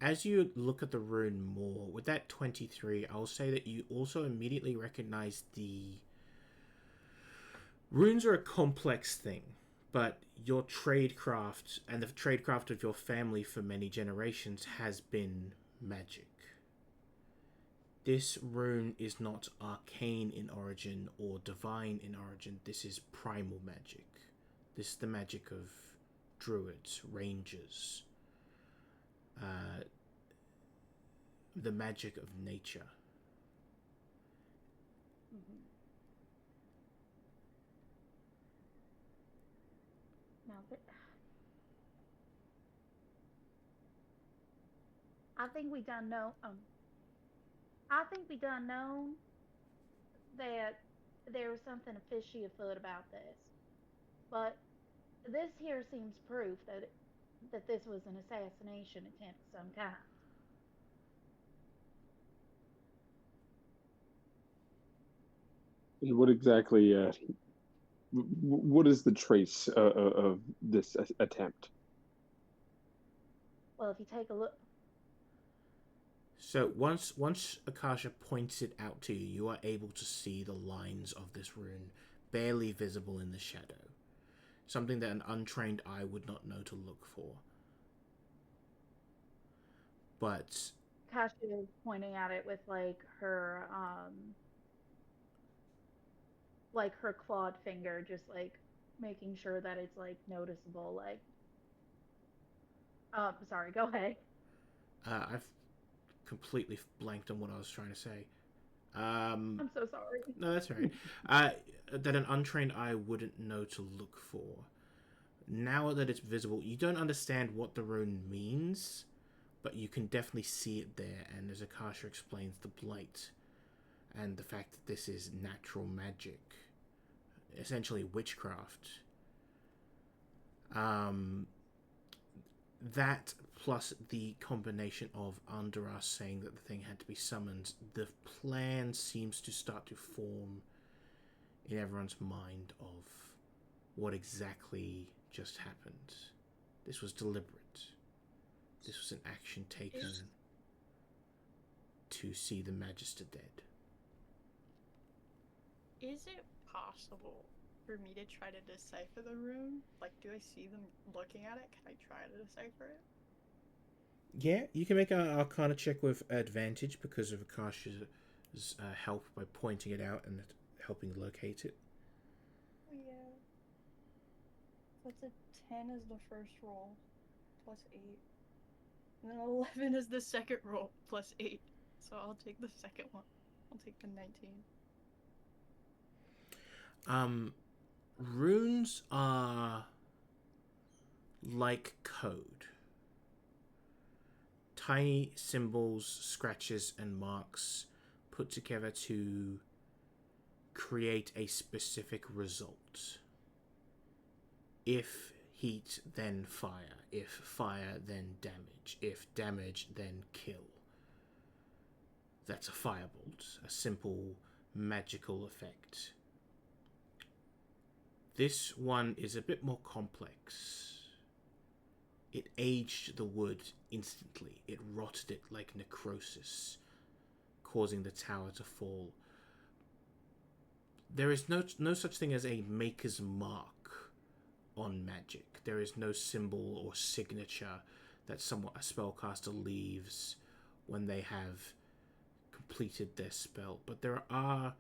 As you look at the rune more, with that 23, I'll say that you also immediately recognize the runes are a complex thing, but your tradecraft and the tradecraft of your family for many generations has been magic. This rune is not arcane in origin or divine in origin. This is primal magic. This is the magic of druids, rangers, the magic of nature. Mm-hmm. Now, I think we done know. I think we done known that there was something fishy afoot about this, but this here seems proof that this was an assassination attempt of some kind. And what exactly? What is the trace of this attempt? Well, if you take a look, So once Akasha points it out to you, you are able to see the lines of this rune, barely visible in the shadow. Something that an untrained eye would not know to look for. But Kasha is pointing at it with like her clawed finger, just like making sure that it's like noticeable. Like, sorry, go ahead. I've completely blanked on what I was trying to say. I'm so sorry. No, that's all right. That an untrained eye wouldn't know to look for. Now that it's visible, you don't understand what the rune means, but you can definitely see it there. And as Akasha explains, the blight and the fact that this is natural magic, essentially witchcraft. That plus the combination of under us saying that the thing had to be summoned, the plan seems to start to form in everyone's mind of what exactly just happened. This was deliberate. This was an action taken to see the Magister dead. Is it possible for me to try to decipher the rune? Like, do I see them looking at it? Can I try to decipher it? Yeah, you can make an Arcana check with advantage because of Akasha's help by pointing it out and helping locate it. Yeah. That's a 10 as the first roll, plus 8. And then 11 is the second roll, plus 8. So I'll take the second one. I'll take the 19. Runes are like code. Tiny symbols, scratches, and marks put together to create a specific result. If heat, then fire. If fire, then damage. If damage, then kill. That's a firebolt, a simple magical effect. This one is a bit more complex. It aged the wood instantly. It rotted it like necrosis, causing the tower to fall. There is no such thing as a maker's mark on magic. There is no symbol or signature that a spellcaster leaves when they have completed their spell. But there are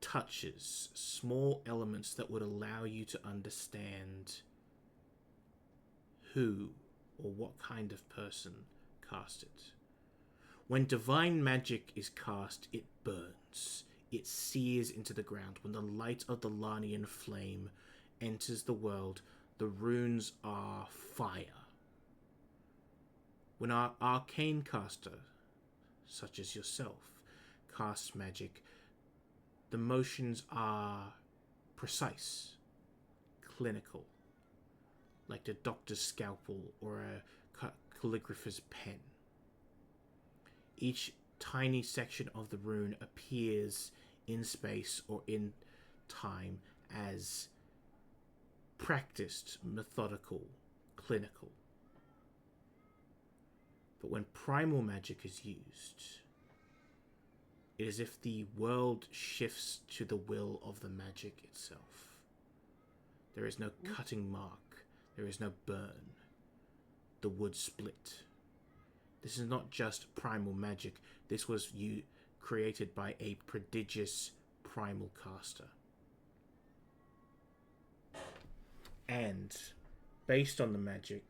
touches, small elements that would allow you to understand who or what kind of person cast it. When divine magic is cast, it burns. It sears into the ground. When the light of the Larnian flame enters the world, the runes are fire. When our arcane caster, such as yourself, casts magic, the motions are precise, clinical, like the doctor's scalpel or a calligrapher's pen. Each tiny section of the rune appears in space or in time as practiced, methodical, clinical. But when primal magic is used, it is as if the world shifts to the will of the magic itself. There is no cutting mark. There is no burn. The wood split. This is not just primal magic. This was created by a prodigious primal caster. And based on the magic,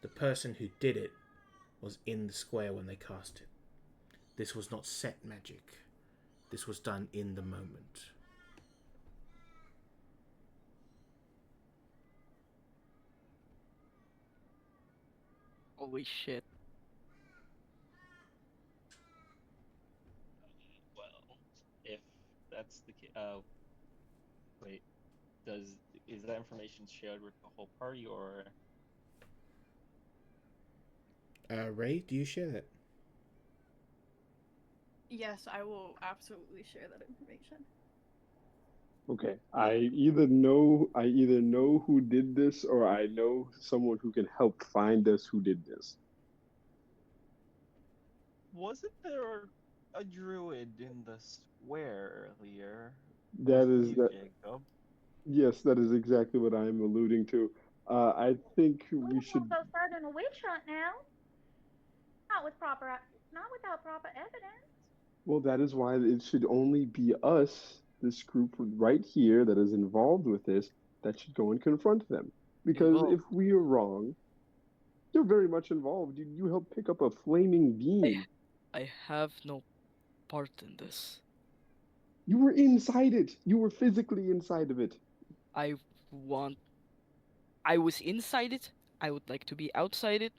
the person who did it was in the square when they cast it. This was not set magic. This was done in the moment. Holy shit. Well, if that's the case, wait, is that information shared with the whole party or? Ray, do you share that? Yes, I will absolutely share that information. Okay, I either know who did this, or I know someone who can help find us who did this. Wasn't there a druid in the square earlier? That Wasn't is you, that. Jacob? Yes, that is exactly what I'm alluding to. I think We we don't should. go starting a witch hunt now. Not without proper evidence. Well, that is why it should only be us, this group right here that is involved with this, that should go and confront them. Because Involved. if we are wrong, you're very much involved. You helped pick up a flaming beam. I have no part in this. You were inside it. You were physically inside of it. I was inside it. I would like to be outside it.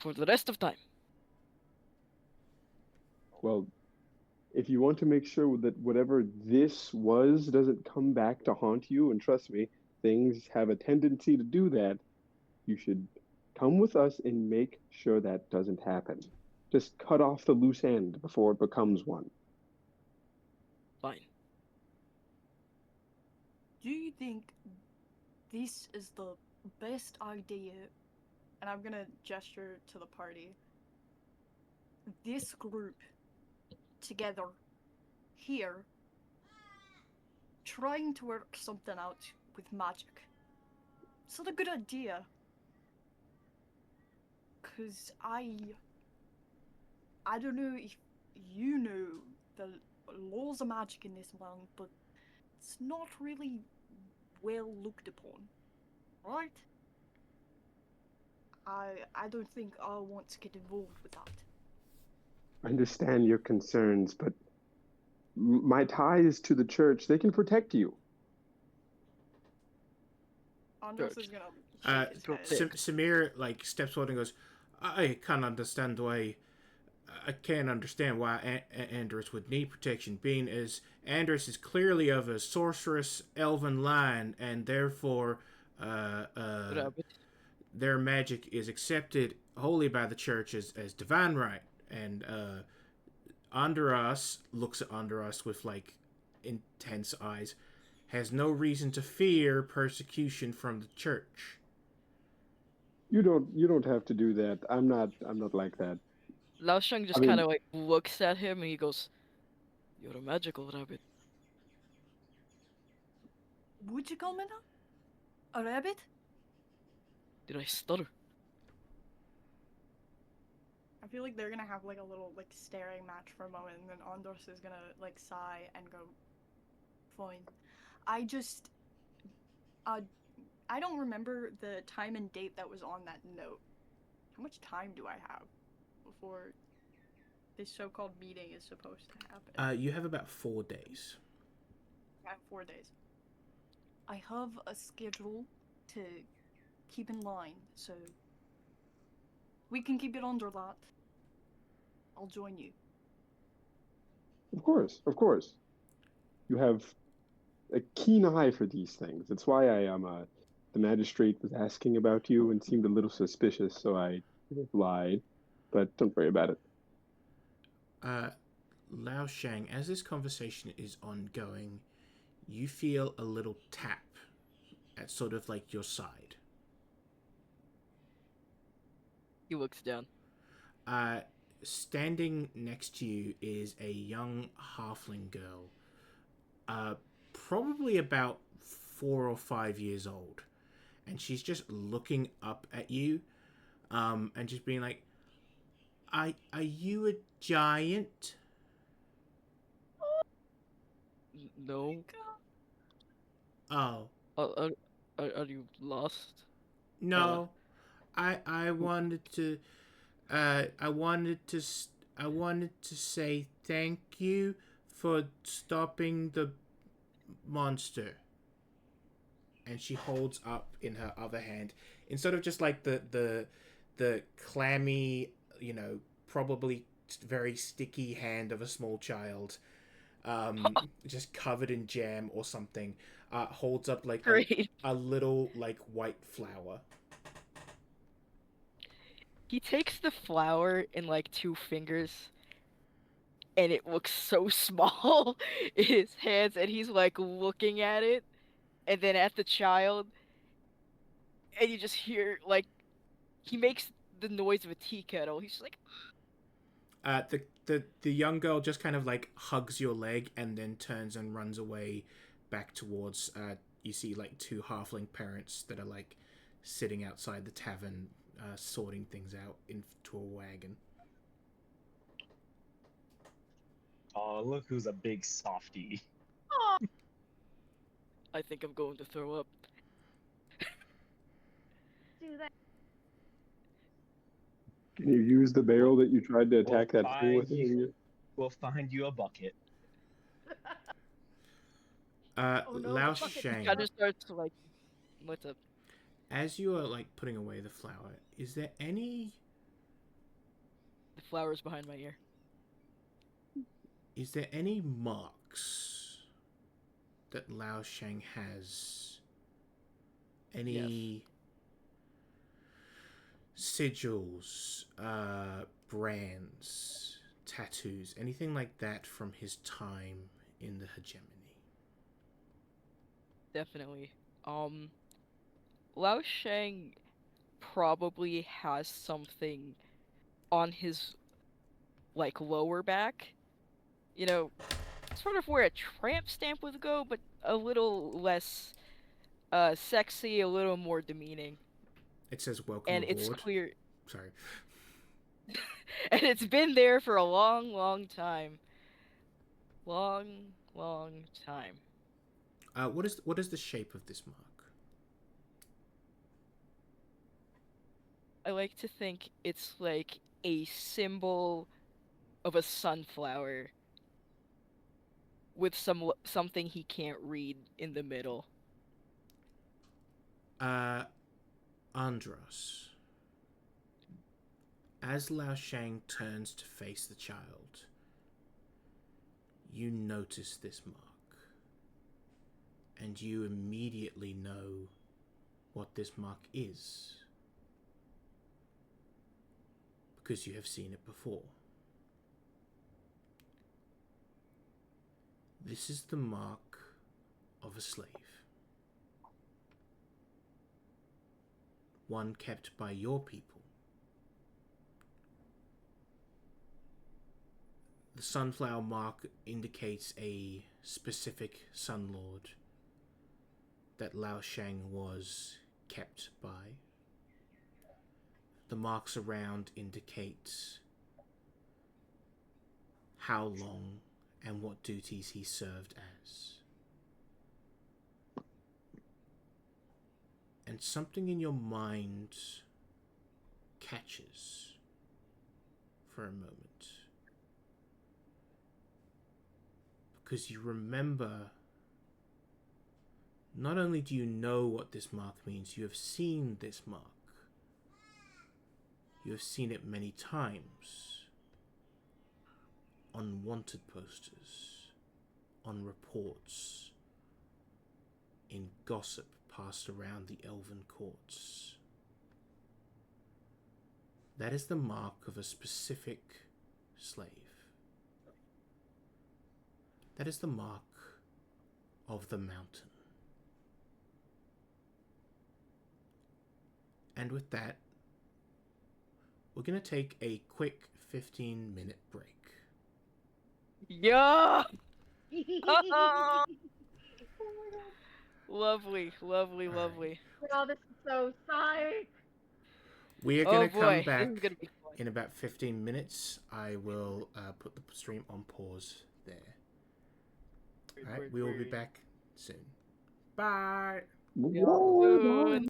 for the rest of time. Well, if you want to make sure that whatever this was doesn't come back to haunt you, and trust me, things have a tendency to do that, you should come with us and make sure that doesn't happen. Just cut off the loose end before it becomes one. Fine. Do you think this is the best idea? And I'm gonna gesture to the party. This group together here trying to work something out with magic. Is that a good idea? Cause I don't know if you know the laws of magic in this land, but it's not really well looked upon, right? I don't think I want to get involved with that. I understand your concerns, but my ties to the church, they can protect you. Andros is gonna shake his head. Samir like steps forward and goes, I can't understand why. I can't understand why Andros would need protection, being as Andros is clearly of a sorceress elven line, and therefore their magic is accepted wholly by the church as divine right. And Andros looks at Andros with like intense eyes, has no reason to fear persecution from the church. You don't have to do that. I'm not like that. Lao Sheng just kind of like looks at him and he goes, "You're a magical rabbit." Would you call me now? A rabbit? Did I stutter? I feel like they're gonna have like a little like staring match for a moment, and then Andros is gonna like sigh and go, "Fine." I just, I don't remember the time and date that was on that note. How much time do I have before this so-called meeting is supposed to happen? You have about 4 days. I have 4 days. I have a schedule to keep in line, so we can keep it under that. I'll join you. Of course. You have a keen eye for these things. That's why the magistrate was asking about you and seemed a little suspicious, so I lied. But don't worry about it. Lao Shang, as this conversation is ongoing, you feel a little tap at sort of like your side. He looks down. Standing next to you is a young halfling girl, probably about 4 or 5 years old, and she's just looking up at you, and just being like, "Are you a giant?" No. Oh. Are you lost? No. I wanted to I wanted to say thank you for stopping the monster. And she holds up in her other hand, instead of just like the clammy, probably very sticky hand of a small child, just covered in jam or something, holds up like a little like white flower. He takes the flower in like 2 fingers, and it looks so small in his hands, and he's like looking at it, and then at the child, and you just hear like he makes the noise of a tea kettle. He's just like, the young girl just kind of like hugs your leg and then turns and runs away back towards you see like 2 halfling parents that are like sitting outside the tavern, sorting things out into a wagon. Oh, look who's a big softie. I think I'm going to throw up. Do that. Can you use the barrel that you tried to attack that thing with? We'll find you a bucket. Lao Shang, I just starts to like, what's up? as you are like putting away the flower, is there any the flowers behind my ear. Is there any marks that Lao Shang has? Any sigils, brands, tattoos, anything like that from his time in the hegemony? Definitely. Lao Shang probably has something on his like lower back. You know, sort of where a tramp stamp would go, but a little less sexy, a little more demeaning. It says welcome And it's aboard. clear Sorry. and it's been there for a long, long time. Long, long time. What is the shape of this mark? I like to think it's like a symbol of a sunflower with something he can't read in the middle. Andros. As Lao Shang turns to face the child, you notice this mark. And you immediately know what this mark is. Because you have seen it before. This is the mark of a slave. One kept by your people. The sunflower mark indicates a specific sun lord that Lao Shang was kept by. The marks around indicate how long and what duties he served as. And something in your mind catches for a moment. Because you remember, not only do you know what this mark means, you have seen this mark. You have seen it many times on wanted posters, on reports, in gossip passed around the elven courts. That is the mark of a specific slave. That is the mark of the mountain. And with that, we're going to take a quick 15-minute break. Yeah! Oh Lovely, lovely, All right. lovely. Oh, this is so psych. We are Oh going to come boy, this is back gonna be fun. in about 15 minutes. I will put the stream on pause there. All right, we will be back soon. Bye. Soon.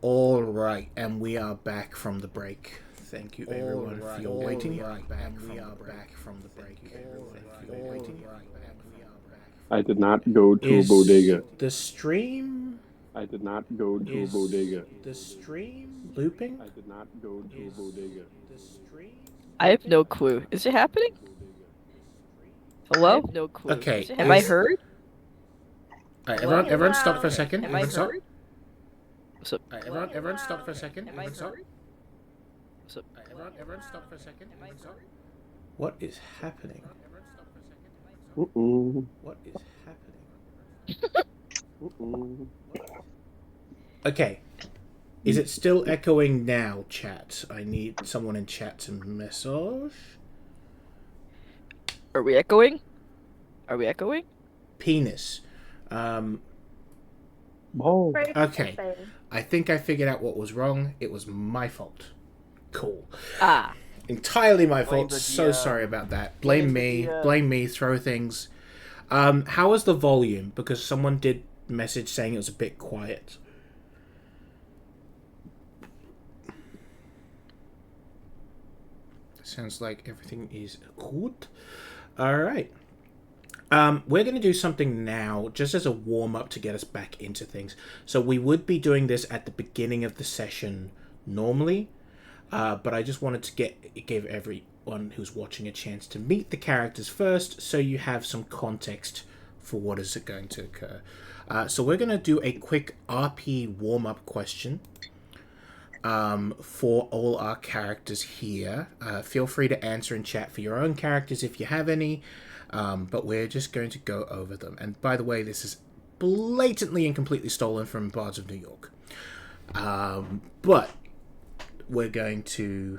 All right, and we are back from the break. Thank you, everyone, for your waiting. We are back from the break. Thank you for waiting. I did not go to a Is bodega. the stream? I did not go to a Is bodega. the stream looping? I did not go to a bodega. The stream? I have no clue. Is it happening? I Hello? have no clue. Okay. Am I heard? Alright, Hello? everyone stop for a second. Am I Everyone stop. heard? So, Everyone stop for a second. Am I Everyone stop. heard? So, Everyone stop for a second. Everyone stop. What is happening? Mm-mm. What is happening? Mm-mm. Okay. Is it still echoing now, chat? I need someone in chat to message. are we echoing? Are we echoing? Penis. Oh, Okay. I think I figured out what was wrong. It was my fault. Cool. Ah. Entirely my Blame fault. the So DM. sorry about that. Blame Blame the me. DM. Blame me. Throw things. How was the volume? Because someone did message saying it was a bit quiet. Sounds like everything is good. All right. We're going to do something now, just as a warm-up to get us back into things. So we would be doing this at the beginning of the session normally, but I just wanted to give everyone who's watching a chance to meet the characters first, so you have some context for what is going to occur. So we're going to do a quick RP warm-up question for all our characters here. Feel free to answer in chat for your own characters if you have any. But we're just going to go over them. And by the way, this is blatantly and completely stolen from Bards of New York. But we're going to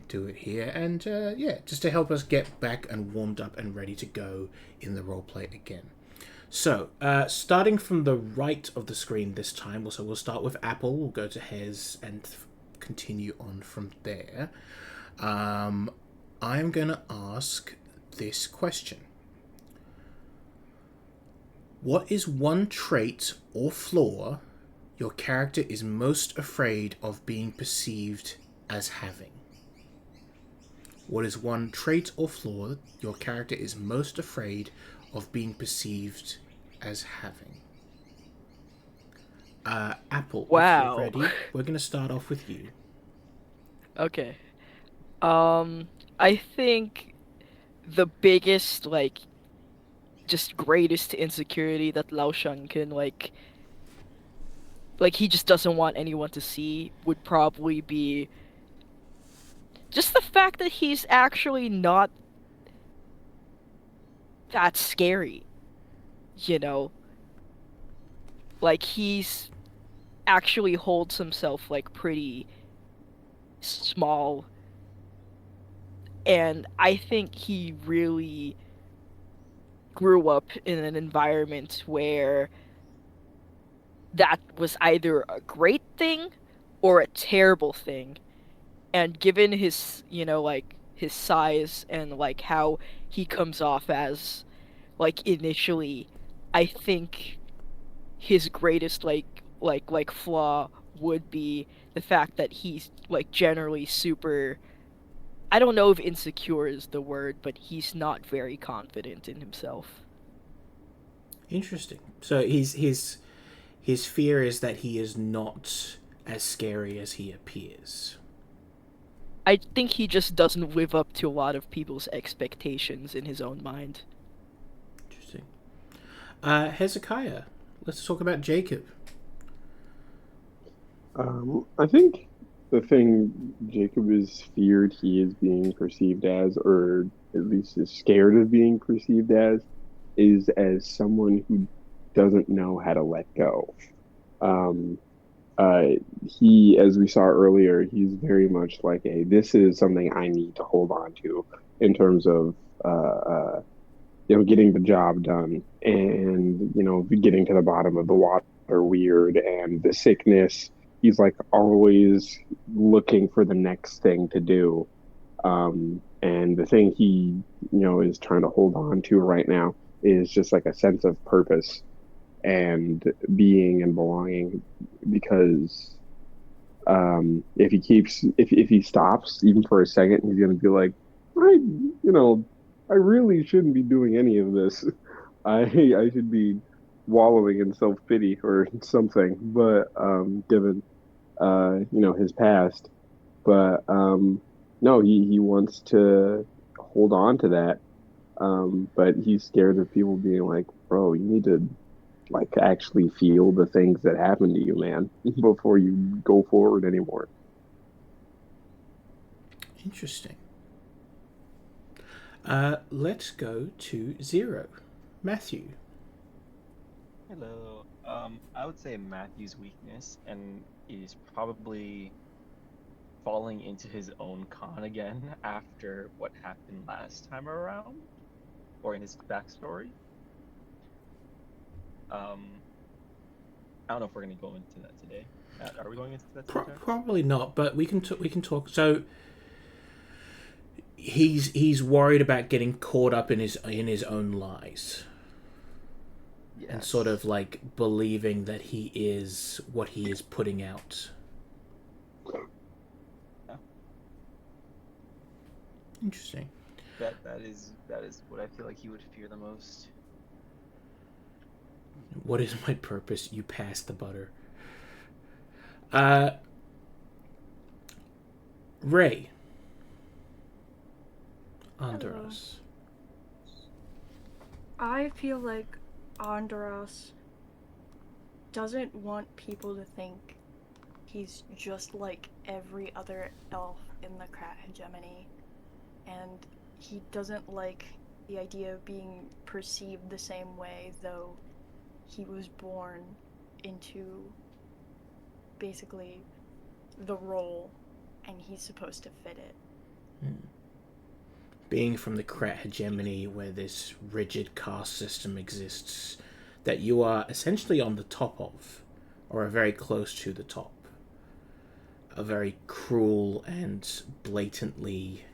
do it here. And yeah, just to help us get back and warmed up and ready to go in the roleplay again. So, starting from the right of the screen this time, so we'll start with Apple, we'll go to Hez and continue on from there. I'm going to ask this question. What is one trait or flaw your character is most afraid of being perceived as having? What is one trait or flaw your character is most afraid of being perceived as having? Apple, Wow. if you're ready, we're going to start off with you. Okay. I think the biggest, just greatest insecurity that Lao Shan can, he just doesn't want anyone to see would probably be just the fact that he's actually not that scary, you know? He's actually holds himself, pretty small, and I think he really grew up in an environment where that was either a great thing or a terrible thing. And given his, his size and, how he comes off as, initially, I think his greatest, flaw would be the fact that he's, generally super... I don't know if insecure is the word, but he's not very confident in himself. Interesting. So his fear is that he is not as scary as he appears. I think he just doesn't live up to a lot of people's expectations in his own mind. Interesting. Hezekiah, let's talk about Jacob. I think the thing Jacob is feared he is being perceived as, or at least is scared of being perceived as someone who doesn't know how to let go. He, as we saw earlier, he's very much like this is something I need to hold on to in terms of, getting the job done and, getting to the bottom of the water weird and the sickness. He's always looking for the next thing to do. And the thing he, is trying to hold on to right now is just a sense of purpose and being and belonging, because if he stops even for a second, he's gonna be like, I really shouldn't be doing any of this. I should be wallowing in self pity or something. But given his past, but no, he wants to hold on to that. But he's scared of people being like, bro, you need to like actually feel the things that happen to you, man, before you go forward anymore. Interesting. Let's go to Zero. Matthew. Hello. I would say Matthew's weakness and is probably falling into his own con again after what happened last time around, or in his backstory. I don't know if we're gonna go into that today. Are we going into that today, Jack? Probably not, but we can we can talk. So he's worried about getting caught up in his own lies. Yes. And sort of like believing that he is what he is putting out. Yeah. Interesting. That is what I feel like he would fear the most. What is my purpose? You pass the butter. Ray. Andros. I feel like Andros doesn't want people to think he's just like every other elf in the Krat hegemony, and he doesn't like the idea of being perceived the same way, though he was born into basically the role and he's supposed to fit it. Being from the Krat hegemony, where this rigid caste system exists that you are essentially on the top of, or are very close to the top. A very cruel and blatantly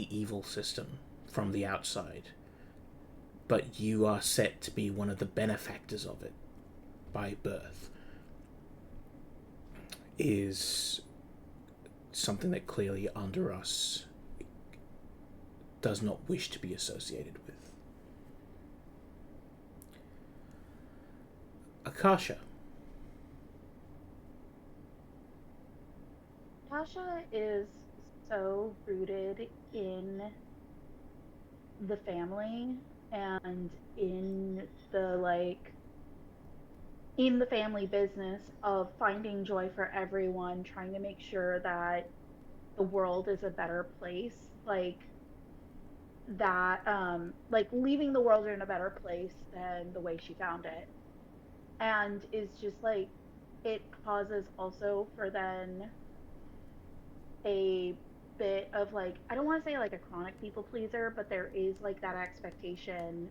evil system from the outside, but you are set to be one of the benefactors of it by birth, is something that clearly under us does not wish to be associated with. Akasha. Tasha is so rooted in the family and in the family business of finding joy for everyone, trying to make sure that the world is a better place, like leaving the world in a better place than the way she found it. And is just like, it causes also for then a bit of like, I don't want to say like a chronic people pleaser, but there is like that expectation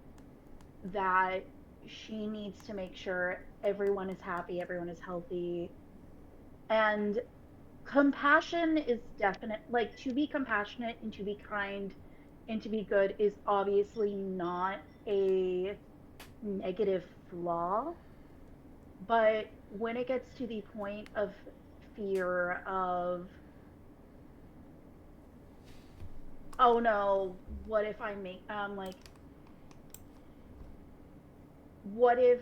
that she needs to make sure everyone is happy, everyone is healthy. And compassion is definite, like to be compassionate and to be kind and to be good is obviously not a negative flaw. But when it gets to the point of fear of, oh no, what if I make like, what if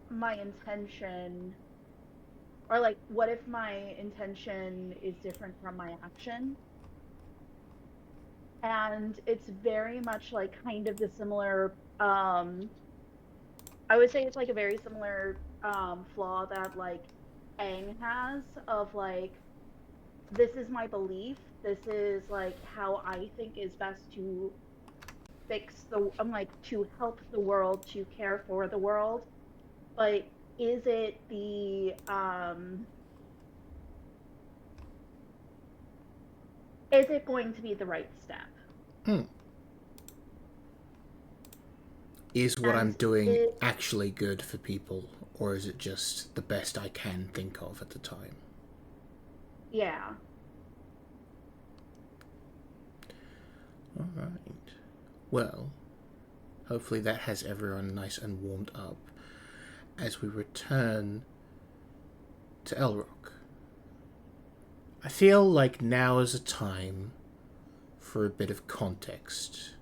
my intention, or like what if my intention is different from my action? And it's very much like kind of the similar, I would say it's like a very similar flaw that like Aang has, of like, this is my belief, this is like how I think is best to fix I'm like, to help the world, to care for the world, but is it is it going to be the right step? Is what I'm And doing actually good for people, or is it just the best I can think of at the time? Yeah. All right. Well, Hopefully that has everyone nice and warmed up as we return to Elroc. I feel like now is a time for a bit of context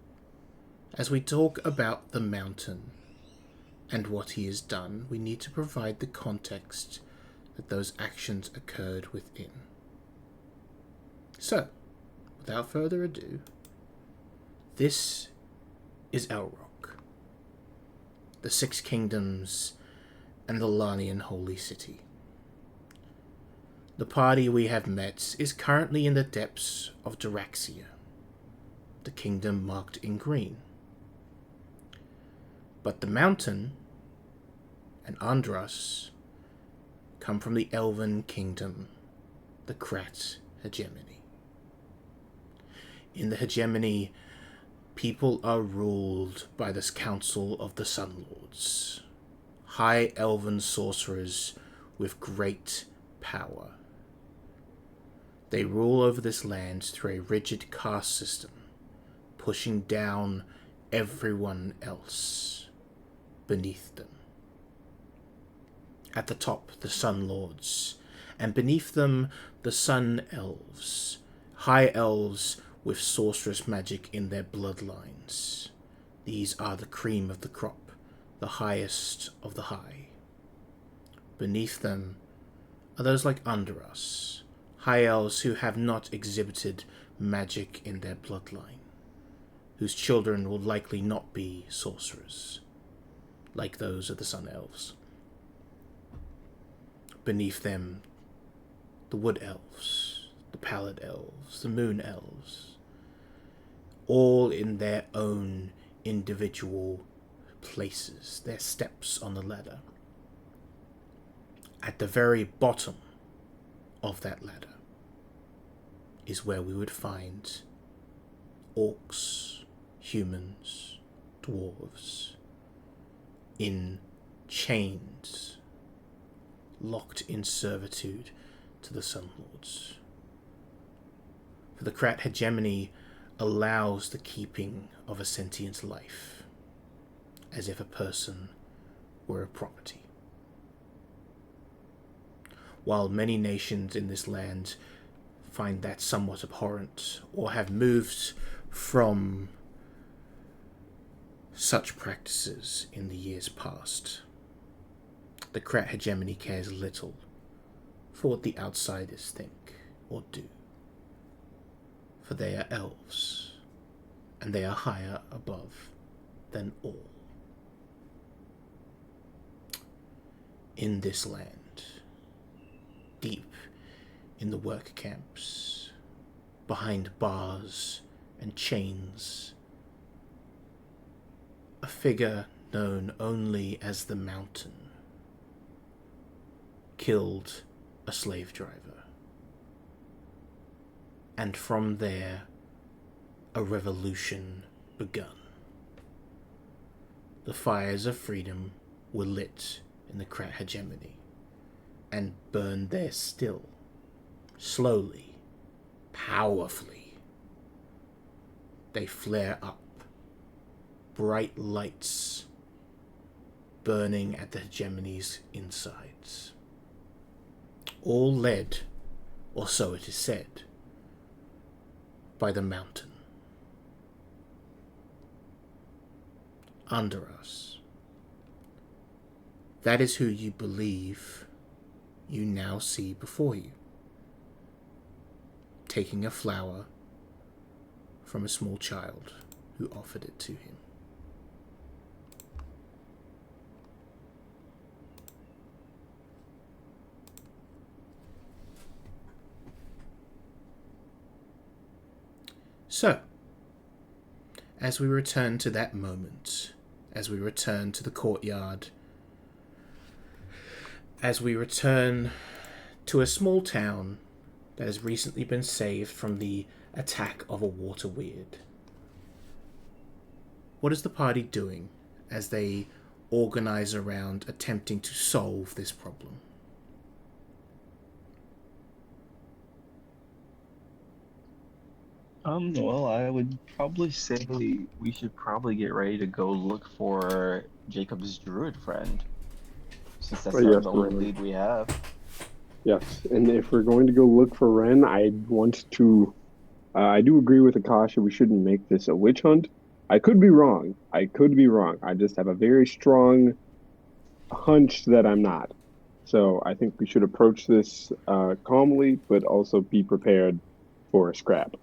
as we talk about the mountain and what he has done. We need to provide the context that those actions occurred within. So, without further ado, this is Elroc, the Six Kingdoms and the Larnian Holy City. The party we have met is currently in the depths of Daraxia, the kingdom marked in green. But the mountain and Andros come from the elven kingdom, the Krat hegemony. In the hegemony, people are ruled by this council of the Sun Lords, high elven sorcerers with great power. They rule over this land through a rigid caste system, pushing down everyone else beneath them. At the top, the Sun Lords, and beneath them, the Sun Elves, high elves with sorcerous magic in their bloodlines. These are the cream of the crop, the highest of the high. Beneath them are those like under us, high elves who have not exhibited magic in their bloodline, whose children will likely not be sorcerers, like those of the Sun Elves. Beneath them, the Wood Elves, the Pallid Elves, the Moon Elves, all in their own individual places, their steps on the ladder. At the very bottom of that ladder is where we would find orcs, humans, dwarves, in chains, locked in servitude to the Sun Lords. For the Krat hegemony allows the keeping of a sentient life, as if a person were a property. While many nations in this land find that somewhat abhorrent, or have moved from such practices in the years past, the Krat hegemony cares little for what the outsiders think or do. For they are elves, and they are higher above than all. In this land, deep in the work camps, behind bars and chains, a figure known only as the Mountain killed a slave driver. And from there, a revolution begun. The fires of freedom were lit in the Krat hegemony, and burned there still, slowly, powerfully. They flare up, bright lights burning at the hegemony's insides. All led, or so it is said, by the Mountain. Under us. That is who you believe you now see before you, taking a flower from a small child who offered it to him. So, as we return to that moment, as we return to the courtyard, as we return to a small town that has recently been saved from the attack of a water weird, what is the party doing as they organize around attempting to solve this problem? Well, I would probably say we should probably get ready to go look for Jacob's druid friend, since Oh that's yes, the only Ren. lead we have. Yes, and if we're going to go look for Ren, I want to. I do agree with Akasha. We shouldn't make this a witch hunt. I could be wrong. I could be wrong. I just have a very strong hunch that I'm not. So I think we should approach this calmly, but also be prepared for a scrap.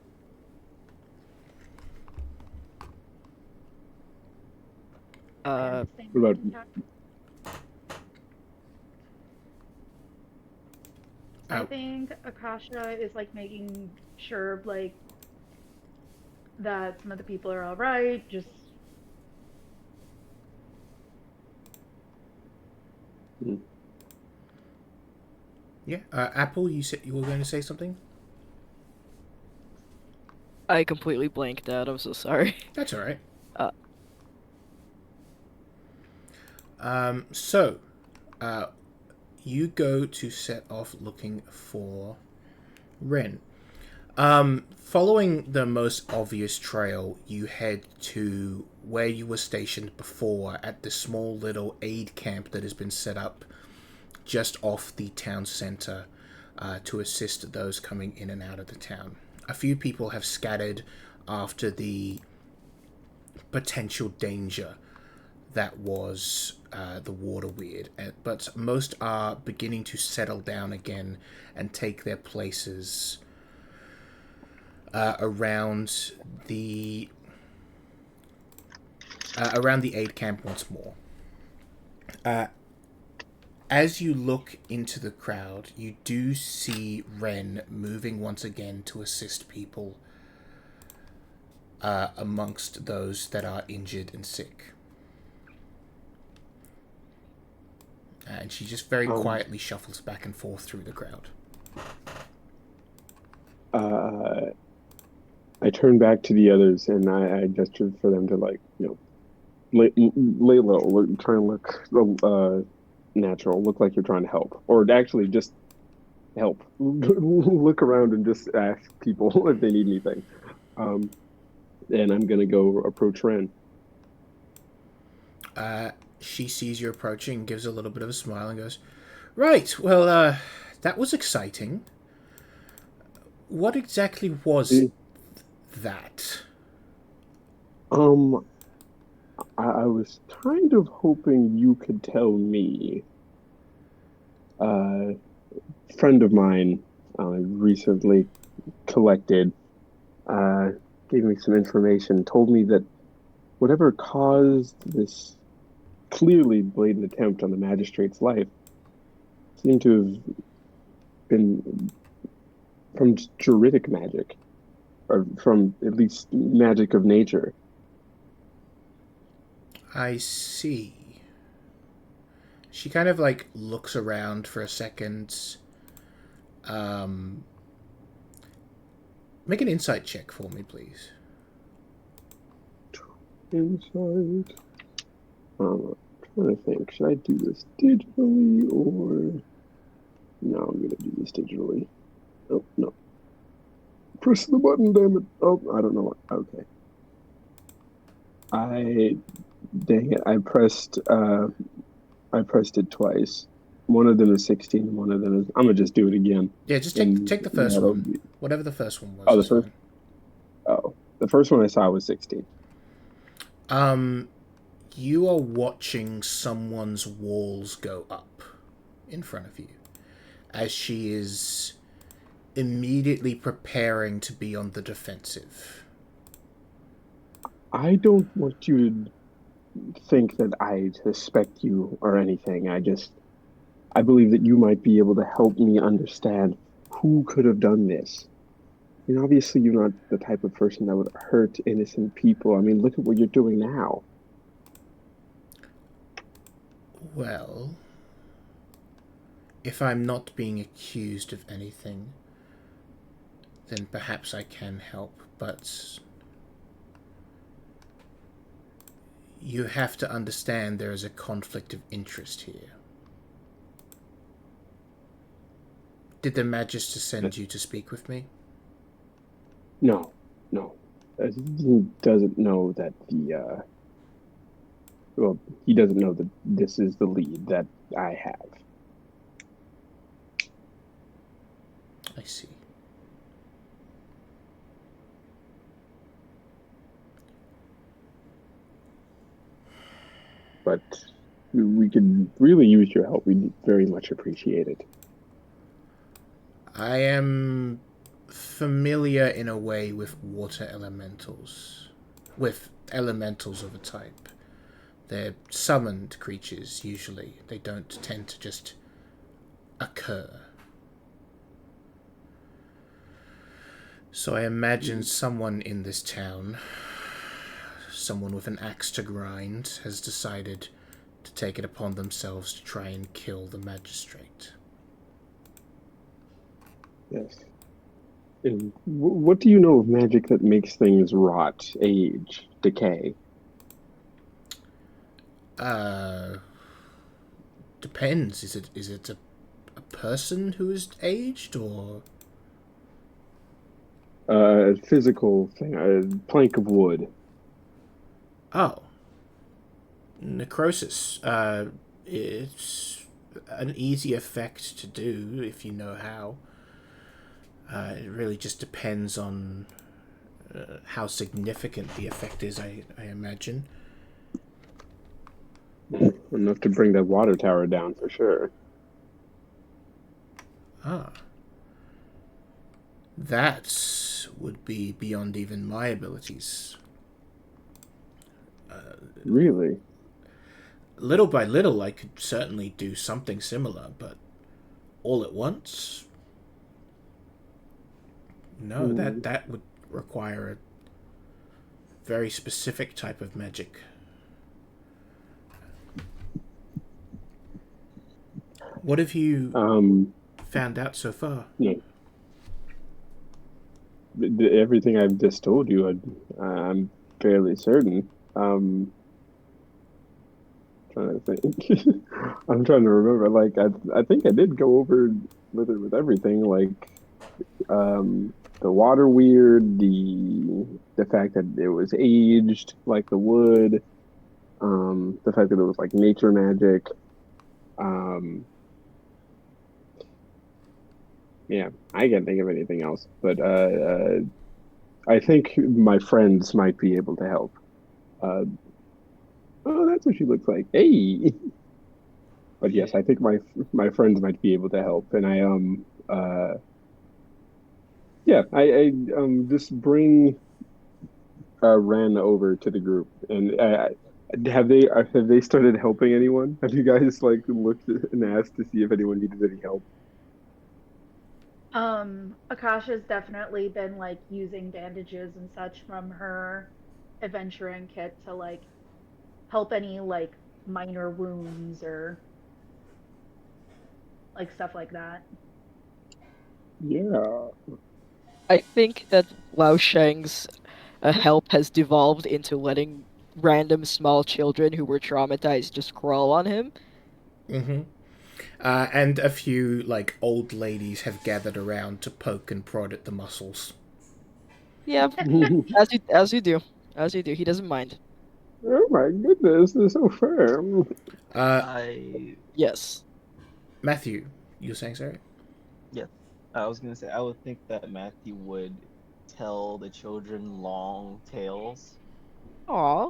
I Uh, understand What your about intent. I Uh, think Akasha is like making sure like that some of the people are all right. Just mm, yeah. Apple, you said you were going to say something. I completely blanked out. I'm so sorry. That's all right. Uh, So, uh, you go to set off looking for Ren. Following the most obvious trail, you head to where you were stationed before at the small little aid camp that has been set up just off the town center to assist those coming in and out of the town. A few people have scattered after the potential danger that was the water weird, but most are beginning to settle down again and take their places around the aid camp once more. Uh, as you look into the crowd, you do see Ren moving once again to assist people amongst those that are injured and sick. And she just very um, quietly shuffles back and forth through the crowd. uh, I turn back to the others and I gestured for them to like, lay low, try and look natural, look like you're trying to help, or actually just help. Look around and just ask people if they need anything. Um, and I'm gonna go approach Ren. Uh, she sees you approaching, gives a little bit of a smile, and goes, "Right, well, that was exciting. What exactly was Eh, that?" Um, I was kind of hoping you could tell me. A friend of mine recently collected, uh, gave me some information, told me that whatever caused this clearly blatant attempt on the magistrate's life seemed to have been from juridic magic, or from at least magic of nature. I see. She kind of like looks around for a second. Um, Make an insight check for me, please. Insight. I'm trying to think. Should I do this digitally or no? I'm gonna do this digitally. Oh no! Press the button, damn it! Oh, I don't know what. Okay. I dang it! I pressed it twice. One of them is 16, and one of them is. I'm gonna just do it again. Yeah, just And take the first that'll one. be. Whatever the first one was Oh, the is first. fine. Oh, the first one I saw was 16. Um, you are watching someone's walls go up in front of you as she is immediately preparing to be on the defensive. I don't want you to think that I suspect you or anything. I believe that you might be able to help me understand who could have done this. Obviously, you're not the type of person that would hurt innocent people. I mean, look at what you're doing now. Well, if I'm not being accused of anything, then perhaps I can help, but you have to understand there is a conflict of interest here. Did the Magister send you to speak with me? No, No, he doesn't know that well, he doesn't know that this is the lead that I have. I see. But we could really use your help. We'd very much appreciate it. I am familiar in a way with water elementals. With elementals of a type. They're summoned creatures, usually. They don't tend to just occur. So I imagine someone in this town, someone with an axe to grind, has decided to take it upon themselves to try and kill the magistrate. Yes. And what do you know of magic that makes things rot, age, decay? Depends. Is it a person who is aged, or A physical thing, a plank of wood. oh, necrosis? It's an easy effect to do if you know how. It really just depends on how significant the effect is. I imagine. Enough to bring that water tower down for sure. Ah, that would be beyond even my abilities. Really? Little by little, I could certainly do something similar, but all at once? No, that would require a very specific type of magic. What have you found out so far? Yeah. Everything I've just told you, I'm fairly certain. Trying to think. I'm trying to remember. Like, I think I did go over with everything. Like, the water weird, the fact that it was aged, like the wood, the fact that it was like nature magic. Yeah, I can't think of anything else. But I think my friends might be able to help. Oh, that's what she looks like. Hey. But yes, I think my friends might be able to help, and yeah, I just bring Ren over to the group, and have they started helping anyone? Have you guys like looked and asked to see if anyone needed any help? Akasha's definitely been like using bandages and such from her adventuring kit to like help any like minor wounds or like stuff like that. Yeah. I think that Lao Sheng's help has devolved into letting random small children who were traumatized just crawl on him. Mm-hmm. And a few like old ladies have gathered around to poke and prod at the muscles. Yeah, as you do. He doesn't mind. Oh my goodness, they're so firm. Uh, I Yes. Matthew, you were saying sorry? Yes, I was gonna say I would think that Matthew would tell the children long tales. Aw.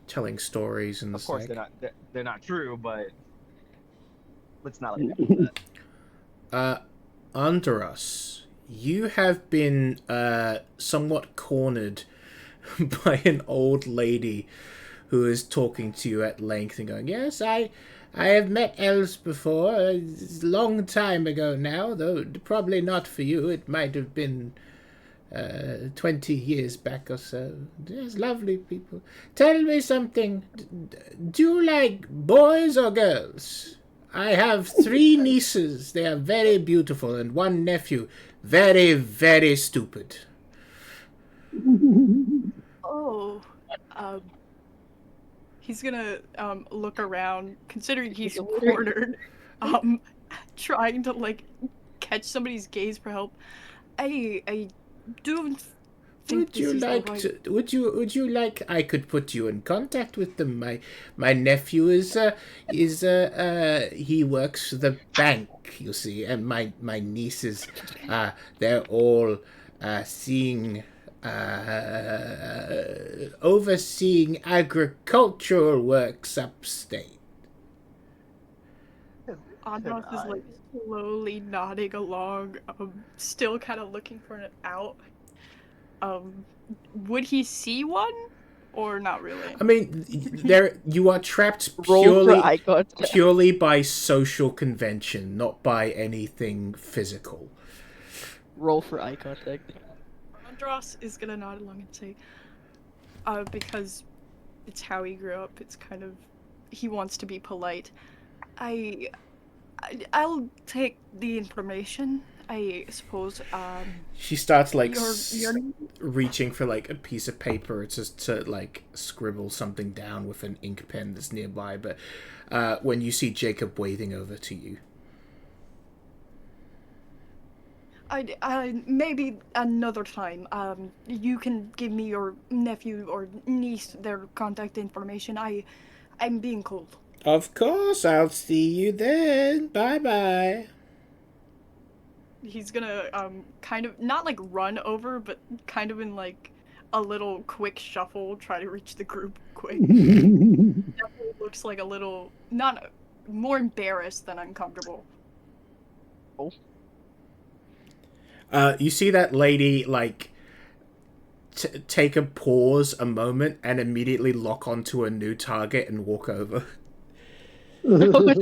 Telling stories and the Of course, like. they're not true, but let's not let it come to that. Uh, Under us, you have been somewhat cornered by an old lady who is talking to you at length and going, "Yes, I have met elves before. It's a long time ago now, though probably not for you. It might have been 20 years back or so. Yes, lovely people. Tell me something. Do you like boys or girls? I have 3 nieces. They are very beautiful, and 1 nephew. Very, very stupid." Oh, um, he's gonna look around, considering he's cornered, um, trying to like catch somebody's gaze for help. I do think Would you this is the like right... to? Would you like? I could put you in contact with them. My nephew is he works for the bank. You see, and my nieces, they're all seeing overseeing agricultural works upstate. Andros is like slowly nodding along, still kind of looking for an out. Would he see one, or not really? I mean, there you are trapped Roll for eye contact. purely by social convention, not by anything physical. Roll for eye contact. Andros is gonna nod along and say, because it's how he grew up. It's kind of, he wants to be polite. I'll take the information. I suppose. She starts like Your reaching for like a piece of paper just to like scribble something down with an ink pen that's nearby. But when you see Jacob waving over to you, I maybe another time. You can give me your nephew or niece their contact information. I'm being cold. of course, I'll see you then. Bye bye. He's gonna kind of not like run over, but kind of in like a little quick shuffle, try to reach the group quick. Definitely looks like a little not more embarrassed than uncomfortable. Oh. You see that lady like take a pause a moment and immediately lock onto a new target and walk over. Oh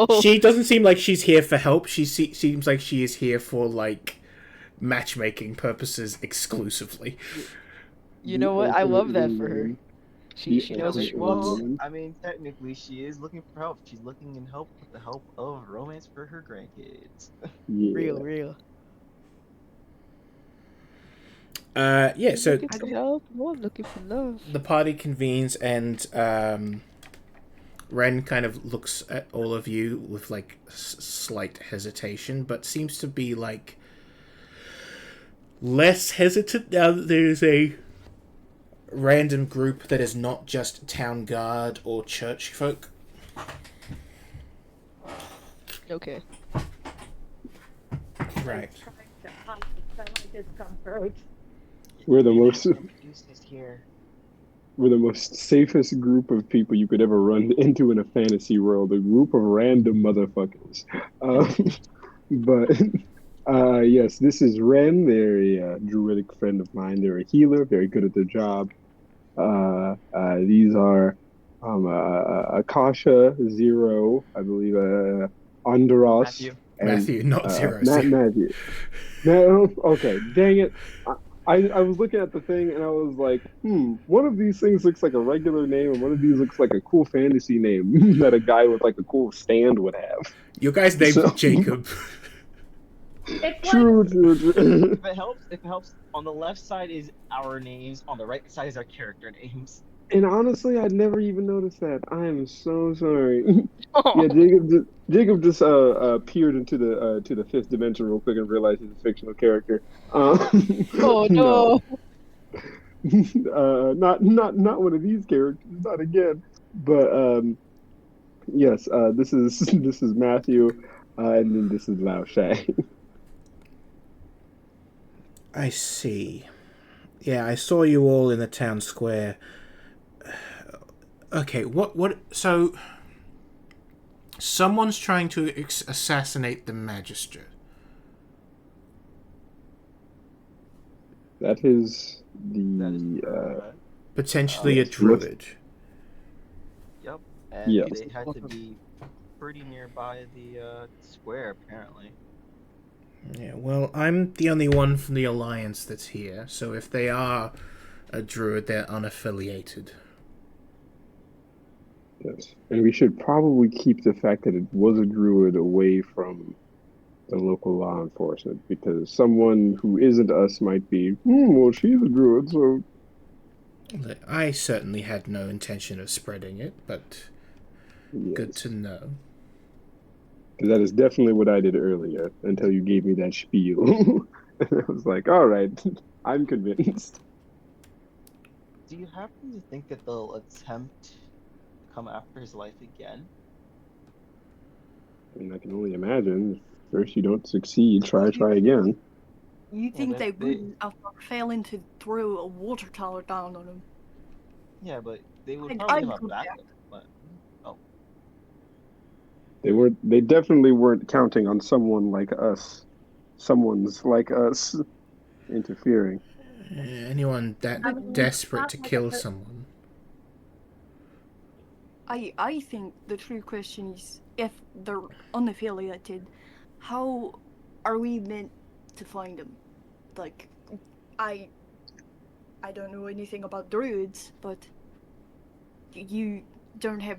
no! She doesn't seem like she's here for help. She seems like she is here for like matchmaking purposes exclusively. You know what? I love that for her. She knows what she wants. I mean, technically, she is looking for help. She's looking in help with the help of romance for her grandkids. Yeah. Real. Yeah, so Looking for help. No, I'm looking for love. the party convenes and Ren kind of looks at all of you with like slight hesitation, but seems to be like less hesitant now that there's a random group that is not just town guard or church folk. Okay. Right. Trying to hide my discomfort. We're the most here. we're the most safest group of people you could ever run into in a fantasy world. A group of random motherfuckers. But yes, this is Ren. They're a druidic friend of mine. They're a healer, very good at their job. These are Akasha, Zero, I believe, Andros, Matthew, not Zero. Matthew. No, okay, dang it. I was looking at the thing and I was like, one of these things looks like a regular name and one of these looks like a cool fantasy name that a guy with like a cool stand would have. Your guy's name's Jacob. It's True. If it helps, on the left side is our names, on the right side is our character names. And honestly, I'd never even noticed that. I am so sorry. Oh. Yeah, Jacob just peered into the fifth dimension real quick and realized he's a fictional character. Oh no! Not one of these characters. Not again. But yes, this is Matthew, and then this is Lao Shai. I see. Yeah, I saw you all in the town square. Okay, what? So, someone's trying to assassinate the magistrate. That is That is the Potentially a yes, druid. Yep. And Yeah. they had to be pretty nearby the square, apparently. Yeah, well, I'm the only one from the Alliance that's here, so if they are a druid, they're unaffiliated. yes, and we should probably keep the fact that it was a druid away from the local law enforcement, because someone who isn't us might be, well, she's a druid, so... I certainly had no intention of spreading it, but Yes. good to know. That is definitely what I did earlier, until you gave me that spiel. I was like, all right, I'm convinced. Do you happen to think that they'll attempt to come after his life again? I mean, I can only imagine. First, you don't succeed, try You, again. you Yeah, think but they they wouldn't after failing to throw a water tower down on him? yeah, but they would I probably have a go back. backup plan. Oh, They weren't. They definitely weren't counting on someone like us. Someone's like us interfering. Anyone I that mean, desperate not to like a kill someone. I think the true question is if they're unaffiliated, how are we meant to find them? Like, I I don't know anything about druids, but you don't have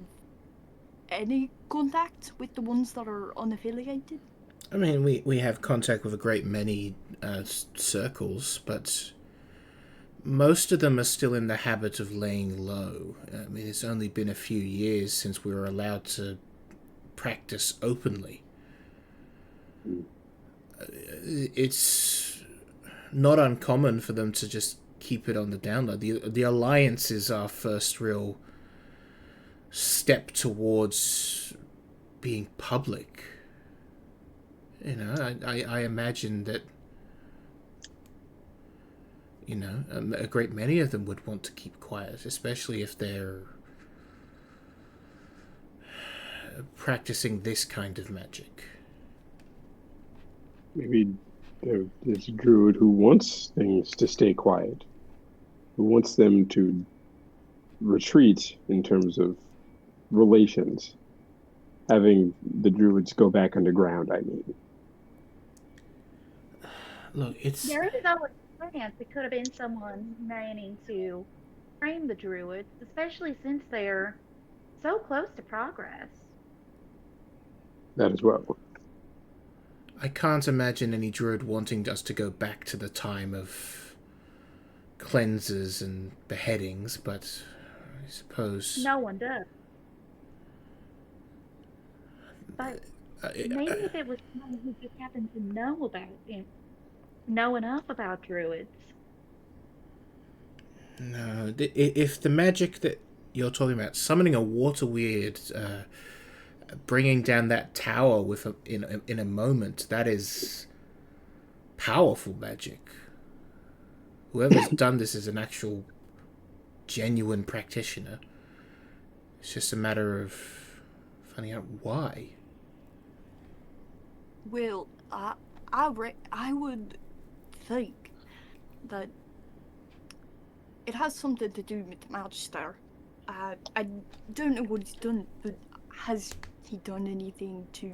any contact with the ones that are unaffiliated? I mean, we have contact with a great many circles, but most of them are still in the habit of laying low. I mean, it's only been a few years since we were allowed to practice openly. Mm. It's not uncommon for them to just keep it on the down low. The alliance is our first real step towards being public. You know, I imagine that, you know, a great many of them would want to keep quiet, especially if they're practicing this kind of magic. Maybe there's this druid who wants things to stay quiet, who wants them to retreat in terms of relations. Having the druids go back underground, I mean. Look, it's there is always a chance it could have been someone manning to train the druids, especially since they're so close to progress. That as well. I can't imagine any druid wanting us to go back to the time of cleansers and beheadings, but I suppose. No one does. But maybe if it was someone who just happened to know about know enough about druids. No, if the magic that you're talking about, summoning a water weird, bringing down that tower with in a moment, that is powerful magic. Whoever's done this is an actual, genuine practitioner. It's just a matter of finding out why. Well, I would think that it has something to do with the Magister. I don't know what he's done, but has he done anything to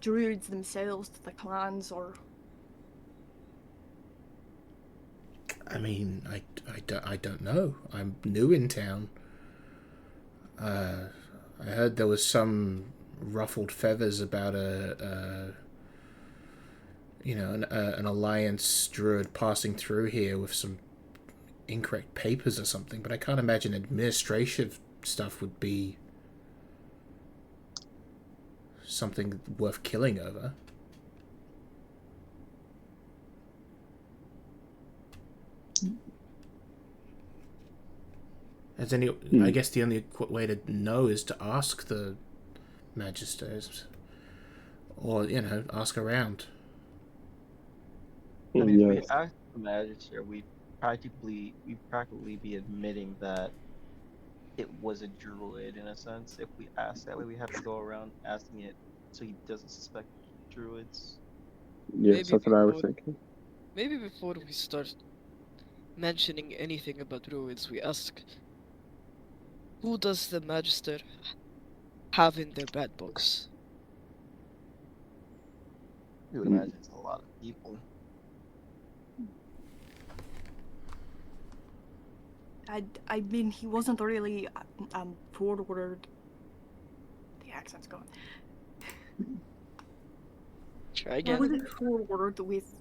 druids themselves, to the clans, or? I mean, I don't know. I'm new in town. I heard there was some ruffled feathers about an alliance druid passing through here with some incorrect papers or something, but I can't imagine administrative stuff would be something worth killing over. I guess the only way to know is to ask the magisters, or ask around. I mean, if we Yes. ask the Magister, we'd practically be admitting that it was a druid in a sense. If we ask that way, we have to go around asking it so he doesn't suspect druids. Yes, that's what I was thinking. Maybe before we start mentioning anything about druids, we ask, who does the Magister have in their bad books? You would imagine it's a lot of people. I mean, he wasn't really forward. The accent's gone. Try He again. wasn't forward with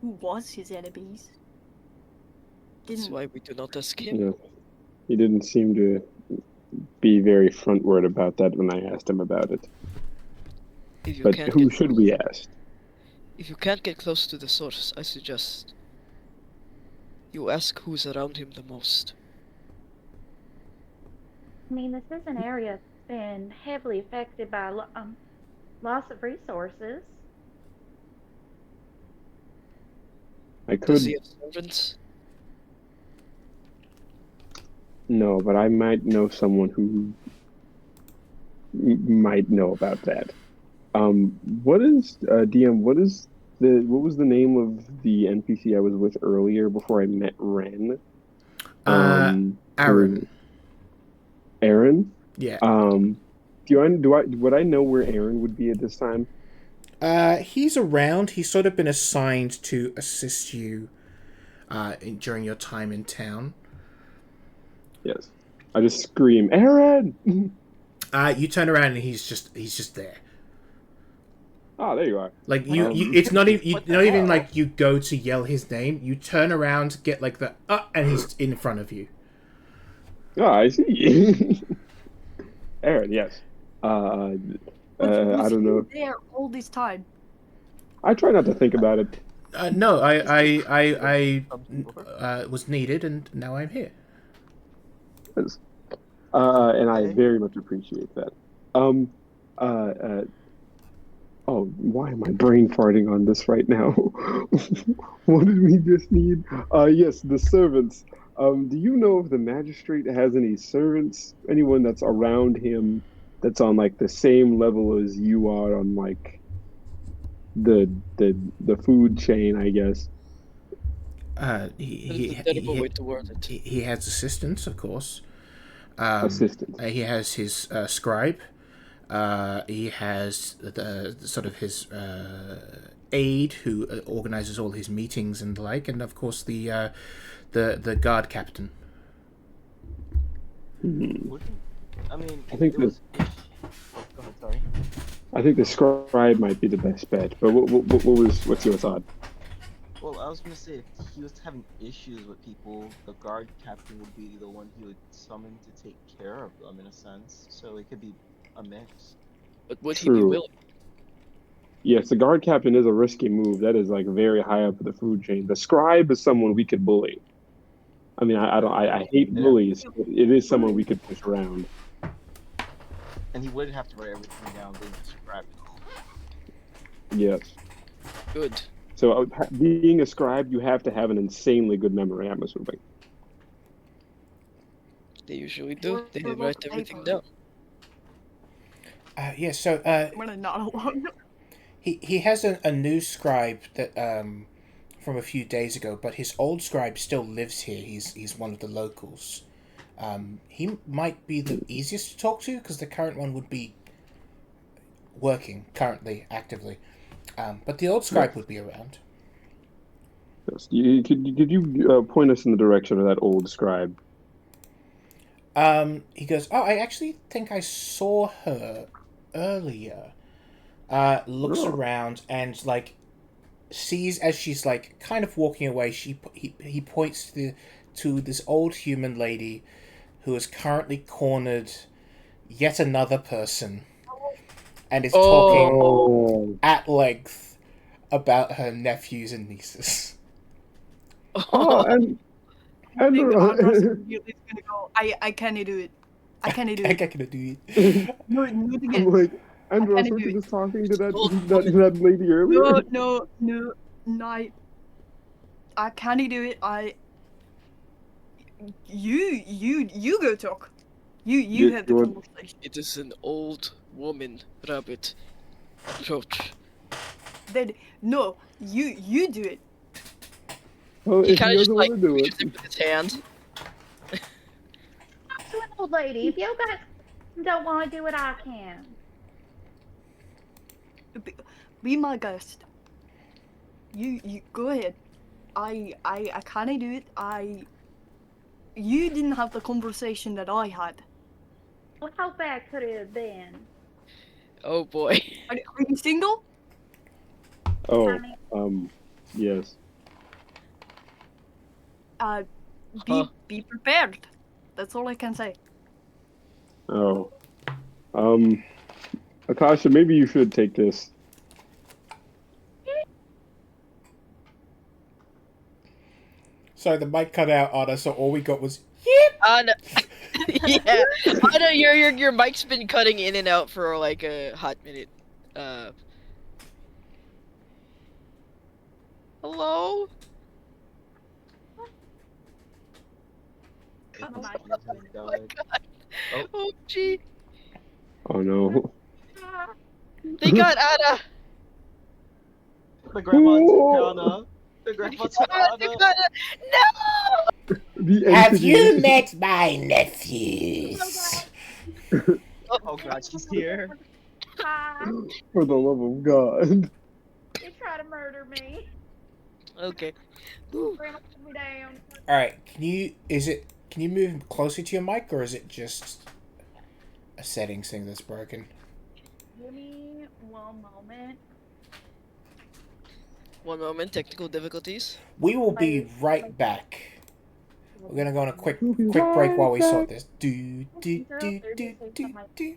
who was his enemies. That's why we do not ask him. Yeah. He didn't seem to be very frontward about that when I asked him about it. If you But can't who get should we ask? if you can't get close to the source, I suggest you ask who's around him the most. I mean, this is an area that's been heavily affected by loss of resources. I Does could he have servants? no, but I might know someone who might know about that. What is DM? What was the name of the NPC I was with earlier before I met Ren? Aaron. Aaron. Yeah. Would I know where Aaron would be at this time? He's around. He's sort of been assigned to assist you during your time in town. Yes. I just scream, Aaron! You turn around and he's just there. Oh, there you are. Like you it's not even What the not even hell? like you go to yell his name. You turn around, get like the and he's in front of you. Oh, I see. Aaron, yes. Was I don't he know. there all this time? I try not to think about it. No, I was needed and now I'm here. And I Okay. very much appreciate that. Oh, why am I brain farting on this right now? What did we just need? Yes, the servants. Do you know if the magistrate has any servants? Anyone that's around him that's on like the same level as you are on like the the food chain, I guess. That is a terrible way to word it. He has assistants, of course. Assistant. He has his scribe. He has the sort of his aide who organizes all his meetings and the like, and of course the guard captain. Wouldn't- I mean, I if think there was. Oh, go ahead, sorry. I think the scribe might be the best bet. But what's your thought? Well, I was gonna say if he was having issues with people, the guard captain would be the one he would summon to take care of them in a sense. So it could be a mix. But would he be True. willing? Yes, the guard captain is a risky move. That is like very high up the food chain. The scribe is someone we could bully. I mean, I hate Yeah. bullies. But it is someone we could push around. And he wouldn't have to write everything down, being described and all. Yes. Good. So being a scribe, you have to have an insanely good memory. I'm assuming. They usually do. Or They a lot write of everything paper. down. Yeah. So I'm gonna nod along. he has a new scribe that from a few days ago, but his old scribe still lives here. He's one of the locals. He might be the easiest to talk to because the current one would be working currently actively, but the old scribe would be around. Yes. Could you point us in the direction of that old scribe? He goes, "Oh, I actually think I saw her earlier." Looks Oh. around and like sees as she's like kind of walking away. He points to this old human lady who is currently cornered yet another person and is talking Oh. at length about her nephews and nieces. Oh, and I think Andros and immediately is gonna go. I can't do it. I can't do I it. can't do it. No, no I'm again. like, Andros, can't weren't do you it. just talking to that Old that lady earlier? No. I can't do it. You go talk. You have the You're- conversation. It is an old woman rabbit approach. Then no, you do it. Well, He if kind you of just doesn't like want to do it, pushes it with his hand. To an old lady. If you guys don't want to do it, I can. Be my guest. You go ahead. I can't do it. You didn't have the conversation that I had. Well, how bad could it have been? Oh boy. Are you single? oh, I mean, yes. Huh. Be prepared. That's all I can say. Oh, Akasha, maybe you should take this. Sorry, the mic cut out on us, so all we got was yep. No. Yeah. Oh no, your mic's been cutting in and out for like a hot minute. Hello? It's Oh my fine, goodness. thank Oh my God. god. Oh. Oh gee. Oh no. They got Anna. The grandma took Whoa. Anna. The grandma took They Anna. got Anna. No! The Have entity. you met my Oh nephews? God. Oh God, she's here. Hi. For the love of God. They try to murder me. Okay. Whew. Grandma put me down. All right, can you move closer to your mic, or is it just a settings thing that's broken? Give me one moment. One moment, technical difficulties. We will be right back. We're gonna go on a quick break while we sort this. Do do do do do do.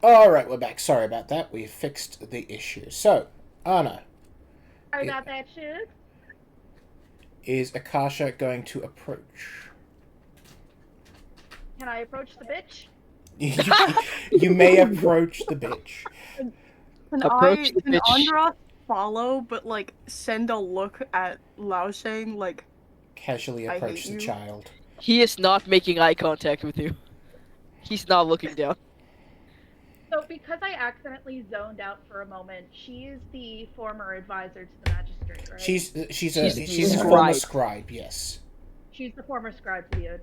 Alright, we're back. Sorry about that. We fixed the issue. So, Anna, Sorry about that, shit. is Akasha going to approach? Can I approach the bitch? You may approach the bitch. Approach the Can bitch. Andros follow, but like send a look at Lao Shang, like Casually I approach hate the you. child. He is not making eye contact with you. He's not looking down. So, because I accidentally zoned out for a moment, she is the former advisor to the magistrate, right? She's She's a scribe. former scribe. Yes. She's the former scribe to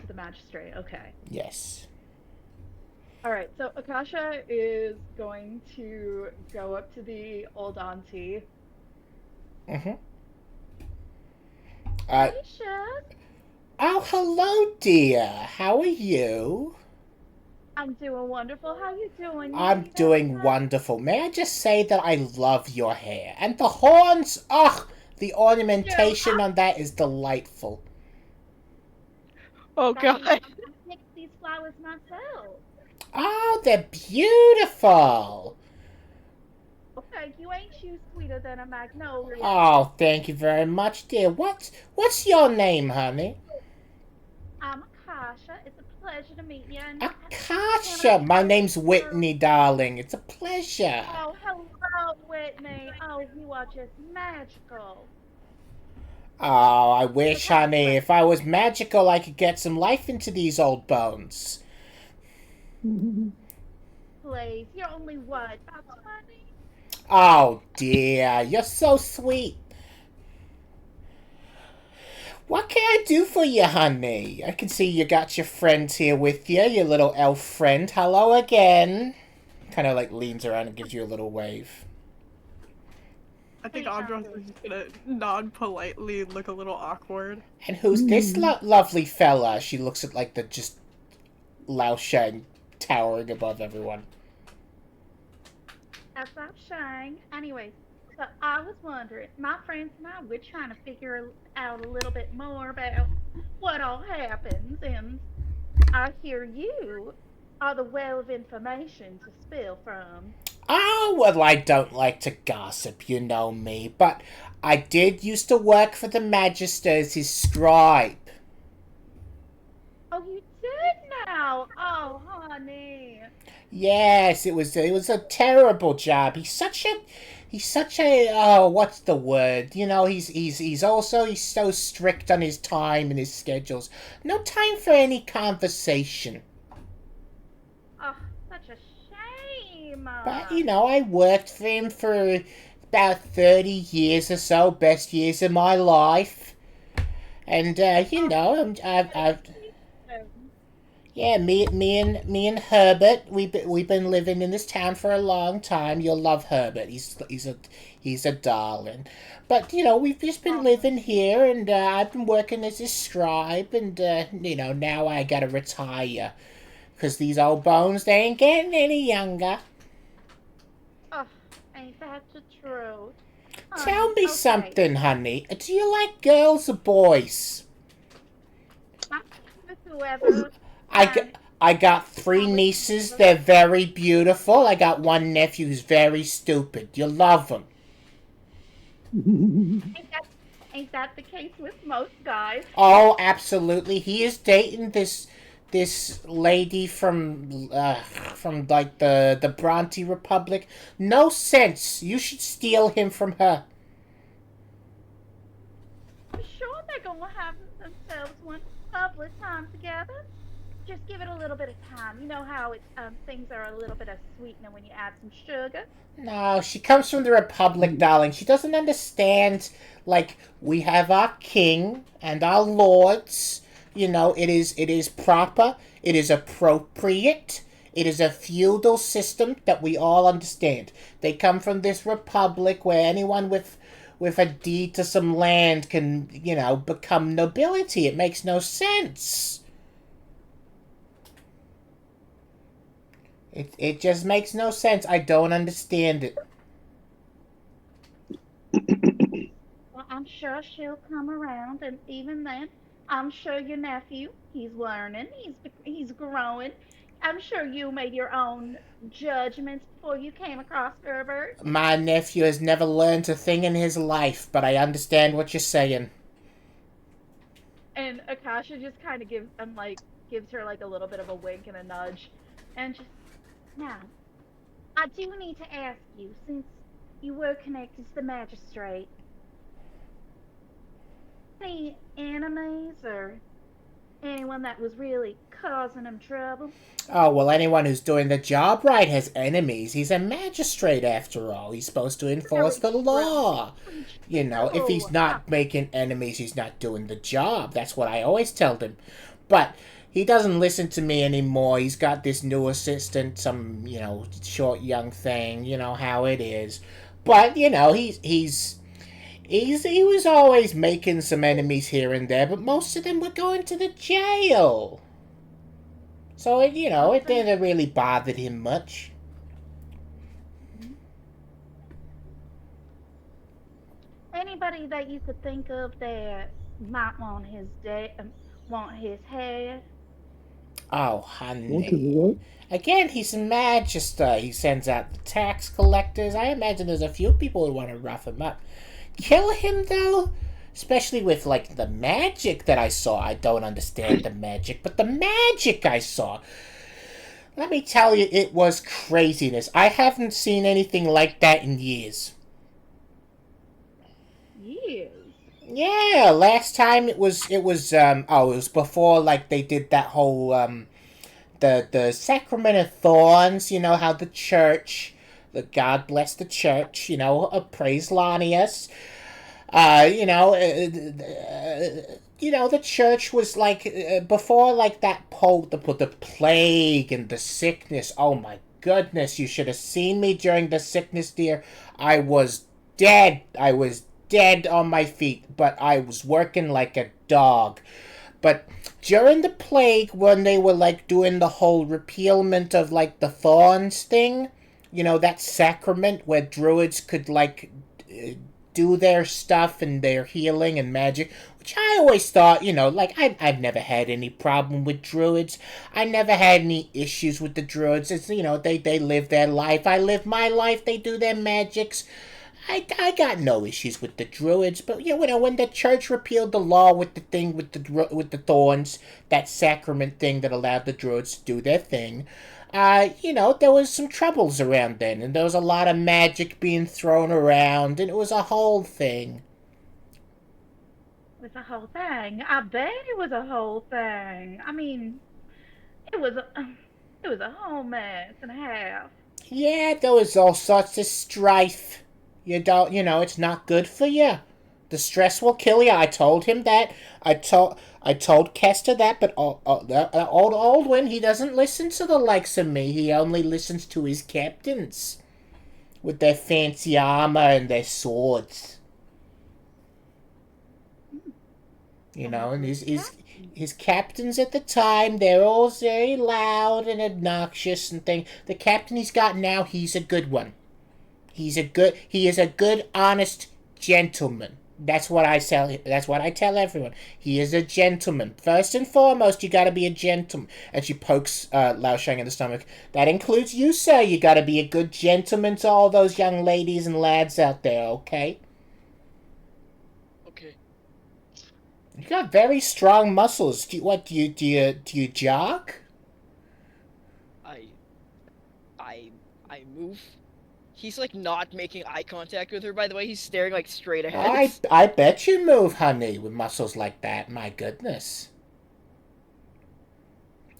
the magistrate. Okay. Yes. All right. So Akasha is going to go up to the old auntie. Mm-hmm. Hey, Chef. Oh, hello, dear. How are you? I'm doing wonderful. How you doing? I'm doing wonderful. May I just say that I love your hair and the horns? Ugh, the ornamentation on that is delightful. Oh god. I picked these flowers myself. Oh, they're beautiful. Okay, you ain't you sweeter than a magnolia. Oh, thank you very much, dear. What's your name, honey? I'm Akasha. It's a pleasure to meet you. And Akasha. My name's Whitney, darling. It's a pleasure. Oh, hello, Whitney. Oh, you are just magical. Oh, I wish, honey. If I was magical, I could get some life into these old bones. Please, you're only what, about 20? Oh, dear. You're so sweet. What can I do for you, honey? I can see you got your friends here with you, your little elf friend. Hello again. Kind of like leans around and gives you a little wave. I think Andros is just gonna nod politely and look a little awkward. And who's this lovely fella? She looks at like the just Lao Shang towering above everyone. That's not Shang. Anyways, so I was wondering, my friends and I, we're trying to figure out a little bit more about what all happens, and I hear you are the well of information to spill from. Oh, well, I don't like to gossip, you know me, but I did used to work for the Magister as his scribe. Oh, you did now? Oh, honey. Yes, it was a terrible job. He's such a oh, what's the word? You know, he's so strict on his time and his schedules. No time for any conversation. Oh, such a shame. But you know, I worked for him for about 30 years or so, best years of my life. And you know, I've Yeah, me and Herbert, we've been living in this town for a long time. You'll love Herbert. He's a darling. But we've just been Oh, living here, and I've been working as a scribe, and now I gotta retire because these old bones they ain't getting any younger. oh, ain't that the truth? Tell Honey, me okay. something, honey. Do you like girls or boys? I'm with whoever I, g- can I got three probably nieces. deliver. They're very beautiful. I got one nephew who's very stupid. You love him. Ain't that ain't that the case with most guys? Oh, absolutely. He is dating this lady from like the Bronte Republic. No sense. You should steal him from her. I'm sure they're gonna have themselves one lovely time together. Just give it a little bit of time. You know how things are a little bit of sweetener when you add some sugar. No, she comes from the Republic, darling. She doesn't understand. Like we have our king and our lords. It is proper. It is appropriate. It is a feudal system that we all understand. They come from this republic where anyone with a deed to some land can, become nobility. It makes no sense. It just makes no sense. I don't understand it. Well, I'm sure she'll come around, and even then, I'm sure your nephew, he's learning, he's growing. I'm sure you made your own judgments before you came across Herbert. My nephew has never learned a thing in his life, but I understand what you're saying. And Akasha just kind of gives her like a little bit of a wink and a nudge, and just now, I do need to ask you, since you were connected to the magistrate, any enemies or anyone that was really causing him trouble? Oh, well, anyone who's doing the job right has enemies. He's a magistrate, after all. He's supposed to enforce Very the true. law. Very If true. he's not making enemies, he's not doing the job. That's what I always tell him. But he doesn't listen to me anymore. He's got this new assistant, some, short young thing. You know how it is. But, he was always making some enemies here and there, but most of them were going to the jail. So it Nothing. didn't really bother him much. Anybody that you could think of that might want his head? Oh, Want to honey. what? Again, he's a magister. He sends out the tax collectors. I imagine there's a few people who want to rough him up. Kill him, though? Especially with, like, the magic that I saw. I don't understand the magic, but the magic I saw. Let me tell you, it was craziness. I haven't seen anything like that in years. Years. Yeah, last time it was before like they did that whole the Sacrament of Thorns, how the God bless the church, praise Lanius. Uh, you know, uh, the church was like before like that the plague and the sickness. Oh my goodness, you should have seen me during the sickness, dear. I was dead. I was dead on my feet, but I was working like a dog. But during the plague, when they were like doing the whole repealment of like the thorns thing, that sacrament where druids could like do their stuff and their healing and magic, which I always thought, like I've never had any problem with druids. I never had any issues with the druids. It's, they live their life. I live my life. They do their magics. I got no issues with the druids, but when the church repealed the law with the thing with the thorns, that sacrament thing that allowed the druids to do their thing, there was some troubles around then, and there was a lot of magic being thrown around, and it was a whole thing. It was a whole thing. I bet it was a whole thing. I mean, it was a, it was a whole mess and a half. Yeah, there was all sorts of strife. You don't, it's not good for you. The stress will kill you. I told him that. I told Kester that, but the old Aldwin, he doesn't listen to the likes of me. He only listens to his captains with their fancy armor and their swords. You know, and his captains at the time, they're all very loud and obnoxious and things. The captain he's got now, he's a good one. He is a good, honest gentleman. That's what I tell everyone. He is a gentleman. First and foremost, you gotta be a gentleman. And she pokes Lao Shang in the stomach. That includes you, sir. You gotta be a good gentleman to all those young ladies and lads out there, okay? Okay. You got very strong muscles. Do you jog? I move. He's like not making eye contact with her, by the way. He's staring like straight ahead. I bet you move, honey, with muscles like that. My goodness.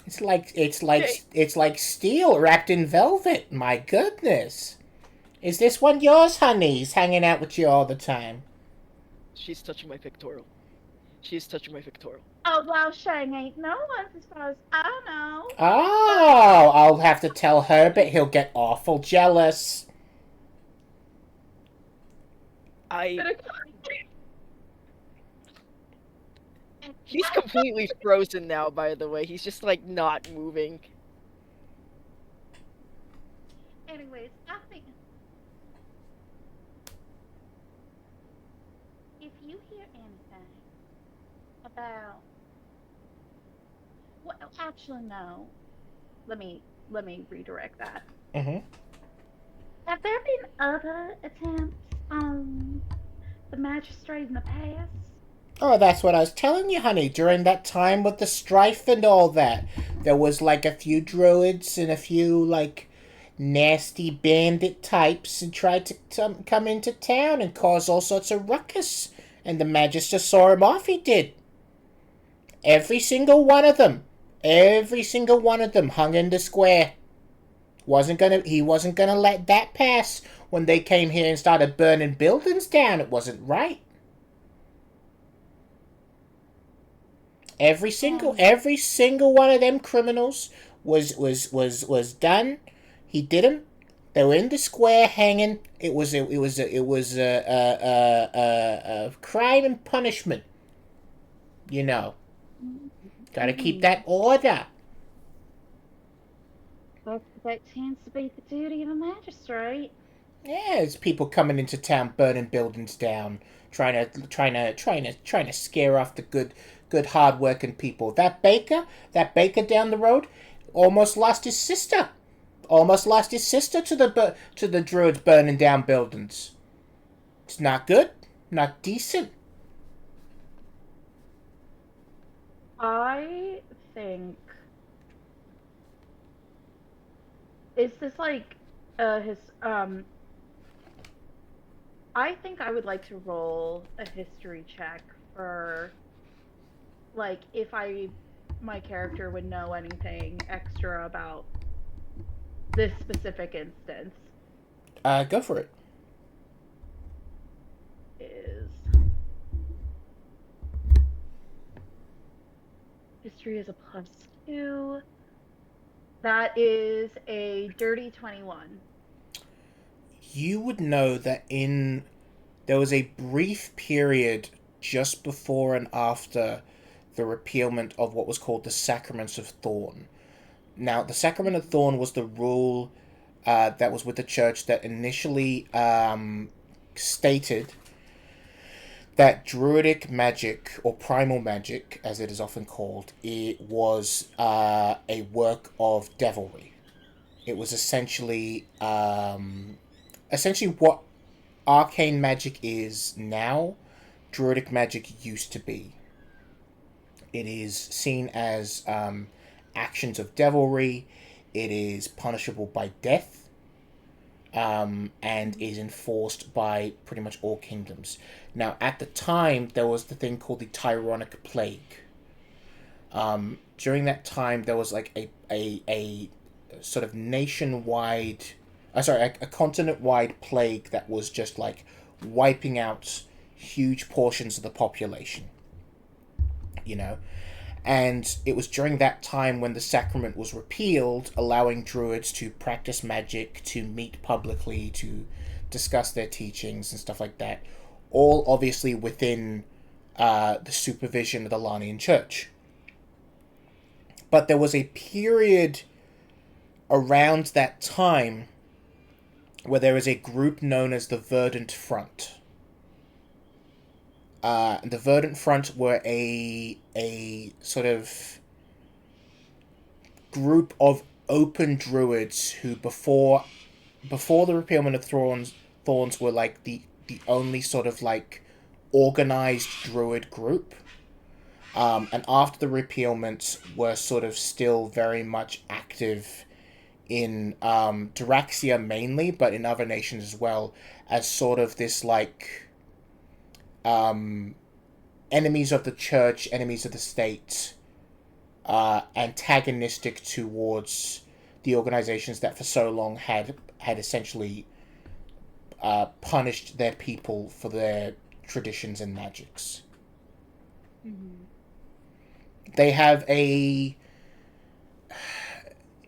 It's like steel wrapped in velvet. My goodness. Is this one yours, honey? He's hanging out with you all the time. She's touching my pectoral. She's touching my pectoral. Oh, Lao Shang ain't no one as far as I know. Oh, I'll have to tell Herbert. He'll get awful jealous. He's completely frozen now, by the way. He's just like not moving. Anyways, nothing. If you hear anything about, well, actually no. Let me redirect that. Mm-hmm. Have there been other attempts on the magistrate in the past? Oh, that's what I was telling you, honey. During that time with the strife and all that, there was like a few druids and a few like nasty bandit types and tried to come into town and cause all sorts of ruckus. And the magister saw him off, he did. Every single one of them hung in the square. He wasn't gonna let that pass when they came here and started burning buildings down. It wasn't right. Every single one of them criminals was done. He did them. They were in the square hanging. It was a crime and punishment. You know, gotta keep that order. That tends to be the duty of a magistrate. Yeah, it's people coming into town, burning buildings down, trying to scare off the good hard-working people. That baker down the road, almost lost his sister to the druids burning down buildings. It's not good, not decent. I think, is this like his I think I would like to roll a history check for like if my character would know anything extra about this specific instance. Go for it. History is a +2. That is a dirty 21. You would know that there was a brief period just before and after the repealment of what was called the Sacraments of Thorn. Now, the Sacrament of Thorn was the rule that was with the church that initially stated that druidic magic, or primal magic, as it is often called, it was a work of devilry. It was essentially what arcane magic is now, druidic magic used to be. It is seen as actions of devilry. It is punishable by death, and is enforced by pretty much all kingdoms. Now, at the time, there was the thing called the Tyronic Plague. During that time, there was like a sort of nationwide, a continent-wide plague that was just like wiping out huge portions of the population, you know. And it was during that time when the sacrament was repealed, allowing druids to practice magic, to meet publicly, to discuss their teachings and stuff like that, all obviously within the supervision of the Larnian Church. But there was a period around that time where there was a group known as the Verdant Front. The Verdant Front were a sort of group of open druids who before the repealment of thorns were like the only sort of like organized druid group. And after the repealment were sort of still very much active in Diraxia mainly, but in other nations as well, as sort of this like enemies of the church, enemies of the state, antagonistic towards the organizations that for so long had essentially punished their people for their traditions and magics. Mm-hmm. They have a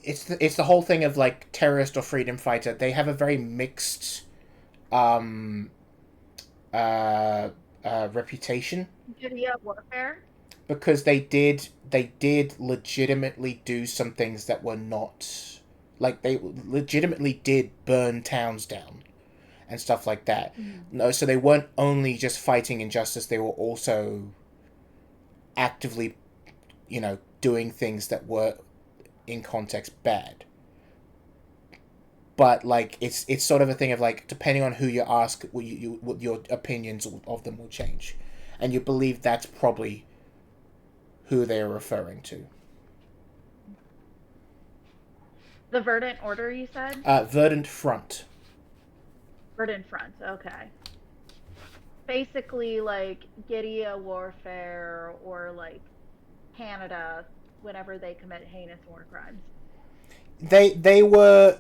it's the whole thing of like terrorist or freedom fighter. They have a very mixed um reputation Guerrilla warfare. because they did legitimately do some things that were not like they legitimately did burn towns down and stuff like that. Mm-hmm. No, so they weren't only just fighting injustice; they were also actively, doing things that were in context bad. But like it's sort of a thing of like depending on who you ask, what your opinions of them will change, and you believe that's probably who they are referring to. The Verdant Order, you said? Verdant Front. Verdant Front, okay. Basically, like guerrilla warfare or like Canada whenever they commit heinous war crimes. They were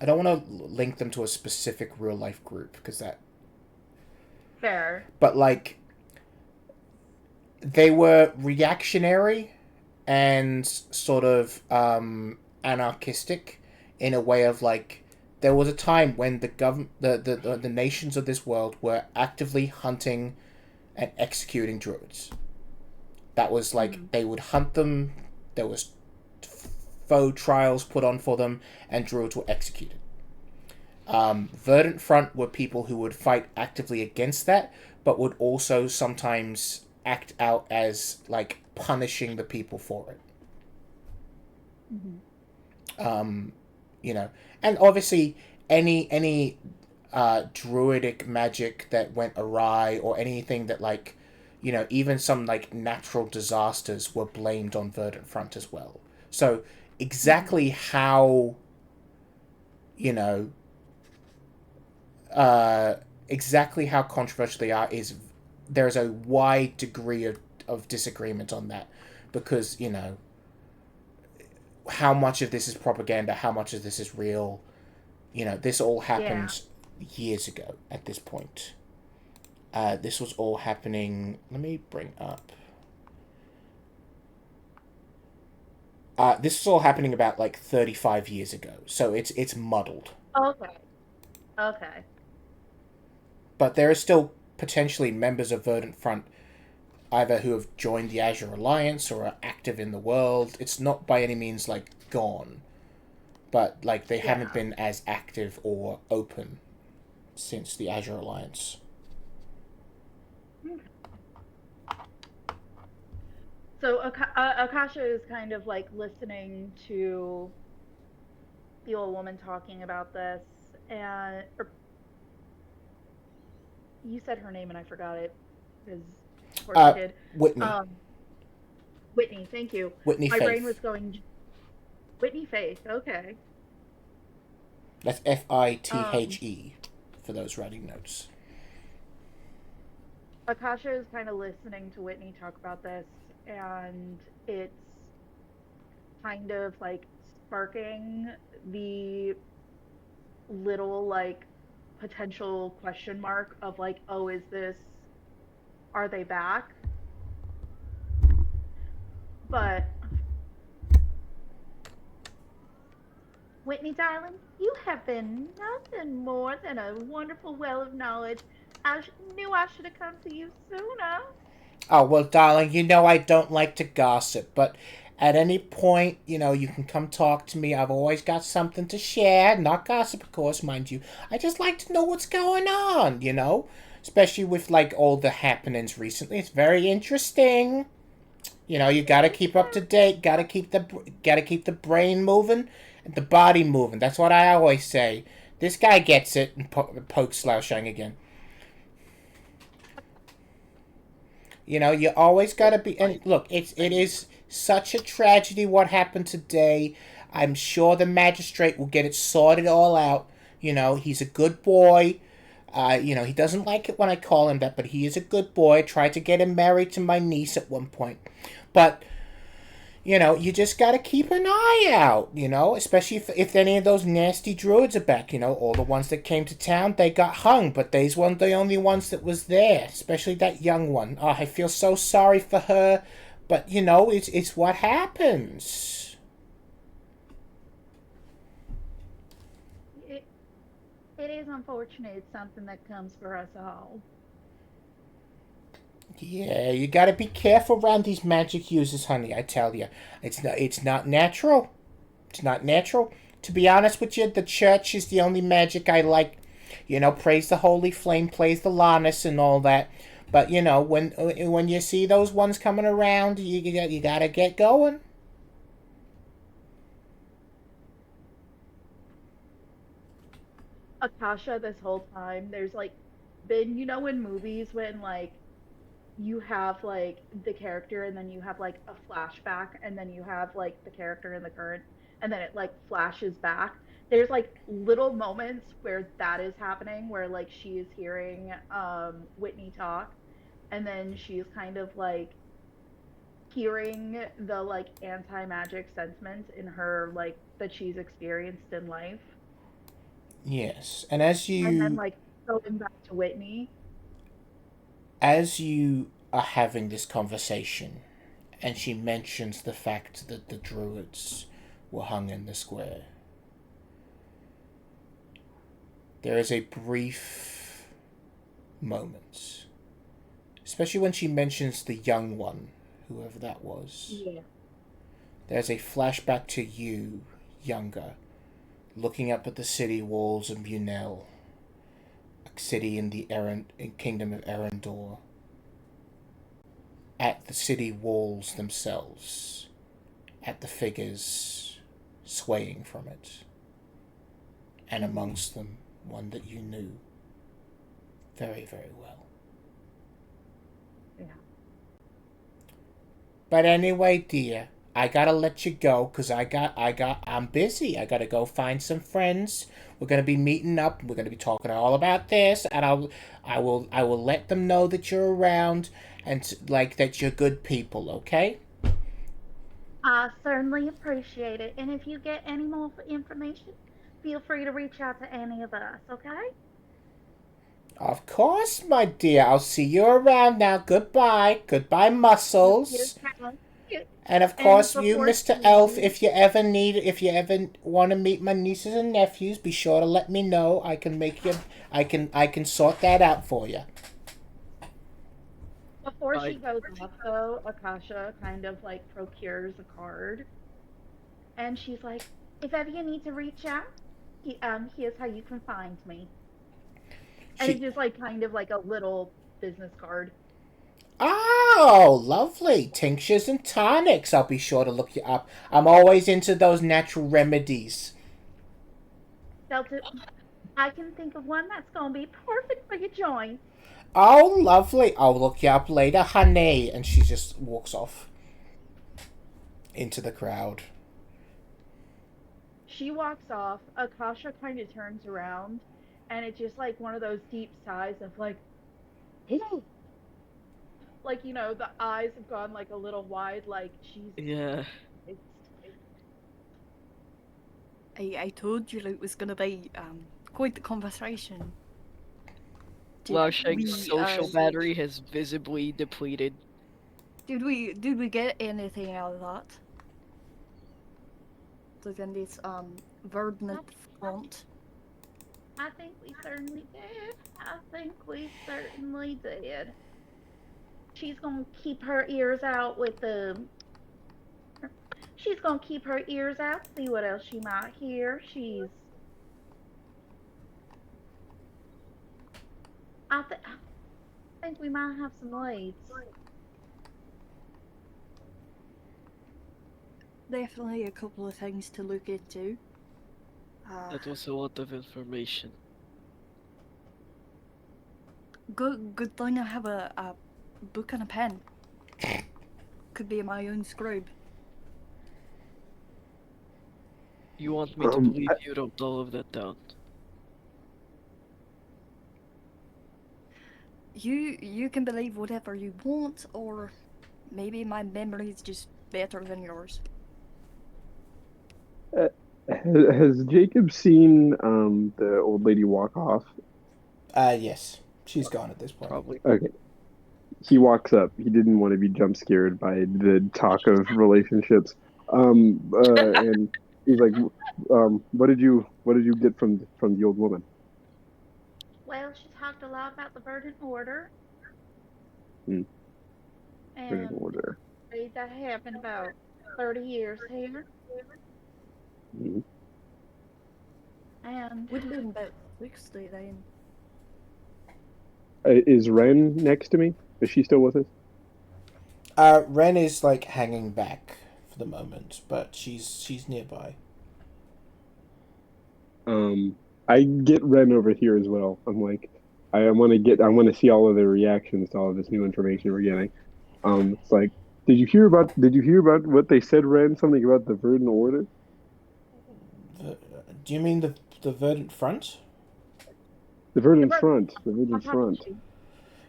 I don't want to link them to a specific real life group because that, Fair. but like they were reactionary and sort of anarchistic in a way of like there was a time when the nations of this world were actively hunting and executing druids. That was like Mm-hmm. they would hunt them. There was faux trials put on for them, and druids were executed. Verdant Front were people who would fight actively against that, but would also sometimes act out as like punishing the people for it. Mm-hmm. Um, you know, and obviously any druidic magic that went awry or anything that like, even some like natural disasters were blamed on Verdant Front as well. So Mm-hmm. exactly how you know uh, exactly how controversial they are is there's a wide degree of disagreement on that because how much of this is propaganda, how much of this is real. This all Yeah. happened years ago at this point. This was all happening. Let me bring up. This was all happening about like 35 years ago, so it's muddled. Okay. Okay. But there are still potentially members of Verdant Front either who have joined the Azure Alliance or are active in the world. It's not by any means like gone, but like they haven't Yeah. been as active or open since the Azure Alliance. So Akasha is kind of like listening to the old woman talking about this, and or, you said her name and I forgot it because, of course, I Uh, did. Whitney, Um, Whitney, thank you. Whitney My brain was Faith. going Whitney Faith. Okay. That's Fithe Um, for those writing notes. Akasha is kind of listening to Whitney talk about this, and it's kind of like sparking the little like potential question mark of like, oh, are they back? But Whitney, darling, you have been nothing more than a wonderful well of knowledge. Knew I should have come to you sooner. Oh, well, darling, you know I don't like to gossip, but at any point, you can come talk to me. I've always got something to share. Not gossip, of course, mind you. I just like to know what's going on. Especially with, like, all the happenings recently. It's very interesting. You gotta keep up to date. Gotta keep the brain moving and the body moving. That's what I always say. This guy gets it, and pokes Slouchang again. You always gotta be. And look, it is such a tragedy what happened today. I'm sure the magistrate will get it sorted all out. He's a good boy. He doesn't like it when I call him that, but he is a good boy. I tried to get him married to my niece at one point, but you just got to keep an eye out, especially if any of those nasty druids are back. All the ones that came to town, they got hung, but these weren't the only ones that was there, especially that young one. Oh, I feel so sorry for her, but, it's what happens. It, it is unfortunate. It's something that comes for us all. Yeah, you got to be careful around these magic users, honey, I tell you. It's not natural. It's not natural. To be honest with you, the church is the only magic I like. Praise the Holy Flame, praise the Lannis and all that. But, when you see those ones coming around, you gotta get going. Akasha, this whole time, there's like been, in movies when like you have like the character and then you have like a flashback and then you have like the character in the current and then it like flashes back. There's like little moments where that is happening where like she is hearing Whitney talk and then she's kind of like hearing the like anti-magic sentiment in her like that she's experienced in life Yes, and as and then you like going back to Whitney. as you are having this conversation, and she mentions the fact that the druids were hung in the square, there is a brief moment, especially when she mentions the young one, whoever that was. Yeah. There's a flashback to you, younger, looking up at the city walls of Bunel, a city in the kingdom of Erendor, at the city walls themselves, at the figures swaying from it, and amongst them one that you knew very, very well. Yeah. But anyway, dear, I gotta let you go because I'm busy. I gotta go find some friends. We're gonna be meeting up. We're gonna be talking all about this, and I will let them know that you're around and like that you're good people. Okay? I certainly appreciate it. And if you get any more information, feel free to reach out to any of us, okay? Of course, my dear. I'll see you around now. Goodbye. Goodbye, muscles. And of And course, you, before Mr. she Elf, leaves, if you ever want to meet my nieces and nephews, be sure to let me know. I can make you, I can sort that out for you. before she Right. goes off, though, Akasha kind of like procures a card, and she's like, "If ever you need to reach out, here's how you can find me." And it's She, just like kind of like a little business card. oh, lovely tinctures and tonics. I'll be sure to look you up. I'm always into those natural remedies. Felt it. I can think of one that's gonna be perfect for your joints. Oh, lovely. I'll look you up later, honey. And she just walks off into the crowd. She walks off. Akasha kind of turns around, and it's just like one of those deep sighs of like, hey, like the eyes have gone like a little wide, like Jesus Yeah. Christ. I told you it was gonna be quite the conversation. Wow, Did Shag's we, social battery has visibly depleted. Did we get anything out of that? Other than this verdant front. I think we certainly did. I think we certainly did. She's gonna keep her ears out with the. She's gonna keep her ears out, see what else she might hear. I think we might have some leads. Definitely a couple of things to look into. That was a lot of information. Good thing I have a book and a pen. Could be my own scribe. You want me to believe you wrote all of that down? You can believe whatever you want, or maybe my memory is just better than yours. Has Jacob seen the old lady walk off? Yes. She's gone at this point. Probably. Okay. He walks up. He didn't want to be jump scared by the talk of relationships. And he's like, what did you get from the old woman? Well, she talked a lot about the Verdant Order. Good And order. that happened about 30 years here. Mhm. And Would have been about 60 then. Is Ren next to me? Is she still with us? Ren is like hanging back for the moment, but she's nearby. I get Ren over here as well. I'm like, I want to see all of their reactions to all of this new information we're getting. It's like, did you hear about what they said, Ren? Something about the Verdant Order? Do you mean the Verdant Front? The Verdant Front. The Verdant Front.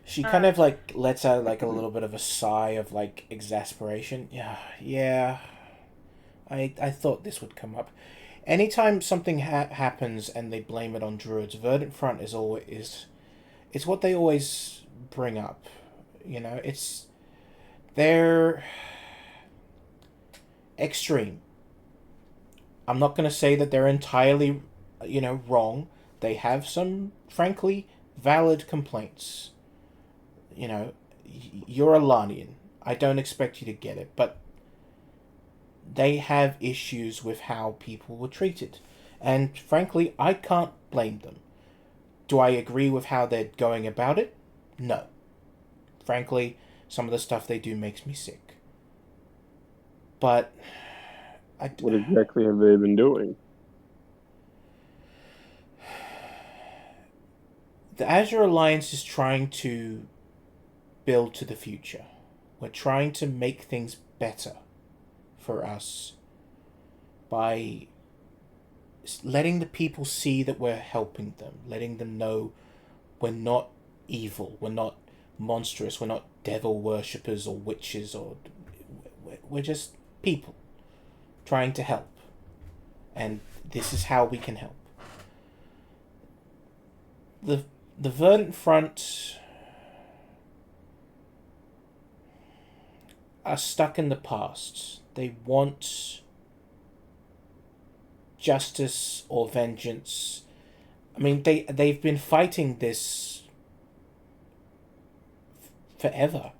She kind of like lets out like a little bit of a sigh of like exasperation. Yeah. I thought this would come up. Anytime something happens and they blame it on druids, Verdant Front is always it's what they always bring up. You know, they're extreme. I'm not going to say that they're entirely, wrong. They have some, frankly, valid complaints. You know, you're a Lanian. I don't expect you to get it, but they have issues with how people were treated. And frankly, I can't blame them. Do I agree with how they're going about it? No. Frankly, some of the stuff they do makes me sick. But what exactly have they been doing? The Azure Alliance is trying to build to the future. We're trying to make things better for us by letting the people see that we're helping them, letting them know we're not evil, we're not monstrous, we're not devil worshippers or witches, or we're just people trying to help. And this is how we can help. The Verdant Front are stuck in the past. They want justice or vengeance. I mean, they've been fighting this forever.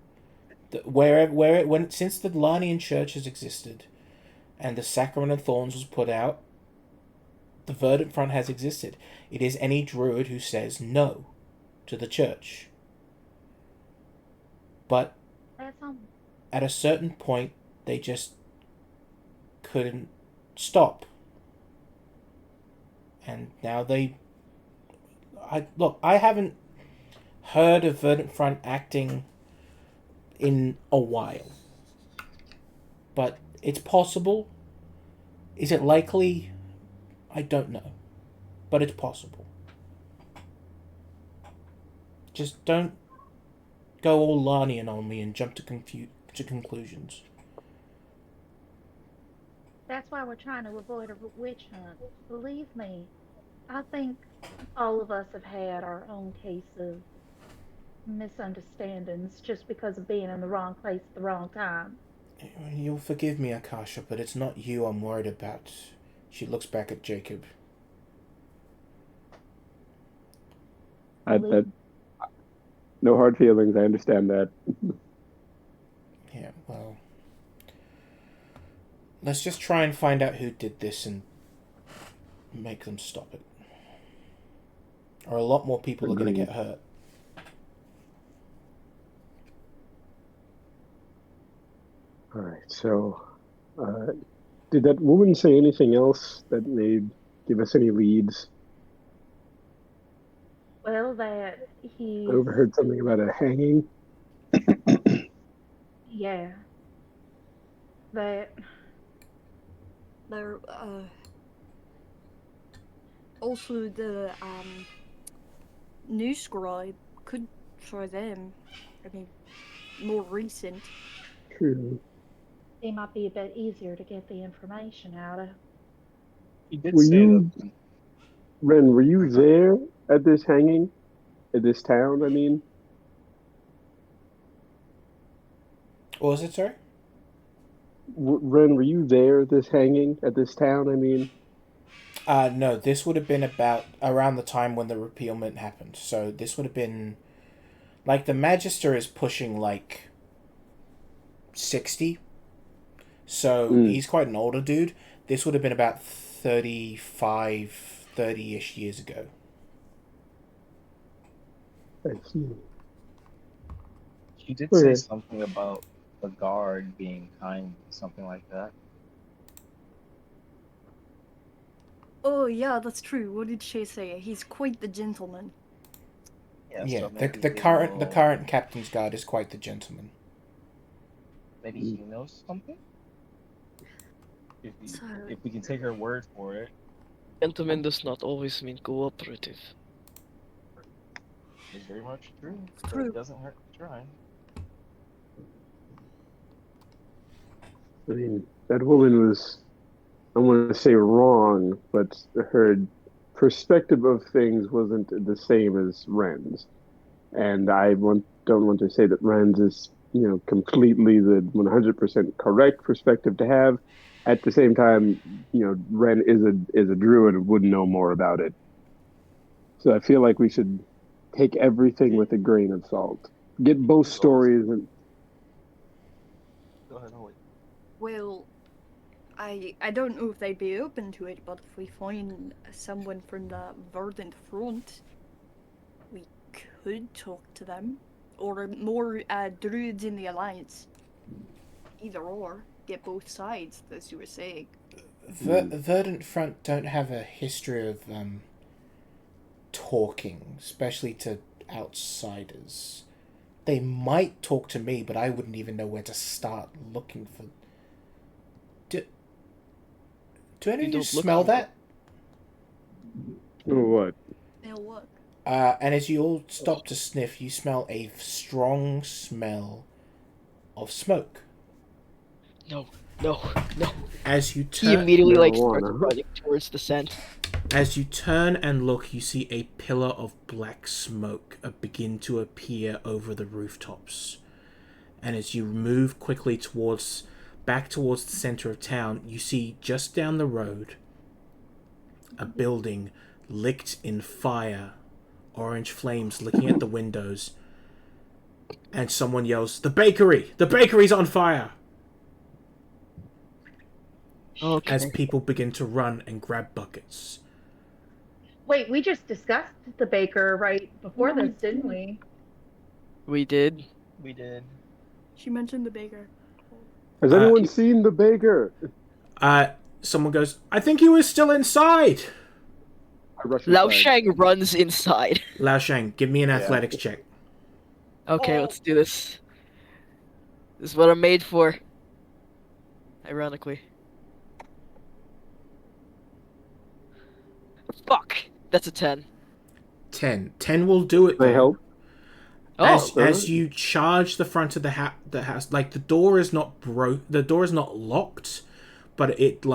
Since the Lanian Church has existed, and the Sacrament of Thorns was put out, the Verdant Front has existed. It is any druid who says no to the church. But at a certain point, they just couldn't stop. And now I haven't heard of Verdant Front acting in a while. But it's possible. Is it likely? I don't know. But it's possible. Just don't go all Lanian on me and jump to conclusions. That's why we're trying to avoid a witch hunt. Believe me. I think all of us have had our own case of misunderstandings just because of being in the wrong place at the wrong time. You'll forgive me, Akasha, but it's not you I'm worried about. She looks back at Jacob. That no hard feelings. I understand that. Yeah, well, let's just try and find out who did this and make them stop it. Or a lot more people are going to get hurt. All right. So, did that woman say anything else that made give us any leads? Well, that I he's, overheard something about a hanging. yeah, that, There, also the news scribe could try them. I mean, more recent. True. they might be a bit easier to get the information out of. He did Were say you, that. Ren? Were you there at this hanging? At this town, I mean. What was it, sorry? Ren, were you there at this hanging at this town? I mean. No, this would have been about around the time when the repealment happened. So this would have been like the Magister is pushing like 60. So he's quite an older dude. This would have been about 35, 30-ish years ago. I see. He did say something about the guard being kind, something like that. Oh yeah, that's true. What did she say? He's quite the gentleman. Yeah, so the current captain's guard is quite the gentleman. Maybe he knows something. If we can take her word for it. Gentleman does not always mean cooperative. It's very much true. True. It doesn't hurt to try. I mean, that woman was, I want to say wrong, but her perspective of things wasn't the same as Ren's. And don't want to say that Ren's is, completely the 100% correct perspective to have. At the same time, Ren is a druid and would know more about it. So I feel like we should take everything with a grain of salt. Get both stories and. Go ahead, Holy. Well, I don't know if they'd be open to it, but if we find someone from the Verdant Front, we could talk to them. Or more druids in the Alliance. Either or. Get both sides, as you were saying. Verdant Front don't have a history of talking, especially to outsiders. They might talk to me, but I wouldn't even know where to start looking for. Do any of you smell that? What? Smell what? And as you all stop to sniff, you smell a strong smell of smoke. No. As you He turn, immediately starts running towards the scent. As you turn and look, you see a pillar of black smoke begin to appear over the rooftops. And as you move quickly back towards the center of town, you see just down the road a building licked in fire, orange flames licking at the windows, and someone yells, "The bakery! The bakery's on fire!" Okay. As people begin to run and grab buckets. Wait, we just discussed the baker right before this, didn't we? We did. We did. She mentioned the baker. Has anyone seen the baker? Someone goes, "I think he was still inside." Lao Shang runs inside. Lao Shang, give me an athletics check. Okay, let's do this. This is what I'm made for. Ironically. Fuck! That's a 10. 10. 10 will do it. Can I help? As you charge the front of the house, like the door is not the door is not locked, but it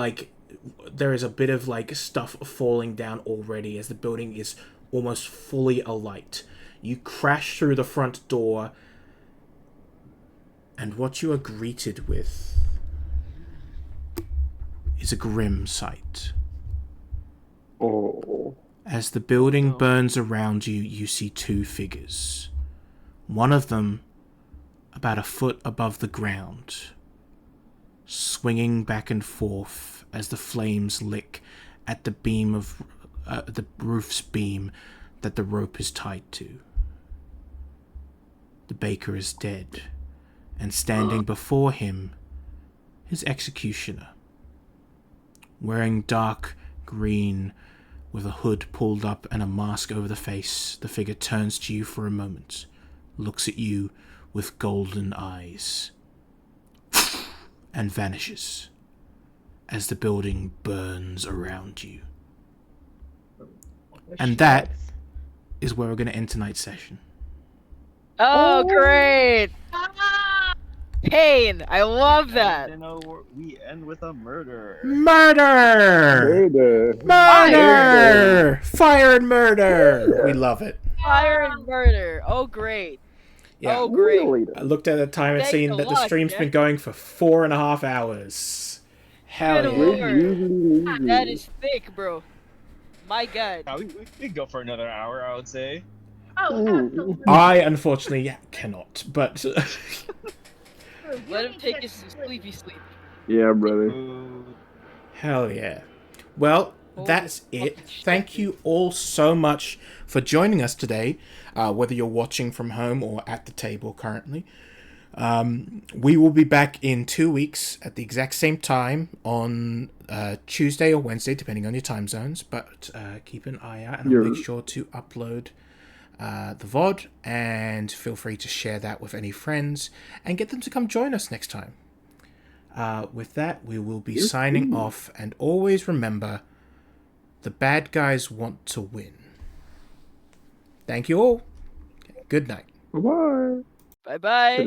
there is a bit of like stuff falling down already as the building is almost fully alight. You crash through the front door, and what you are greeted with is a grim sight. Oh. As the building no. burns around you, you see two figures. One of them about a foot above the ground, swinging back and forth as the flames lick at the beam of the roof's beam that the rope is tied to. The baker is dead, and standing before him, his executioner, wearing dark green with a hood pulled up and a mask over the face. The figure turns to you for a moment, looks at you with golden eyes, and vanishes as the building burns around you. And that is where we're going to end tonight's session. Oh, great! Ah! Pain! I love that! And then we end with a murder. Murder! Murder! Fire and murder! We love it. Fire and murder! Oh, great. Yeah. Oh, great. I looked at the time and Thanks seen a that the lot, stream's Jack. been going for 4.5 hours. Hell Good yeah. lord. That is thick, bro. My god. Yeah, we could go for another hour, I would say. Oh, absolutely. I unfortunately cannot, but Let him take his sleepy sleep. Yeah, brother. Ooh. hell yeah. Well, Holy that's it. fucking shit, Thank dude. you all so much for joining us today, whether you're watching from home or at the table currently. We will be back in 2 weeks at the exact same time on Tuesday or Wednesday, depending on your time zones. But keep an eye out, and I'll make sure to upload the VOD, and feel free to share that with any friends and get them to come join us next time. With that, we will be signing off, and always remember, the bad guys want to win. Thank you all. Good night. Bye-bye. Bye bye.